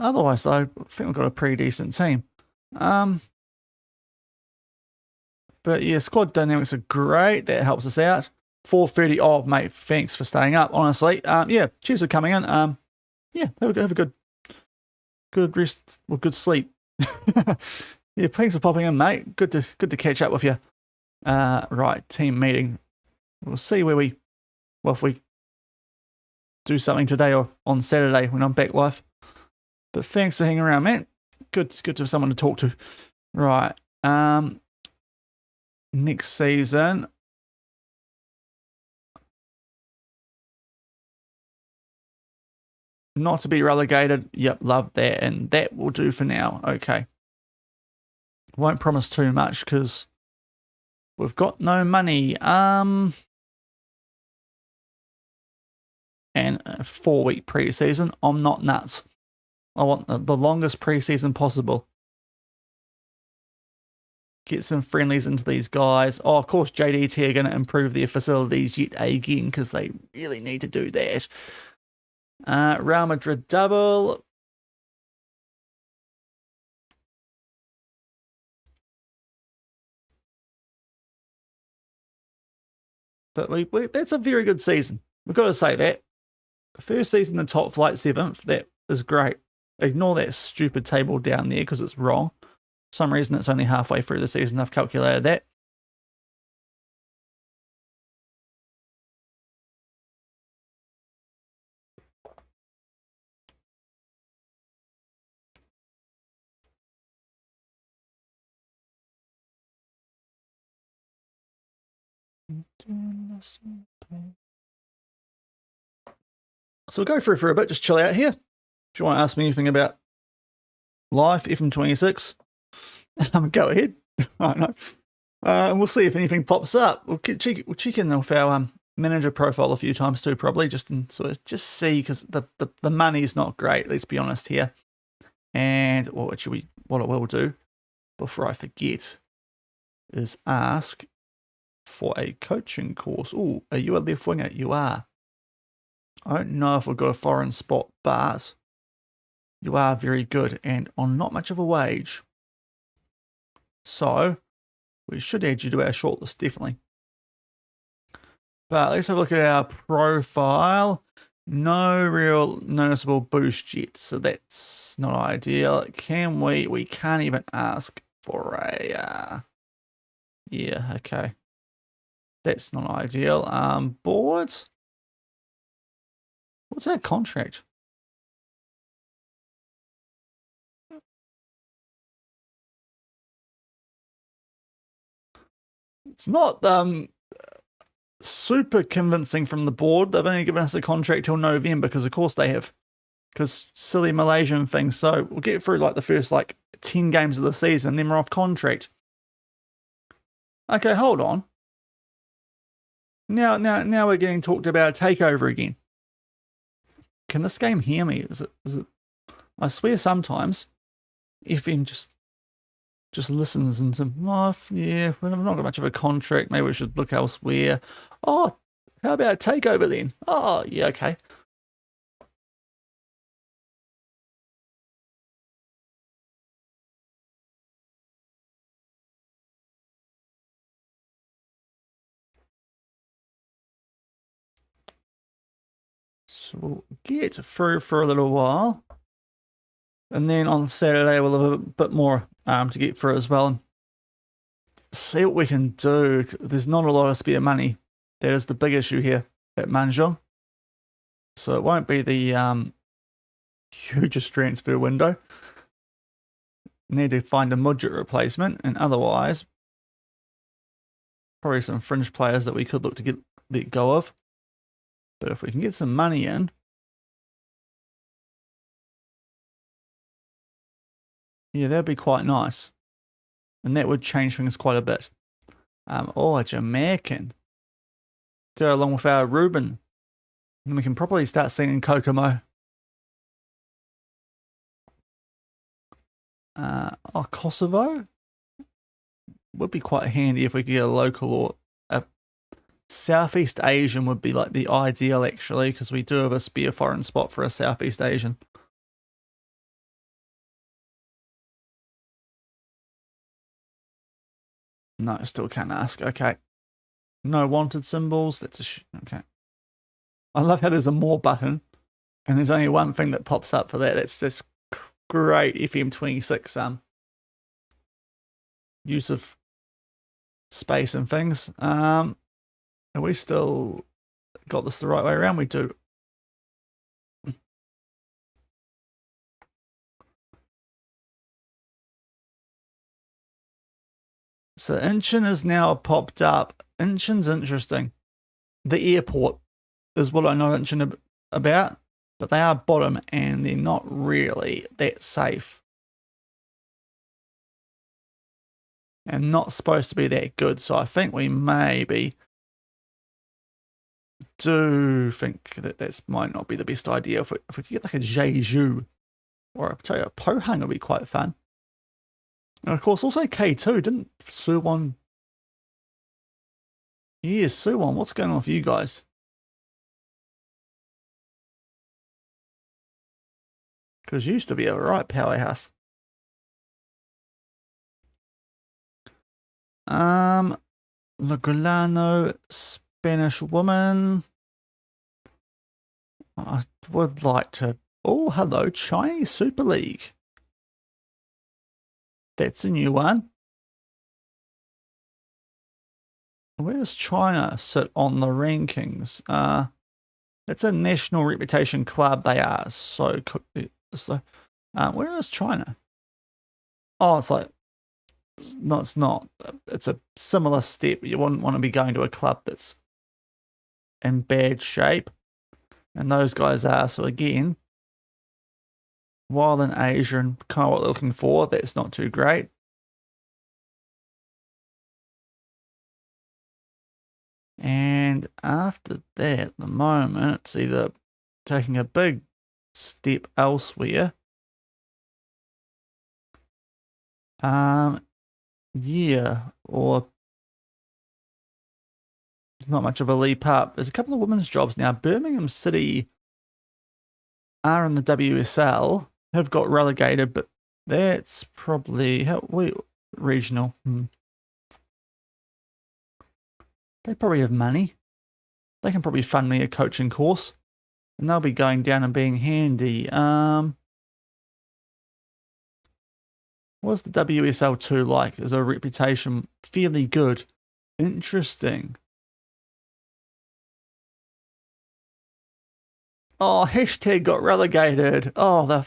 Otherwise, though, I think we've got a pretty decent team. But yeah, squad dynamics are great. That helps us out. 4:30. Oh, mate, thanks for staying up. Honestly, yeah, cheers for coming in. Yeah, have a good rest or good sleep. Yeah, thanks for popping in, mate. Good to catch up with you. Right, team meeting. We'll see where if we do something today or on Saturday when I'm back live. But thanks for hanging around, man. Good to have someone to talk to. Right. Next season. Not to be relegated. Yep, love that. And that will do for now. Okay. Won't promise too much because we've got no money. And a 4-week preseason. I'm not nuts. I want the longest preseason possible. Get some friendlies into these guys. Oh, of course, JDT are going to improve their facilities yet again because they really need to do that. Real Madrid double. But that's a very good season. We've got to say that. First season in top flight 7th, that is great. Ignore that stupid table down there because it's wrong. For some reason, it's only halfway through the season. I've calculated that. So we'll go through for a bit, just chill out here. If you want to ask me anything about life, FM26, go ahead. I don't know. And we'll see if anything pops up. We'll check in with our manager profile a few times too, probably, just see, because the money's not great, let's be honest here. And what I will do before I forget is ask for a coaching course. Oh, are you a left winger? You are. I don't know if we've got a foreign spot, but you are very good and on not much of a wage. So we should add you to our shortlist, definitely. But let's have a look at our profile. No real noticeable boost yet, so that's not ideal. Can we? We can't even ask for a... yeah, okay. That's not ideal. Board. What's that contract? It's not super convincing from the board. They've only given us a contract till November because, of course, they have. Because silly Malaysian things. So we'll get through like the first 10 games of the season, then we're off contract. Okay, hold on. Now we're getting talked about a takeover again. Can this game hear me? Is it? I swear sometimes FM just listens and says, oh, yeah, we've not got much of a contract. Maybe we should look elsewhere. Oh, how about takeover then? Oh, yeah, okay. So we'll get through for a little while. And then on Saturday, we'll have a bit more to get through as well. And see what we can do. There's not a lot of spare money. That is the big issue here at Manjung. So it won't be the hugest transfer window. Need to find a Mudget replacement. And otherwise, probably some fringe players that we could look to let go of. But if we can get some money in, yeah, that'd be quite nice. And that would change things quite a bit. Oh, a Jamaican. Go along with our Ruben. And we can probably start singing Kokomo. Kosovo? Would be quite handy if we could get a local, or a Southeast Asian would be like the ideal, actually, because we do have a spare foreign spot for a Southeast Asian. No, still can't ask. Okay. No wanted symbols. That's a okay. I love how there's a more button and there's only one thing that pops up for that. That's just great FM26 use of space and things. Have we still got this the right way around? We do. So Incheon is now popped up. Incheon's interesting. The airport is what I know Incheon about, but they are bottom and they're not really that safe. And not supposed to be that good. So I think we maybe do think that that might not be the best idea. If we could get like a Jeju or a Pohang would be quite fun. And of course, also K2. Didn't Suwon? Yeah, Suwon. What's going on with you guys? Because you used to be a right powerhouse. Lagulano, Spanish woman. I would like to. Oh, hello, Chinese Super League. That's a new one. Where does China sit on the rankings? It's a national reputation club. They are so. Where is China? Oh, it's like. No, it's not. It's a similar step. You wouldn't want to be going to a club that's in bad shape. And those guys are. So again, while in Asia and kind of what they're looking for, that's not too great. And after that, at the moment, it's either taking a big step elsewhere. Yeah, or there's not much of a leap up. There's a couple of women's jobs now. Birmingham City are in the WSL, have got relegated, but that's probably regional. They probably have money. They can probably fund me a coaching course, and they'll be going down and being handy. What's the WSL2 like? Is a reputation fairly good? Interesting. Oh, hashtag got relegated. Oh,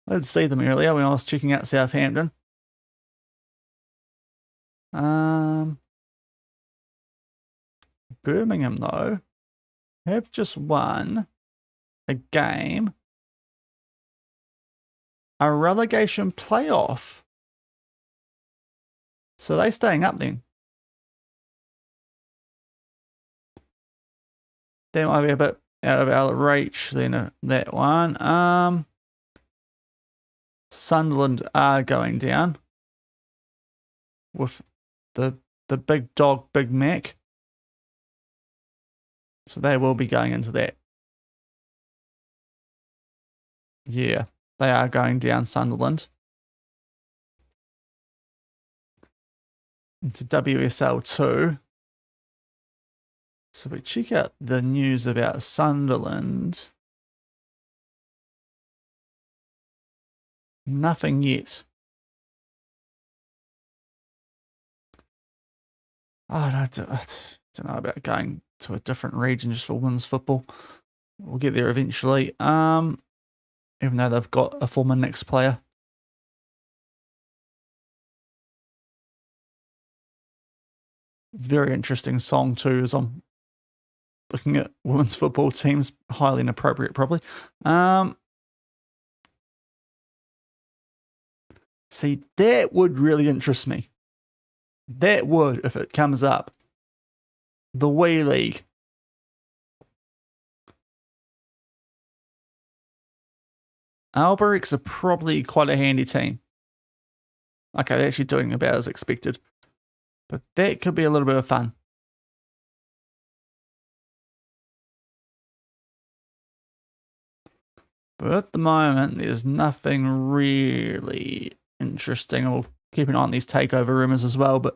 I did see them earlier when I was checking out Southampton. Birmingham, though, have just won a game. A relegation playoff. So they staying up then. They might be a bit out of our reach then, that one. Sunderland are going down with the big dog, Big Mac. So they will be going into that. Yeah, they are going down, Sunderland. Into WSL2. So we check out the news about Sunderland. Nothing yet. I don't know about going to a different region just for women's football. We'll get there eventually. Even though they've got a former Knicks player. Very interesting song too, as I'm looking at women's football teams. Highly inappropriate, probably. See, that would really interest me. That would, if it comes up. The Wii League. Alberic's are probably quite a handy team. Okay, they're actually doing about as expected. But that could be a little bit of fun. But at the moment, there's nothing really interesting. We'll keep an eye on these takeover rumors as well, but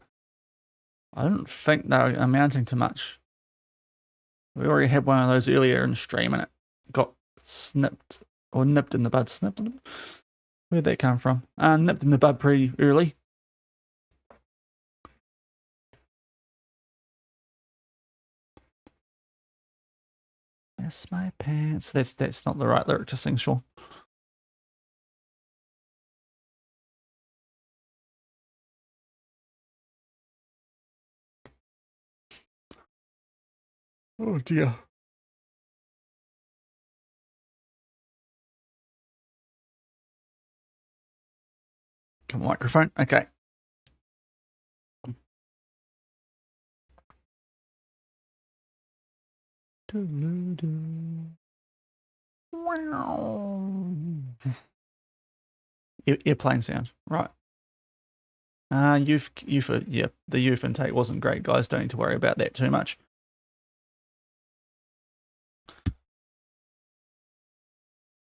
I don't think they're amounting to much. We already had one of those earlier in stream and it got snipped or nipped in the bud. Snipped? Where'd that come from? Nipped in the bud pretty early. Yes, my pants. That's not the right lyric to sing, Shaun. Oh dear. Come on, microphone. Okay. Airplane sound. Right. Yeah, the youth intake wasn't great, guys. Don't need to worry about that too much.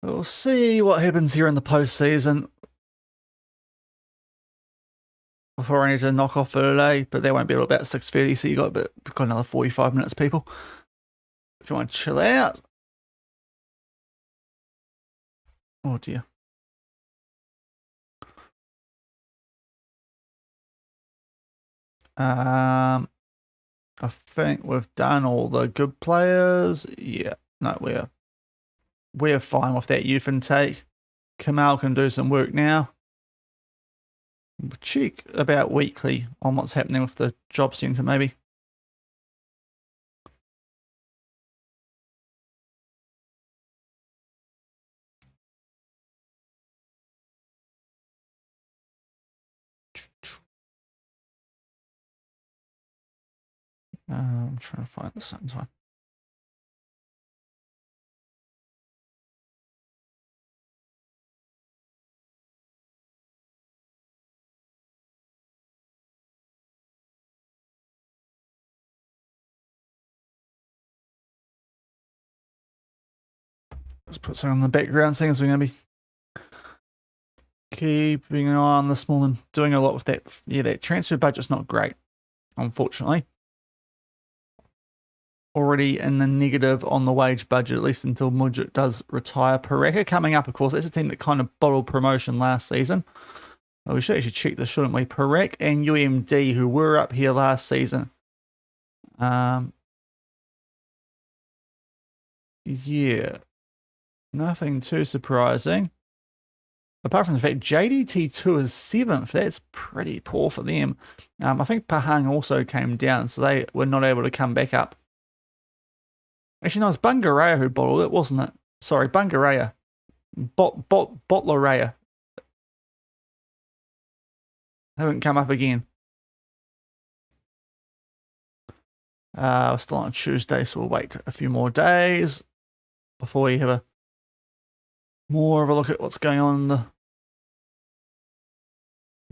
We'll see what happens here in the postseason before I need to knock off for today, but they won't be till about 6:30, so you got another 45 minutes, people. If you want to chill out. Oh dear. I think we've done all the good players. Yeah, no, we're fine with that youth intake. Kamal can do some work now. We'll check about weekly on what's happening with the job centre, maybe. I'm trying to find the same time. Let's put something on the background, seeing as we're going to be keeping an eye on this morning, doing a lot with that. Yeah, that transfer budget's not great, unfortunately. Already in the negative on the wage budget, at least until Mudgett does retire. Pareka coming up, of course. That's a team that kind of bottled promotion last season. Well, we should actually check this, shouldn't we? Parek and UMD, who were up here last season. Yeah. Nothing too surprising. Apart from the fact JDT2 is 7th. That's pretty poor for them. I think Pahang also came down, so they were not able to come back up. Actually, no, it was Bungaraya who bottled it, wasn't it? Sorry, Bungaraya. Botlaraya. Haven't come up again. We're still on Tuesday, so we'll wait a few more days before we have more of a look at what's going on in the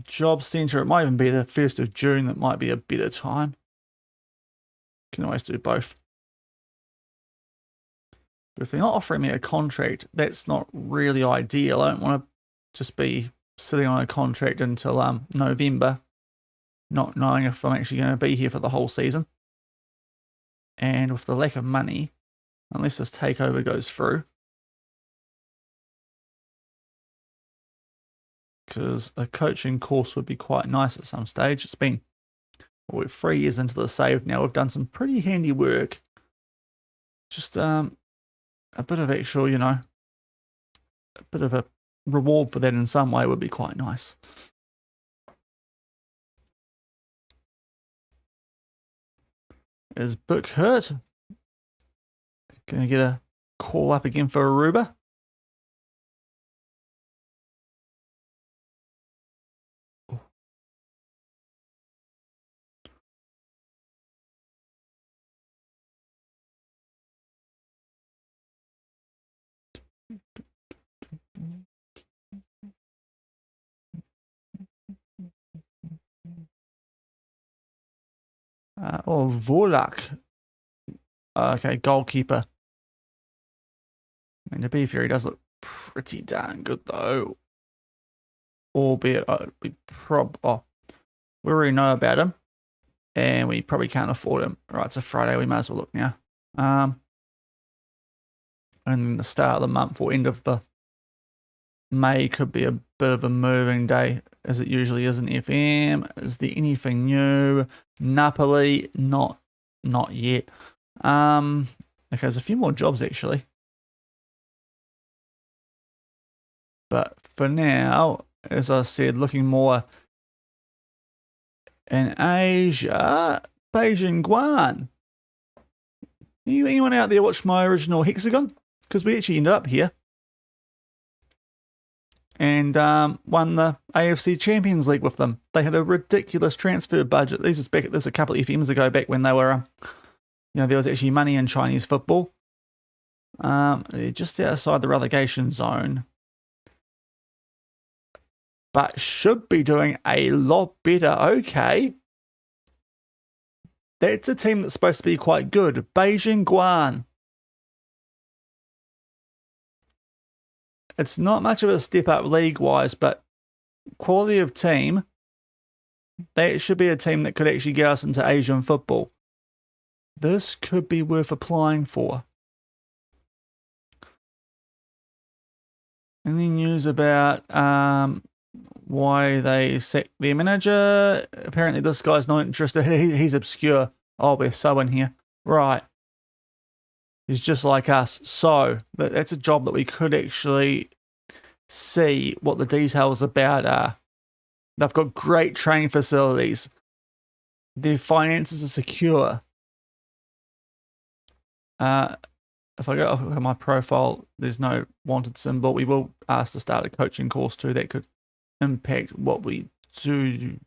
job centre. It might even be the 1st of June. That might be a better time. Can always do both. But if they're not offering me a contract, that's not really ideal. I don't want to just be sitting on a contract until November, not knowing if I'm actually going to be here for the whole season. And with the lack of money, unless this takeover goes through, because a coaching course would be quite nice at some stage. It's been, we're 3 years into the save now. We've done some pretty handy work. Just a bit of actual, a bit of a reward for that in some way would be quite nice. Is Book hurt? Gonna get a call up again for Aruba. Volak. Okay, goalkeeper. I mean, to be fair, he does look pretty darn good, though. Albeit, we already know about him, and we probably can't afford him. Right, it's a Friday, we might as well look now. And the start of the month or end of the May could be a bit of a moving day, as it usually is in FM. Is there anything new? Napoli, not yet. Okay, there's a few more jobs actually. But for now, as I said, looking more in Asia, Beijing Guan. Anyone out there watch my original hexagon? Because we actually ended up here. And won the AFC Champions League with them. They had a ridiculous transfer budget. This was a couple of FMs ago, back when they were, there was actually money in Chinese football. They're just outside the relegation zone, but should be doing a lot better. Okay, that's a team that's supposed to be quite good. Beijing Guan. It's not much of a step up league-wise, but quality of team, that should be a team that could actually get us into Asian football. This could be worth applying for. Any news about why they sacked their manager? Apparently this guy's not interested. He's obscure. Oh, we're so in here. Right. He's just like us. So that's a job that we could actually see what the details about are. They've got great training facilities. Their finances are secure. If I go off of my profile, there's no wanted symbol. We will ask to start a coaching course too. That could impact what we do.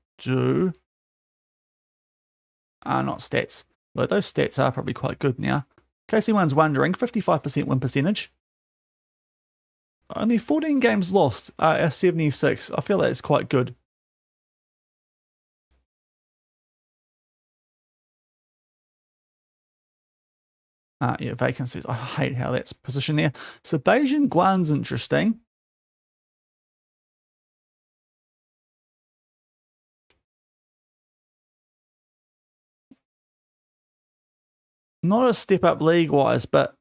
Not stats. But those stats are probably quite good now. In case anyone's wondering, 55% win percentage. Only 14 games lost, 76. I feel that's quite good. Yeah, vacancies. I hate how that's positioned there. So Beijing Guan's interesting. Not a step up league-wise, but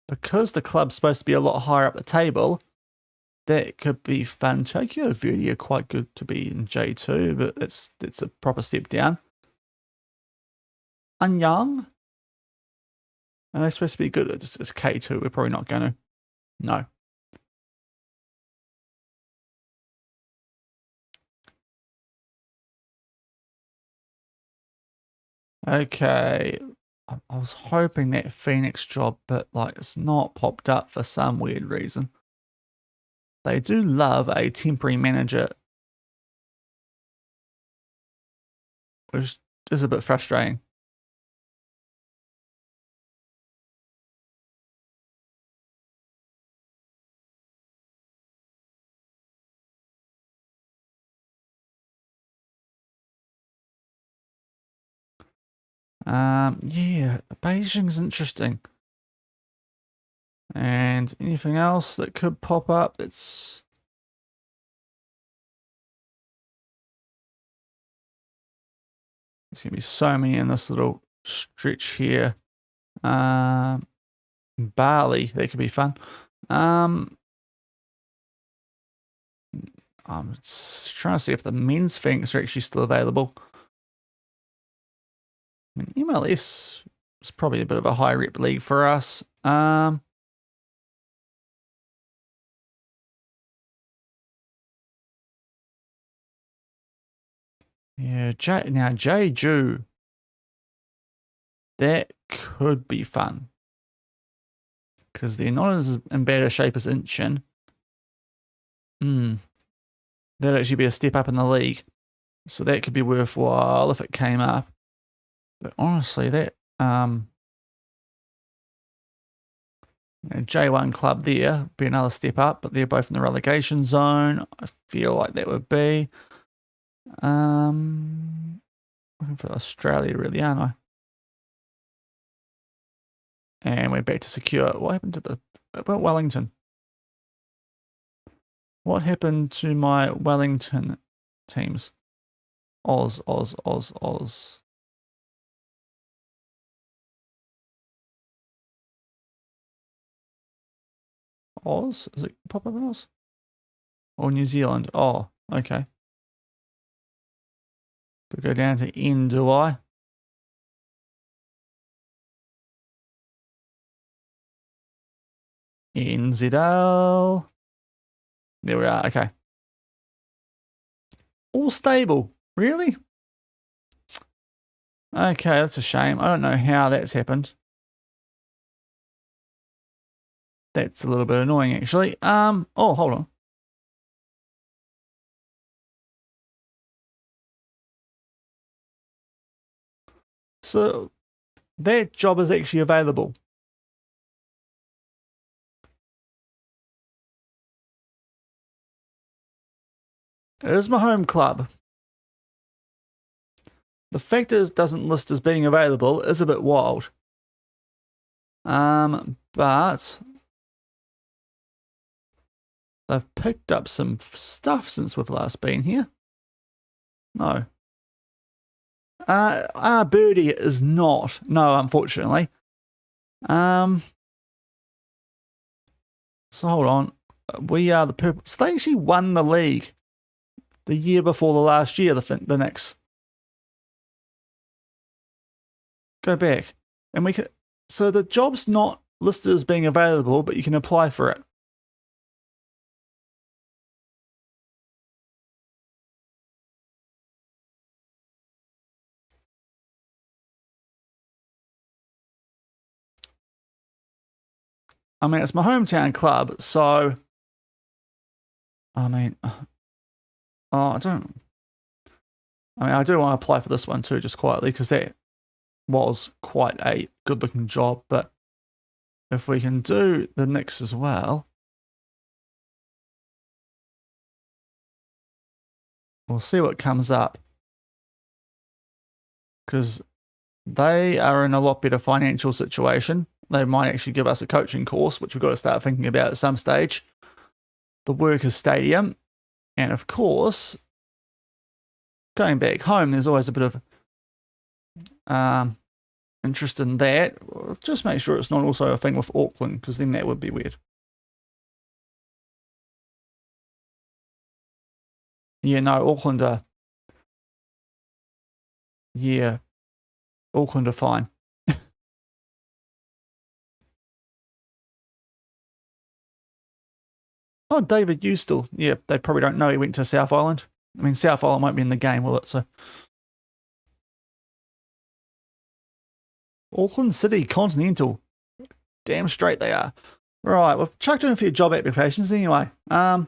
because the club's supposed to be a lot higher up the table, that could be fun. Tokyo Verdy are quite good to be in J2, but it's a proper step down. Anyang? Are they supposed to be good? It's K2. We're probably not going to. No. Okay. I was hoping that Phoenix job, but it's not popped up for some weird reason. They do love a temporary manager, which is a bit frustrating. Yeah, Beijing's interesting. And anything else that could pop up? There's gonna be so many in this little stretch here. Bali, that could be fun. I'm trying to see if the men's Phoenix are actually still available. I mean, MLS is probably a bit of a high rep league for us. Yeah, now Jeju, that could be fun because they're not as in bad a shape as Incheon. That'd actually be a step up in the league, so that could be worthwhile if it came up. But honestly, that J1 club there be another step up, but they're both in the relegation zone. I feel like that would be looking for Australia, really, aren't I? And we're back to secure. What happened to about Wellington? What happened to my Wellington teams? Oz. Oz? Is it pop up in Oz? Or New Zealand? Oh, okay. Could go down to N, do I? NZL. There we are, okay. All stable, really? Okay, that's a shame. I don't know how that's happened. That's a little bit annoying, actually. Oh, hold on. So that job is actually available. It is my home club. The fact that it doesn't list as being available is a bit wild. But they've picked up some stuff since we've last been here. No. Birdie is not. No, unfortunately. So hold on. We are the purple. So they actually won the league the year before the last year, the Knicks. Go back. And we can. So the job's not listed as being available, but you can apply for it. I mean, it's my hometown club, so I mean, I do want to apply for this one too, just quietly, because that was quite a good-looking job. But if we can do the Knicks as well, we'll see what comes up, because they are in a lot better financial situation. They might actually give us a coaching course, which we've got to start thinking about at some stage. The Workers' Stadium. And of course, going back home, there's always a bit of interest in that. Just make sure it's not also a thing with Auckland, because then that would be weird. Yeah, no, Auckland are... Yeah, Auckland are fine. Oh, David, you still... Yeah, they probably don't know he went to South Island. I mean, South Island won't be in the game, will it? So, Auckland City, Continental. Damn straight they are. Right, we've chucked in a few job applications anyway. Bit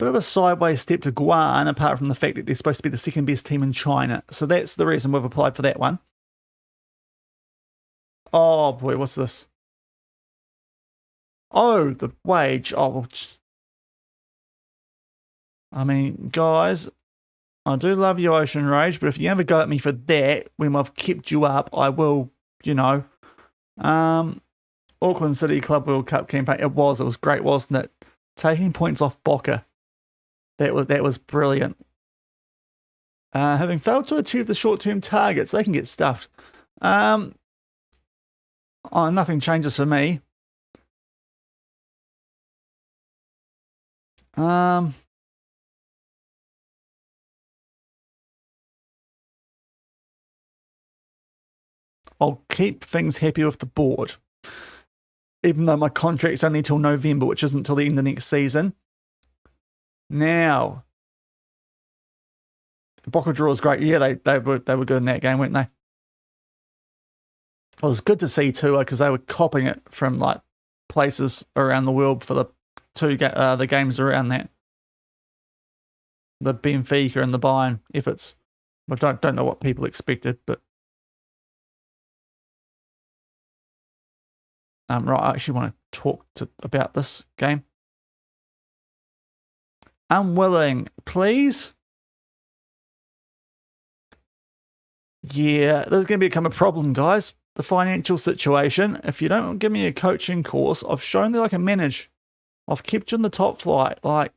of a sideways step to Guan, apart from the fact that they're supposed to be the second best team in China. So that's the reason we've applied for that one. Oh boy, what's this? Oh, the wage. Oh, well, I mean, guys, I do love you, Ocean Rage, but if you ever go at me for that, when I've kept you up, I will, you know. Auckland City Club World Cup campaign. It was great, wasn't it? Taking points off Boca. That was brilliant. Having failed to achieve the short-term targets, they can get stuffed. Oh, nothing changes for me. I'll keep things happy with the board. Even though my contract's only till November, which isn't till the end of next season. Now, Boca draw was great. Yeah, they were good in that game, weren't they? It was good to see too, because they were copying it from like places around the world for the the games around that. The Benfica and the Bayern efforts. I don't know what people expected, but right, I actually want to talk about this game. Unwilling, please. Yeah, there's going to become a problem, guys. The financial situation. If you don't give me a coaching course, I've shown that I can manage. I've kept you in the top flight. Like,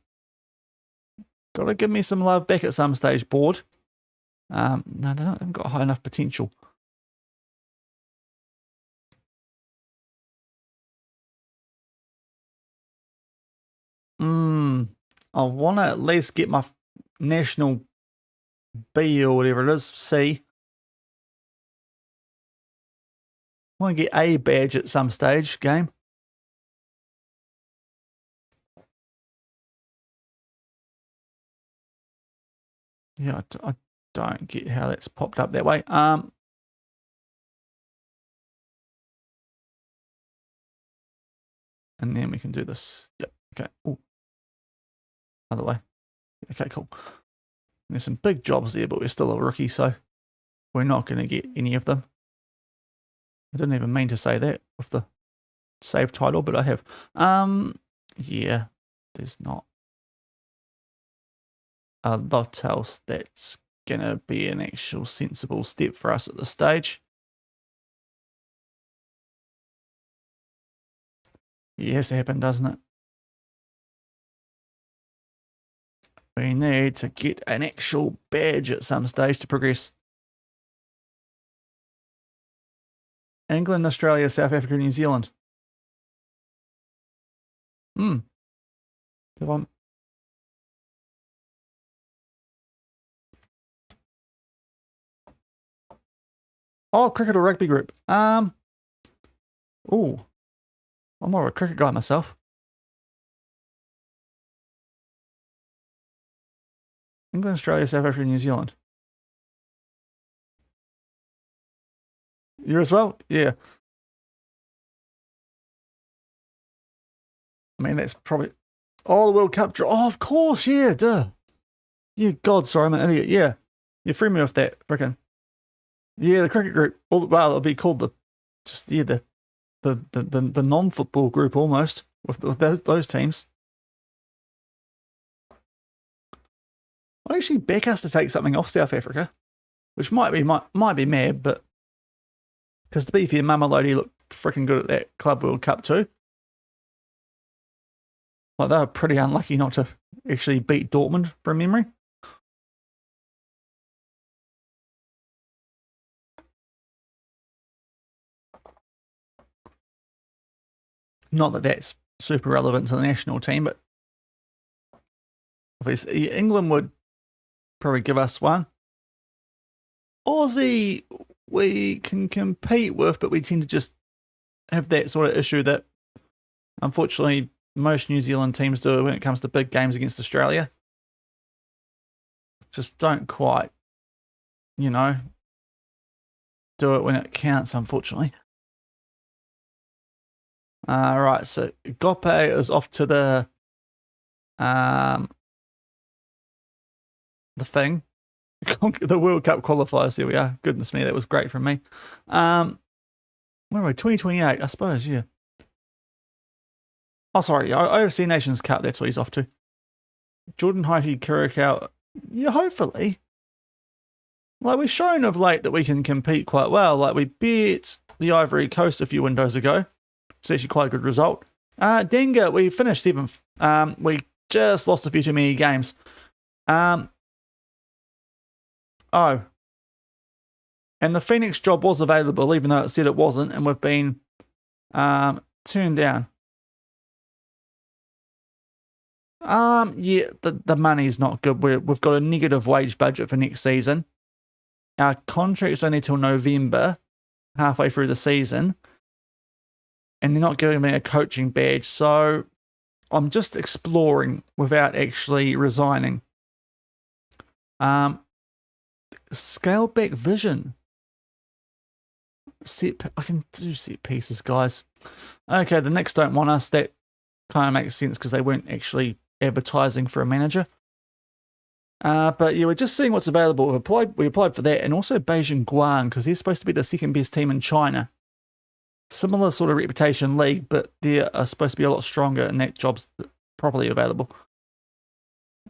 got to give me some love back at some stage, board. No, they haven't got high enough potential. I want to at least get my national B or whatever it is, C. I want to get A badge at some stage, game. Yeah, I don't get how that's popped up that way. And then we can do this. Yep. Okay. Ooh. Other way. Okay, cool. There's some big jobs there, but we're still a rookie, so we're not going to get any of them. I didn't even mean to say that with the save title, but I have. Yeah, there's not a lot else that's going to be an actual sensible step for us at this stage. Yeah, it has to happen, doesn't it? We need to get an actual badge at some stage to progress. England, Australia, South Africa, New Zealand. Oh, cricket or rugby group. Oh, I'm more of a cricket guy myself. England, Australia, South Africa, New Zealand. You as well? Yeah. I mean, that's probably... Oh, the World Cup draw. Oh, of course, yeah, duh. Yeah, God, sorry, I'm an idiot. Yeah. You threw me off that, frickin'. Yeah, the cricket group. Well, it'll be called the... Just, yeah, the non-football group almost, with those teams. I actually back us to take something off South Africa, which might be mad, but because to be fair, Mamelodi looked freaking good at that Club World Cup too. Like, they were pretty unlucky not to actually beat Dortmund from memory. Not that that's super relevant to the national team, but obviously England would probably give us one. Aussie, we can compete with, but we tend to just have that sort of issue that, unfortunately, most New Zealand teams do when it comes to big games against Australia. Just don't quite, you know, do it when it counts, unfortunately. Right, so Gope is off to the thing. The World Cup qualifiers, here we are. Goodness me, that was great from me. Where are we? 2028, I suppose, yeah. Oh, sorry, OFC Nations Cup, that's what he's off to. Jordan Haiti, Curacao, yeah, hopefully. Like, we've shown of late that we can compete quite well. Like, we beat the Ivory Coast a few windows ago. It's actually quite a good result. Denga, we finished 7th. We just lost a few too many games. Oh. And the Phoenix job was available, even though it said it wasn't, and we've been turned down. Yeah, the money's not good. We've got a negative wage budget for next season. Our contract's only till November, halfway through the season. And they're not giving me a coaching badge, so I'm just exploring without actually resigning. Scale back vision. I can do set pieces, guys. Okay, the Knicks don't want us. That kind of makes sense because they weren't actually advertising for a manager. But yeah, we're just seeing what's available. We applied for that, and also Beijing Guan, because they're supposed to be the second best team in China. Similar sort of reputation league, but they are supposed to be a lot stronger, and that job's probably available.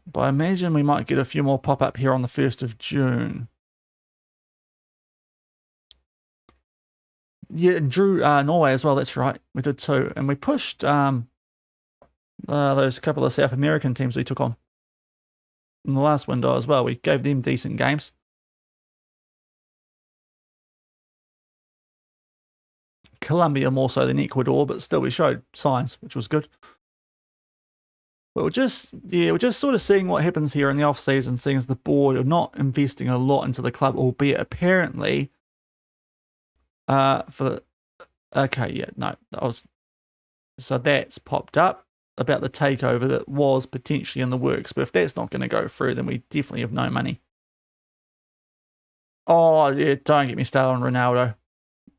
But I imagine we might get a few more pop up here on the 1st of June. Yeah, and drew Norway as well, that's right. We did too. And we pushed those couple of South American teams we took on in the last window as well. We gave them decent games. Colombia more so than Ecuador, but still we showed signs, which was good. But we're just sort of seeing what happens here in the off season, seeing as the board are not investing a lot into the club, albeit apparently so that's popped up about the takeover that was potentially in the works, but if that's not going to go through, then we definitely have no money. Oh yeah, don't get me started on Ronaldo.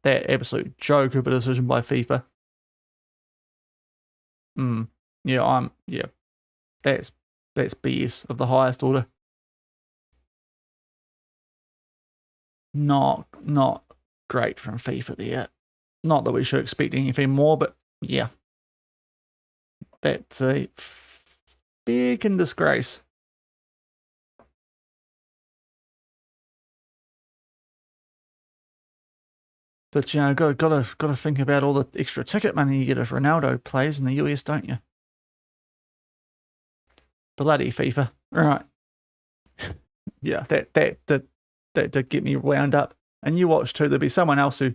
That absolute joke of a decision by FIFA. Yeah, that's BS of the highest order. Not great from FIFA there. Not that we should expect anything more, but yeah. That's a big in disgrace. But you know, gotta think about all the extra ticket money you get if Ronaldo plays in the US, don't you? Bloody FIFA, right? Yeah, that did get me wound up. And you watch too. There'll be someone else who,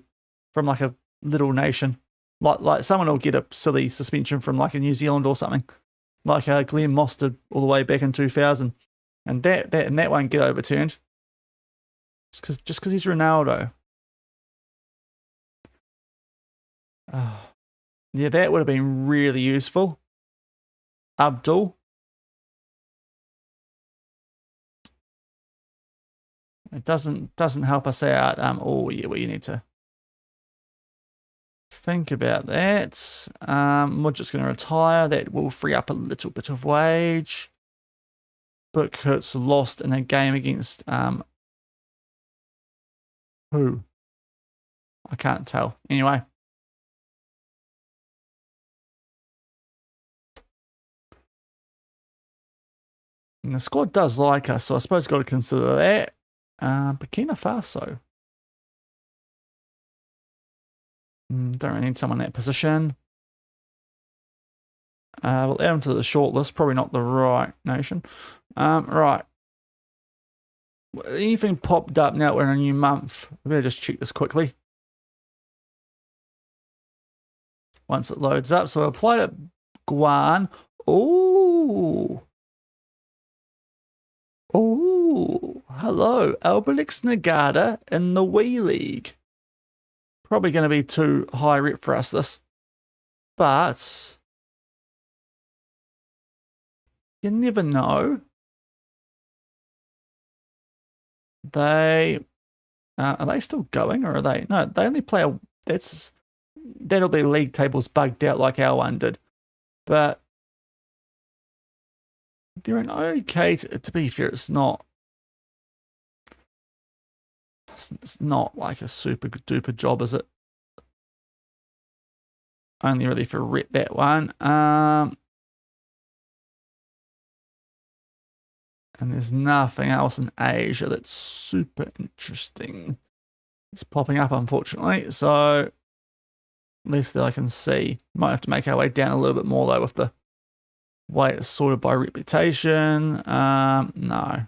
from like a little nation, like someone will get a silly suspension from like a New Zealand or something, like Glenn Moss did all the way back in 2000, and that won't get overturned. Just because he's Ronaldo. Yeah, that would have been really useful. Abdul. It doesn't help us out. Oh yeah, well you need to think about that. We're just going to retire. That will free up a little bit of wage. Book Hurts lost in a game against who? I can't tell. Anyway. And the squad does like us, so I suppose got to consider that. Burkina Faso. Don't really need someone in that position. We'll add them to the shortlist. Probably not the right nation. Right. Anything popped up now? We're in a new month. We better just check this quickly. Once it loads up. So I applied at Guan. Oh. Oh. Hello. Albelix Nagata in the Wii League. Probably going to be too high rep for us, this. But you never know. Are they still going, or are they? No, they only play that'll be league tables bugged out like our one did. But they're an okay, to be fair, it's not like a super duper job, is it? Only really for rep that one. And there's nothing else in Asia that's super interesting. It's popping up, unfortunately. So, at least that I can see. Might have to make our way down a little bit more, though, with the way it's sorted by reputation. No.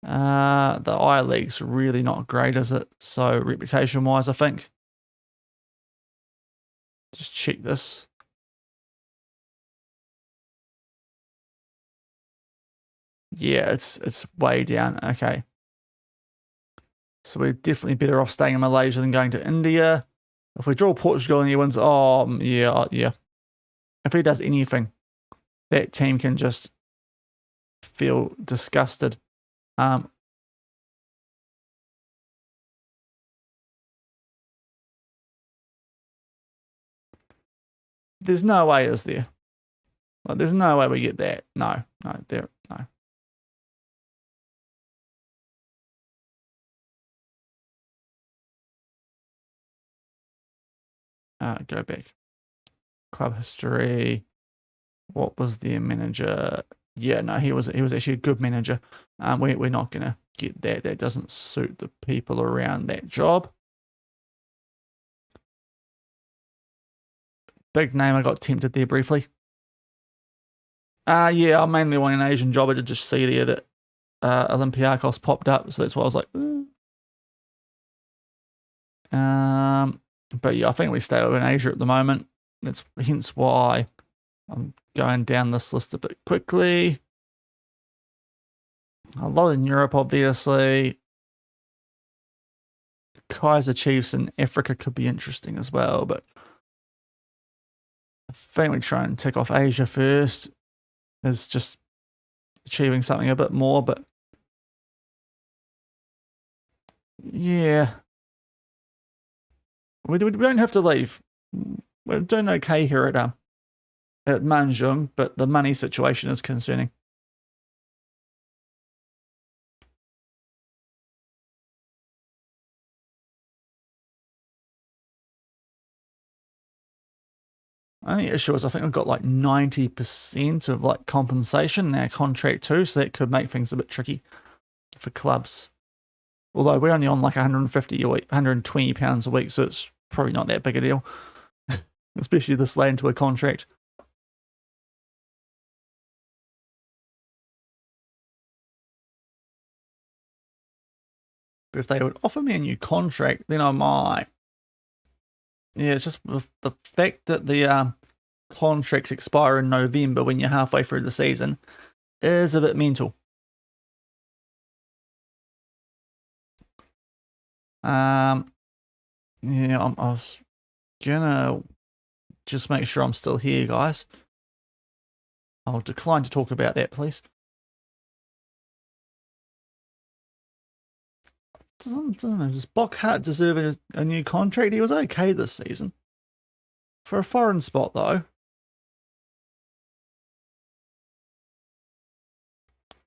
The I League's really not great, is it? So, reputation-wise, I think. Just check this. Yeah, it's way down. Okay. So we're definitely better off staying in Malaysia than going to India. If we draw Portugal and he wins, oh, yeah. If he does anything, that team can just feel disgusted. There's no way, is there? Like, there's no way we get that. No. Go back. Club history. What was their manager? Yeah, no, he was actually a good manager. We're not gonna get that. That doesn't suit the people around that job. Big name. I got tempted there briefly. Yeah, I mainly want an Asian job. I did just see there that Olympiacos popped up, so that's why I was like, But yeah, I think we stay over in Asia at the moment. That's hence why I'm going down this list a bit quickly. A lot in Europe, obviously. Kaiser Chiefs in Africa could be interesting as well, but I think we try and tick off Asia first. Is just achieving something a bit more, but yeah. We don't have to leave. We're doing okay here at Manjung, but the money situation is concerning. I think the issue is I think we've got like 90% of like compensation in our contract too, so that could make things a bit tricky for clubs. Although we're only on like 150 a week, 120 pounds a week, so it's probably not that big a deal, especially this late into a contract. But if they would offer me a new contract, then I might. Yeah, it's just the fact that the contracts expire in November when you're halfway through the season is a bit mental. Yeah, I was gonna just make sure I'm still here, guys. I'll decline to talk about that, please. I don't know, does Bockhart deserve a new contract? He was okay this season. For a foreign spot, though.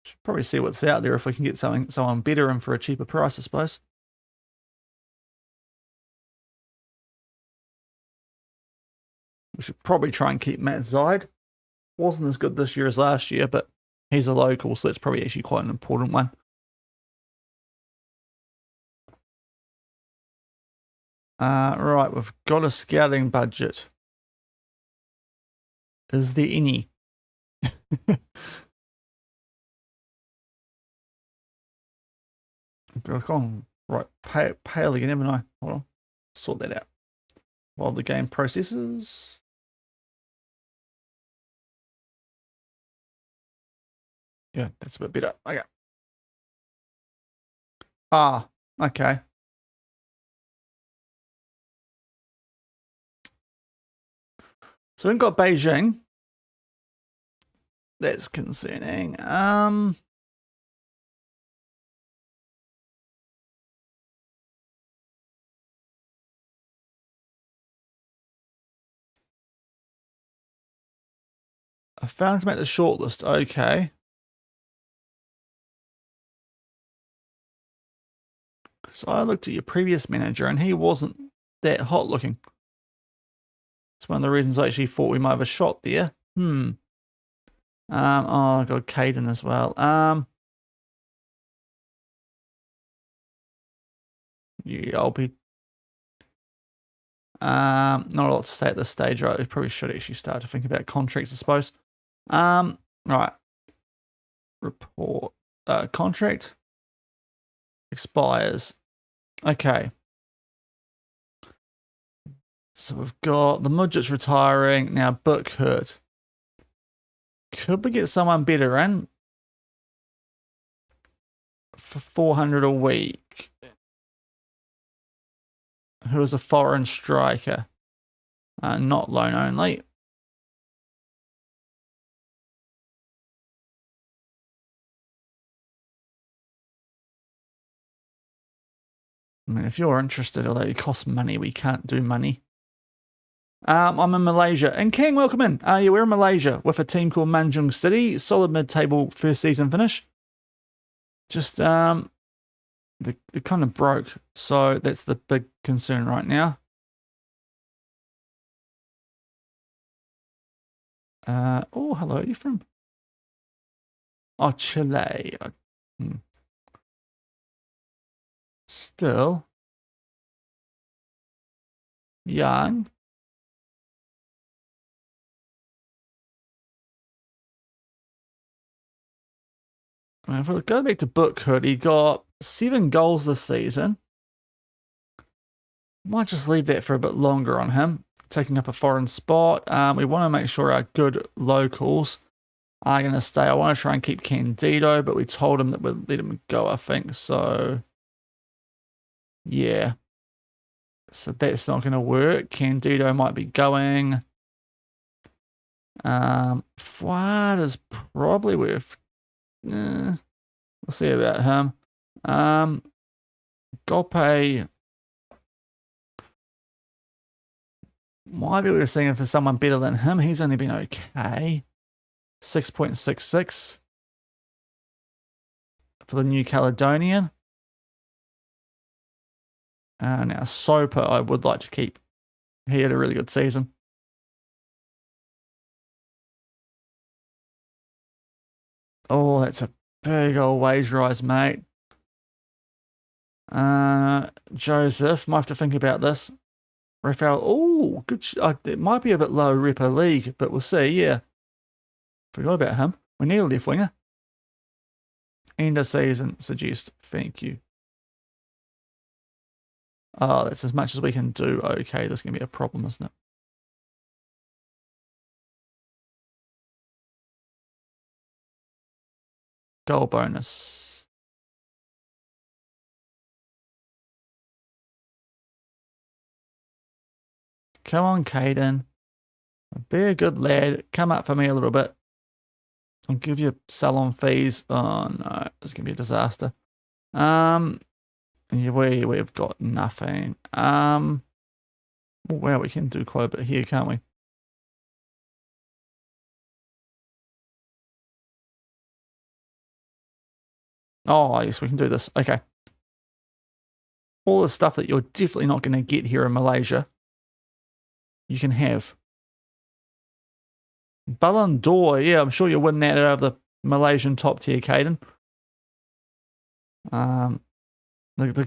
Should probably see what's out there if we can get someone better and for a cheaper price, I suppose. We should probably try and keep Matt Zide. Wasn't as good this year as last year, but he's a local, so that's probably actually quite an important one. Right, we've got a scouting budget. Is there any? Got on. Right, pale again, haven't I? Hold on. Sort that out. While the game processes. Yeah, that's a bit better. Okay. Ah, okay. So we've got Beijing. That's concerning. I found to make the shortlist. Okay. So I looked at your previous manager and he wasn't that hot looking. It's one of the reasons I actually thought we might have a shot there. Oh, I got Caden as well. Yeah, I'll be. Not a lot to say at this stage, right? We probably should actually start to think about contracts, I suppose. Right. Report. Contract expires. Okay. So we've got the Mudget's retiring. Now Book hurt. Could we get someone better in? For 400 a week. Who is a foreign striker. Not loan only. I mean, if you're interested, although it costs money, we can't do money. I'm in Malaysia. And King, welcome in. Yeah, we're in Malaysia with a team called Manjung City. Solid mid-table first season finish. Just, they're kind of broke. So that's the big concern right now. Oh, hello. Are you from? Oh, Chile. Still young. I mean, if we go back to Bookhood, he got 7 goals this season. Might just leave that for a bit longer on him, taking up a foreign spot. We want to make sure our good locals are going to stay. I want to try and keep Candido, but we told him that we'd let him go, I think. So, yeah. So that's not going to work. Candido might be going. Fuad is probably worth... we'll see about him. Gope. Might be we were seeing for someone better than him. He's only been okay. 6.66 for the New Caledonian. Now Soper, I would like to keep. He had a really good season. Oh, that's a big old wage rise, mate. Joseph, might have to think about this. Raphael, oh, good. It might be a bit low Repo League, but we'll see, yeah. Forgot about him. We need a left winger. End of season, suggest. Thank you. Oh, that's as much as we can do. Okay, this is going to be a problem, isn't it? Goal bonus. Come on, Caden. Be a good lad. Come up for me a little bit. I'll give you salon fees. Oh no, it's gonna be a disaster. Yeah, we've got nothing. Well, we can do quite a bit here, can't we? Oh yes, we can do this. Okay. All the stuff that you're definitely not going to get here in Malaysia, you can have. Ballon d'Or, yeah, I'm sure you'll win that out of the Malaysian top tier, Caden. The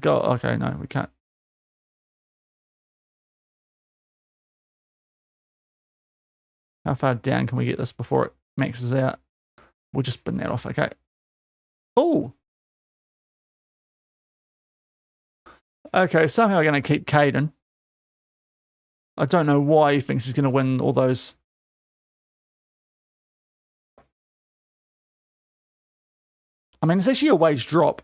goal, okay, no, we can't. How far down can we get this before it maxes out? We'll just spin that off, okay. Oh! Okay, somehow I'm going to keep Caden. I don't know why he thinks he's going to win all those. I mean, it's actually a wage drop.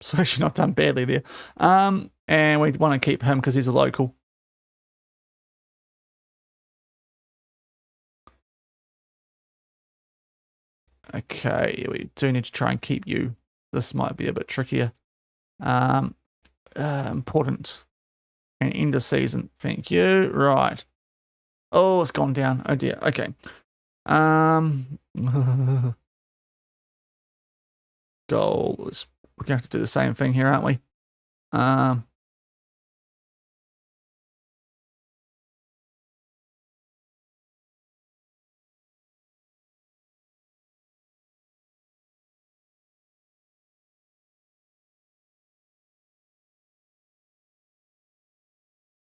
So actually not done badly there. And we want to keep him because he's a local. Okay, we do need to try and keep you. This might be a bit trickier. Important. And end of season. Thank you. Right. Oh, it's gone down. Oh dear. Okay. Goals. We're gonna have to do the same thing here, aren't we?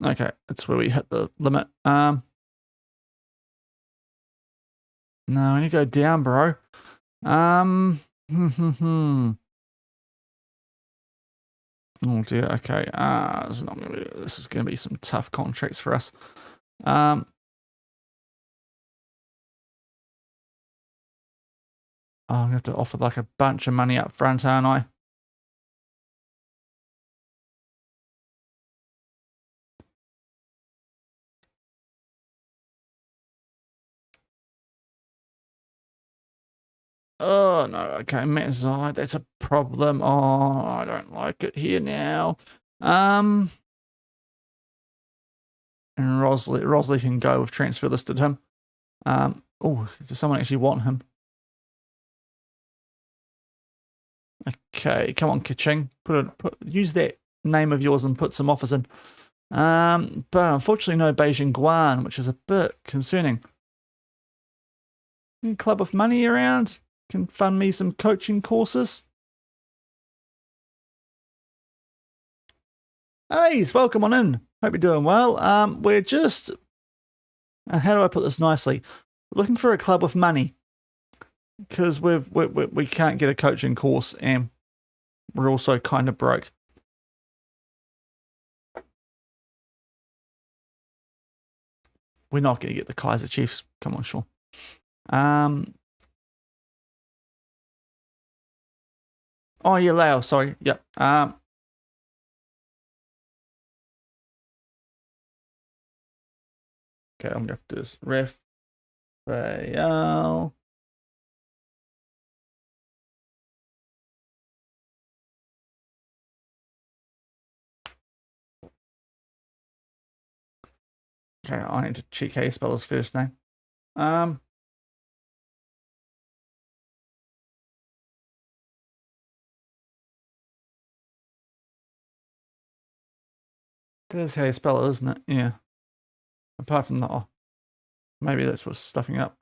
Okay, that's where we hit the limit. No, I need to go down, bro. Oh dear. Okay. This is gonna be some tough contracts for us. I'm gonna have to offer like a bunch of money up front, aren't I? Oh no, okay, Matzai, that's a problem. Oh, I don't like it here now. And Rosley can go with transfer listed him. Oh, does someone actually want him? Okay, come on, Kaching. Use that name of yours and put some offers in. But unfortunately no Beijing Guan, which is a bit concerning. Any club of money around? Can fund me some coaching courses. Hey, welcome on in. Hope you're doing well. We're just, how do I put this nicely? We're looking for a club with money because we can't get a coaching course and we're also kind of broke. We're not going to get the Kaiser Chiefs. Come on, Shaun. Oh, yeah, Lao, sorry. Yep. Okay, I'm going to have to do this. Raphael. Okay, I need to check how you spell his first name. That is how you spell it, isn't it? Yeah. Apart from that, oh, maybe that's what's stuffing up.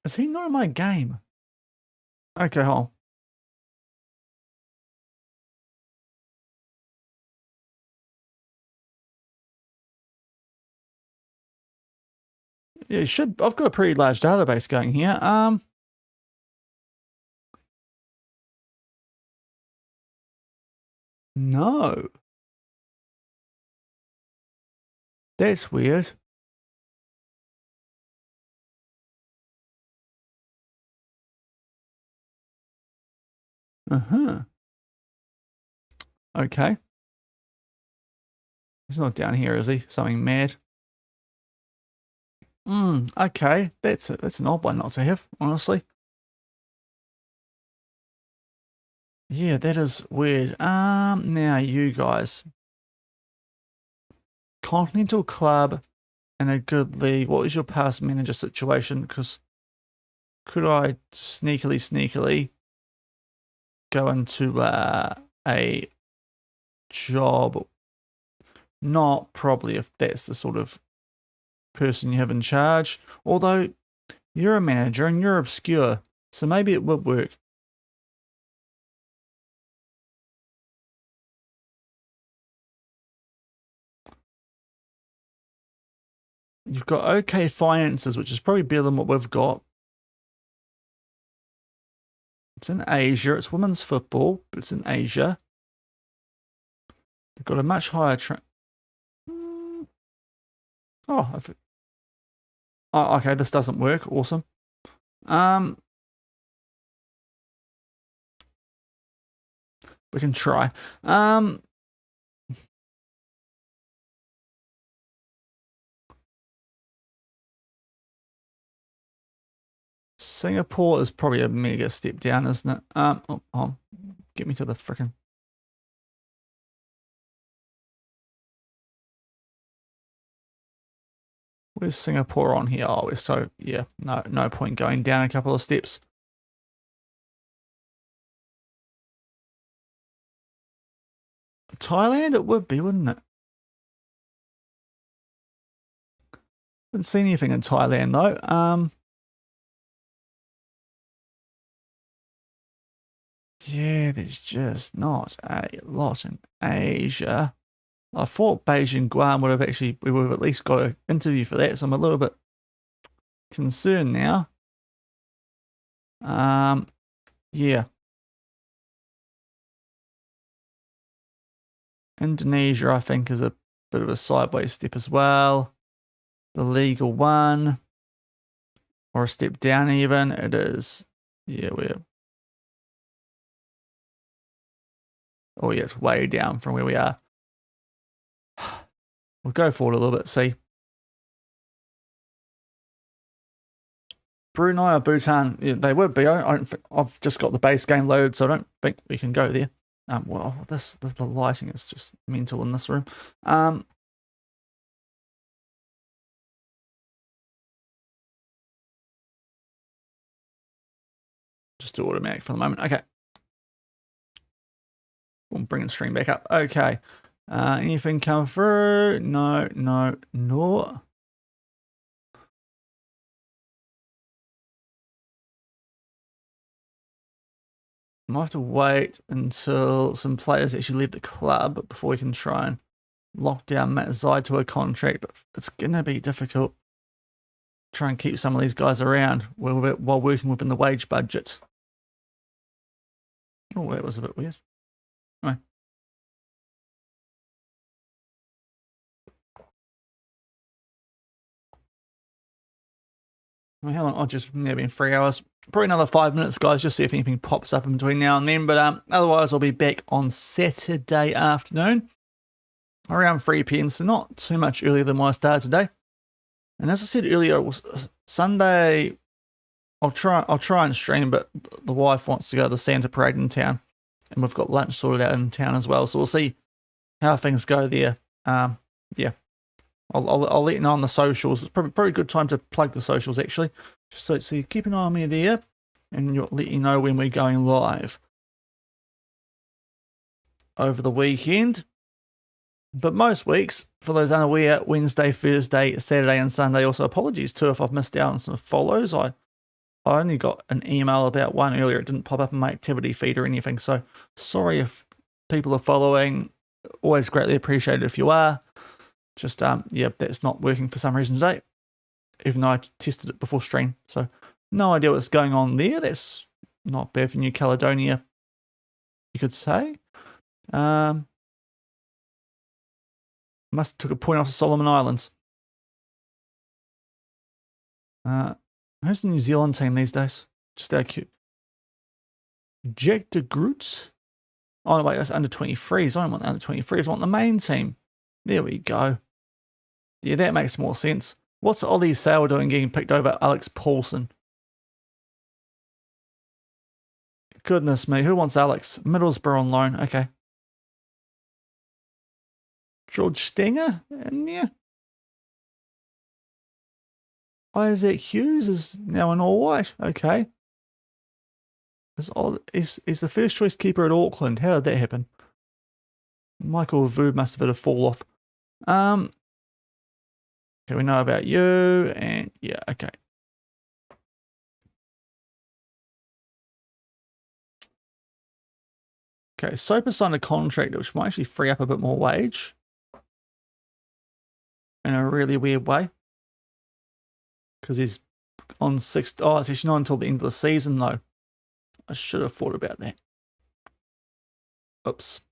Is he not in my game? Okay, hold on. Yeah, you should. I've got a pretty large database going here. No. That's weird. Uh-huh. Okay. He's not down here, is he? Something mad. Okay. That's an odd one not to have, honestly. Yeah, that is weird. Now you guys. Continental club and a good league. What is your past manager situation? Because could I sneakily go into a job? Not probably if that's the sort of person you have in charge. Although you're a manager and you're obscure, so maybe it would work. You've got okay finances, which is probably better than what we've got. It's in Asia. It's women's football, but it's in Asia. They've got a much higher oh, okay, this doesn't work. Awesome. We can try. Singapore is probably a mega step down, isn't it? Get me to the frickin'. Where's Singapore on here? Oh, so yeah, no point going down a couple of steps. Thailand, it would be, wouldn't it? Didn't see anything in Thailand though. Yeah, there's just not a lot in Asia. I thought Beijing Guam we would have at least got an interview for that, so I'm a little bit concerned now. Yeah. Indonesia, I think, is a bit of a sideways step as well. The legal one, or a step down even, it is. Yeah, oh yeah, it's way down from where we are. We'll go forward a little bit, see. Brunei or Bhutan, yeah, they would be. I don't think, I've just got the base game loaded, so I don't think we can go there. Well, the lighting is just mental in this room. Just do automatic for the moment. Okay. We'll bring the stream back up. Okay. Anything come through? No. I might have to wait until some players actually leave the club before we can try and lock down Matt Zide to a contract, but it's going to be difficult. Try and keep some of these guys around while working within the wage budget. Oh, that was a bit weird. Anyway. How long? Oh, just nearly been 3 hours. Probably another 5 minutes, guys, just see if anything pops up in between now and then. But otherwise, I'll be back on Saturday afternoon around 3 p.m. So not too much earlier than when I started today. And as I said earlier, it was Sunday. I'll try and stream, but the wife wants to go to the Santa Parade in town, and we've got lunch sorted out in town as well. So we'll see how things go there. Yeah, I'll let you know on the socials. It's probably a good time to plug the socials actually, just so you keep an eye on me there, and you'll let you know when we're going live over the weekend. But most weeks, for those unaware, Wednesday, Thursday, Saturday, and Sunday. Also, apologies too if I've missed out on some follows. I only got an email about one earlier. It didn't pop up in my activity feed or anything. So sorry if people are following. Always greatly appreciated if you are. Just, yeah, that's not working for some reason today. Even though I tested it before stream. So no idea what's going on there. That's not bad for New Caledonia, you could say. Must have took a point off the Solomon Islands. Who's the New Zealand team these days? Just out cute. Jack de Groot. Oh, no, wait, that's under 23s. I don't want the under 23s. I want the main team. There we go. Yeah, that makes more sense. What's Ollie Sale doing getting picked over Alex Paulson? Goodness me, who wants Alex? Middlesbrough on loan. Okay. George Stenger in there. Isaac Hughes is now in all white. Okay. Is the first choice keeper at Auckland. How did that happen? Michael Vu must have had a fall off. Okay, we know about you, and yeah, okay. Okay, Soper signed a contract which might actually free up a bit more wage. In a really weird way. Because he's on 6. Oh, it's actually not until the end of the season, though. I should have thought about that. Oops.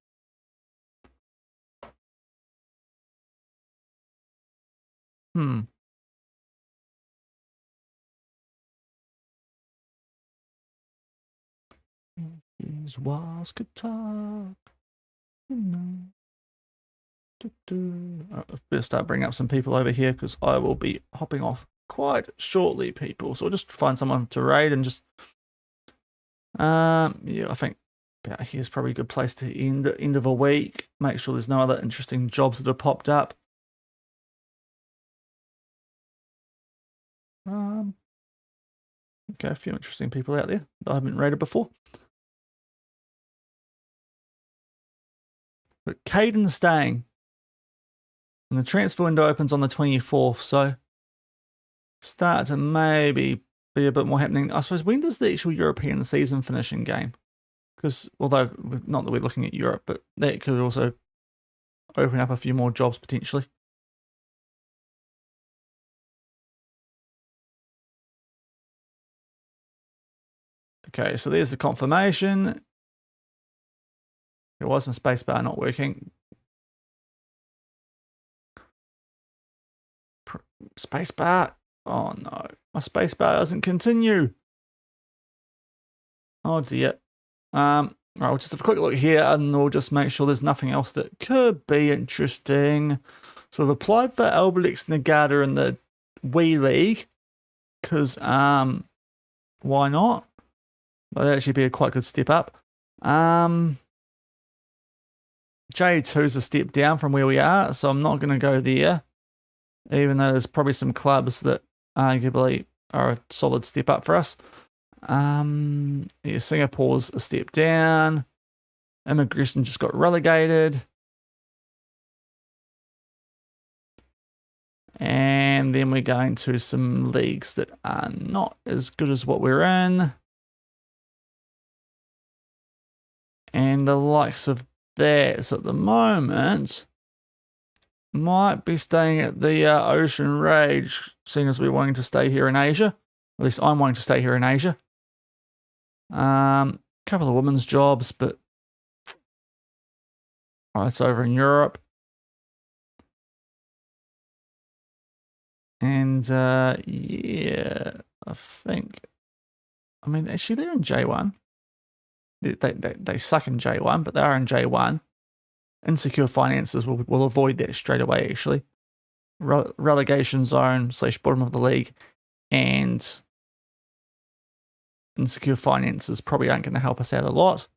These walls could talk. I better start bringing up some people over here because I will be hopping off quite shortly, people. So I'll just find someone to raid and just yeah, I think about here's probably a good place to end of a week. Make sure there's no other interesting jobs that have popped up. Okay, a few interesting people out there that I haven't raided before. But Caden's staying. And the transfer window opens on the 24th, so start to maybe be a bit more happening. I suppose, when does the actual European season finish in game? Because, although, not that we're looking at Europe, but that could also open up a few more jobs potentially. Okay, so there's the confirmation. There was my spacebar not working. Spacebar. Oh no, my spacebar doesn't continue. Oh dear. Right, we'll just have a quick look here and we'll just make sure there's nothing else that could be interesting. So we've applied for Elgato Negata in the Wii League because why not? That'd actually be a quite good step up. J2's a step down from where we are, so I'm not going to go there. Even though there's probably some clubs that arguably are a solid step up for us. Yeah, Singapore's a step down. Immigration just got relegated. And then we're going to some leagues that are not as good as what we're in. And the likes of that. So at the moment, might be staying at the Ocean Rage, seeing as we're wanting to stay here in Asia. At least I'm wanting to stay here in Asia. Couple of women's jobs, but it's over in Europe. And yeah, I think, I mean, actually they're in J1. They suck in J1, but they are in J1. Insecure finances will avoid that straight away, actually. Relegation zone / bottom of the league. And insecure finances probably aren't going to help us out a lot.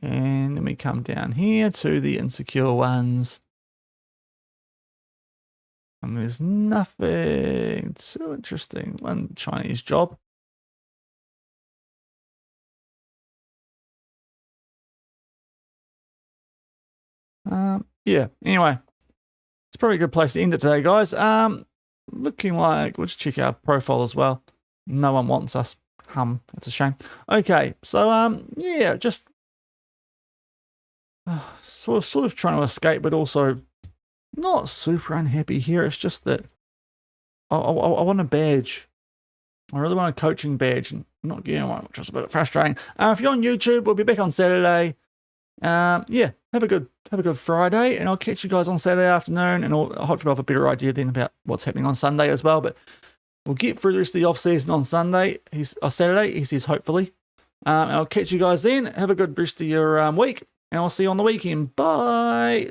And then we come down here to the insecure ones. And there's nothing too interesting. One Chinese job. Yeah, anyway. It's probably a good place to end it today, guys. Looking like, we'll just check our profile as well. No one wants us. That's a shame. Okay, so, yeah, just sort of trying to escape, but also not super unhappy here. It's just that I want a badge. I really want a coaching badge and not getting one, which is a bit frustrating. If you're on YouTube, we'll be back on Saturday. Yeah, have a good Friday, and I'll catch you guys on Saturday afternoon, and hopefully I'll have a better idea then about what's happening on Sunday as well. But we'll get through the rest of the off season on Saturday. He says hopefully. And I'll catch you guys then. Have a good rest of your week, and I'll see you on the weekend. Bye.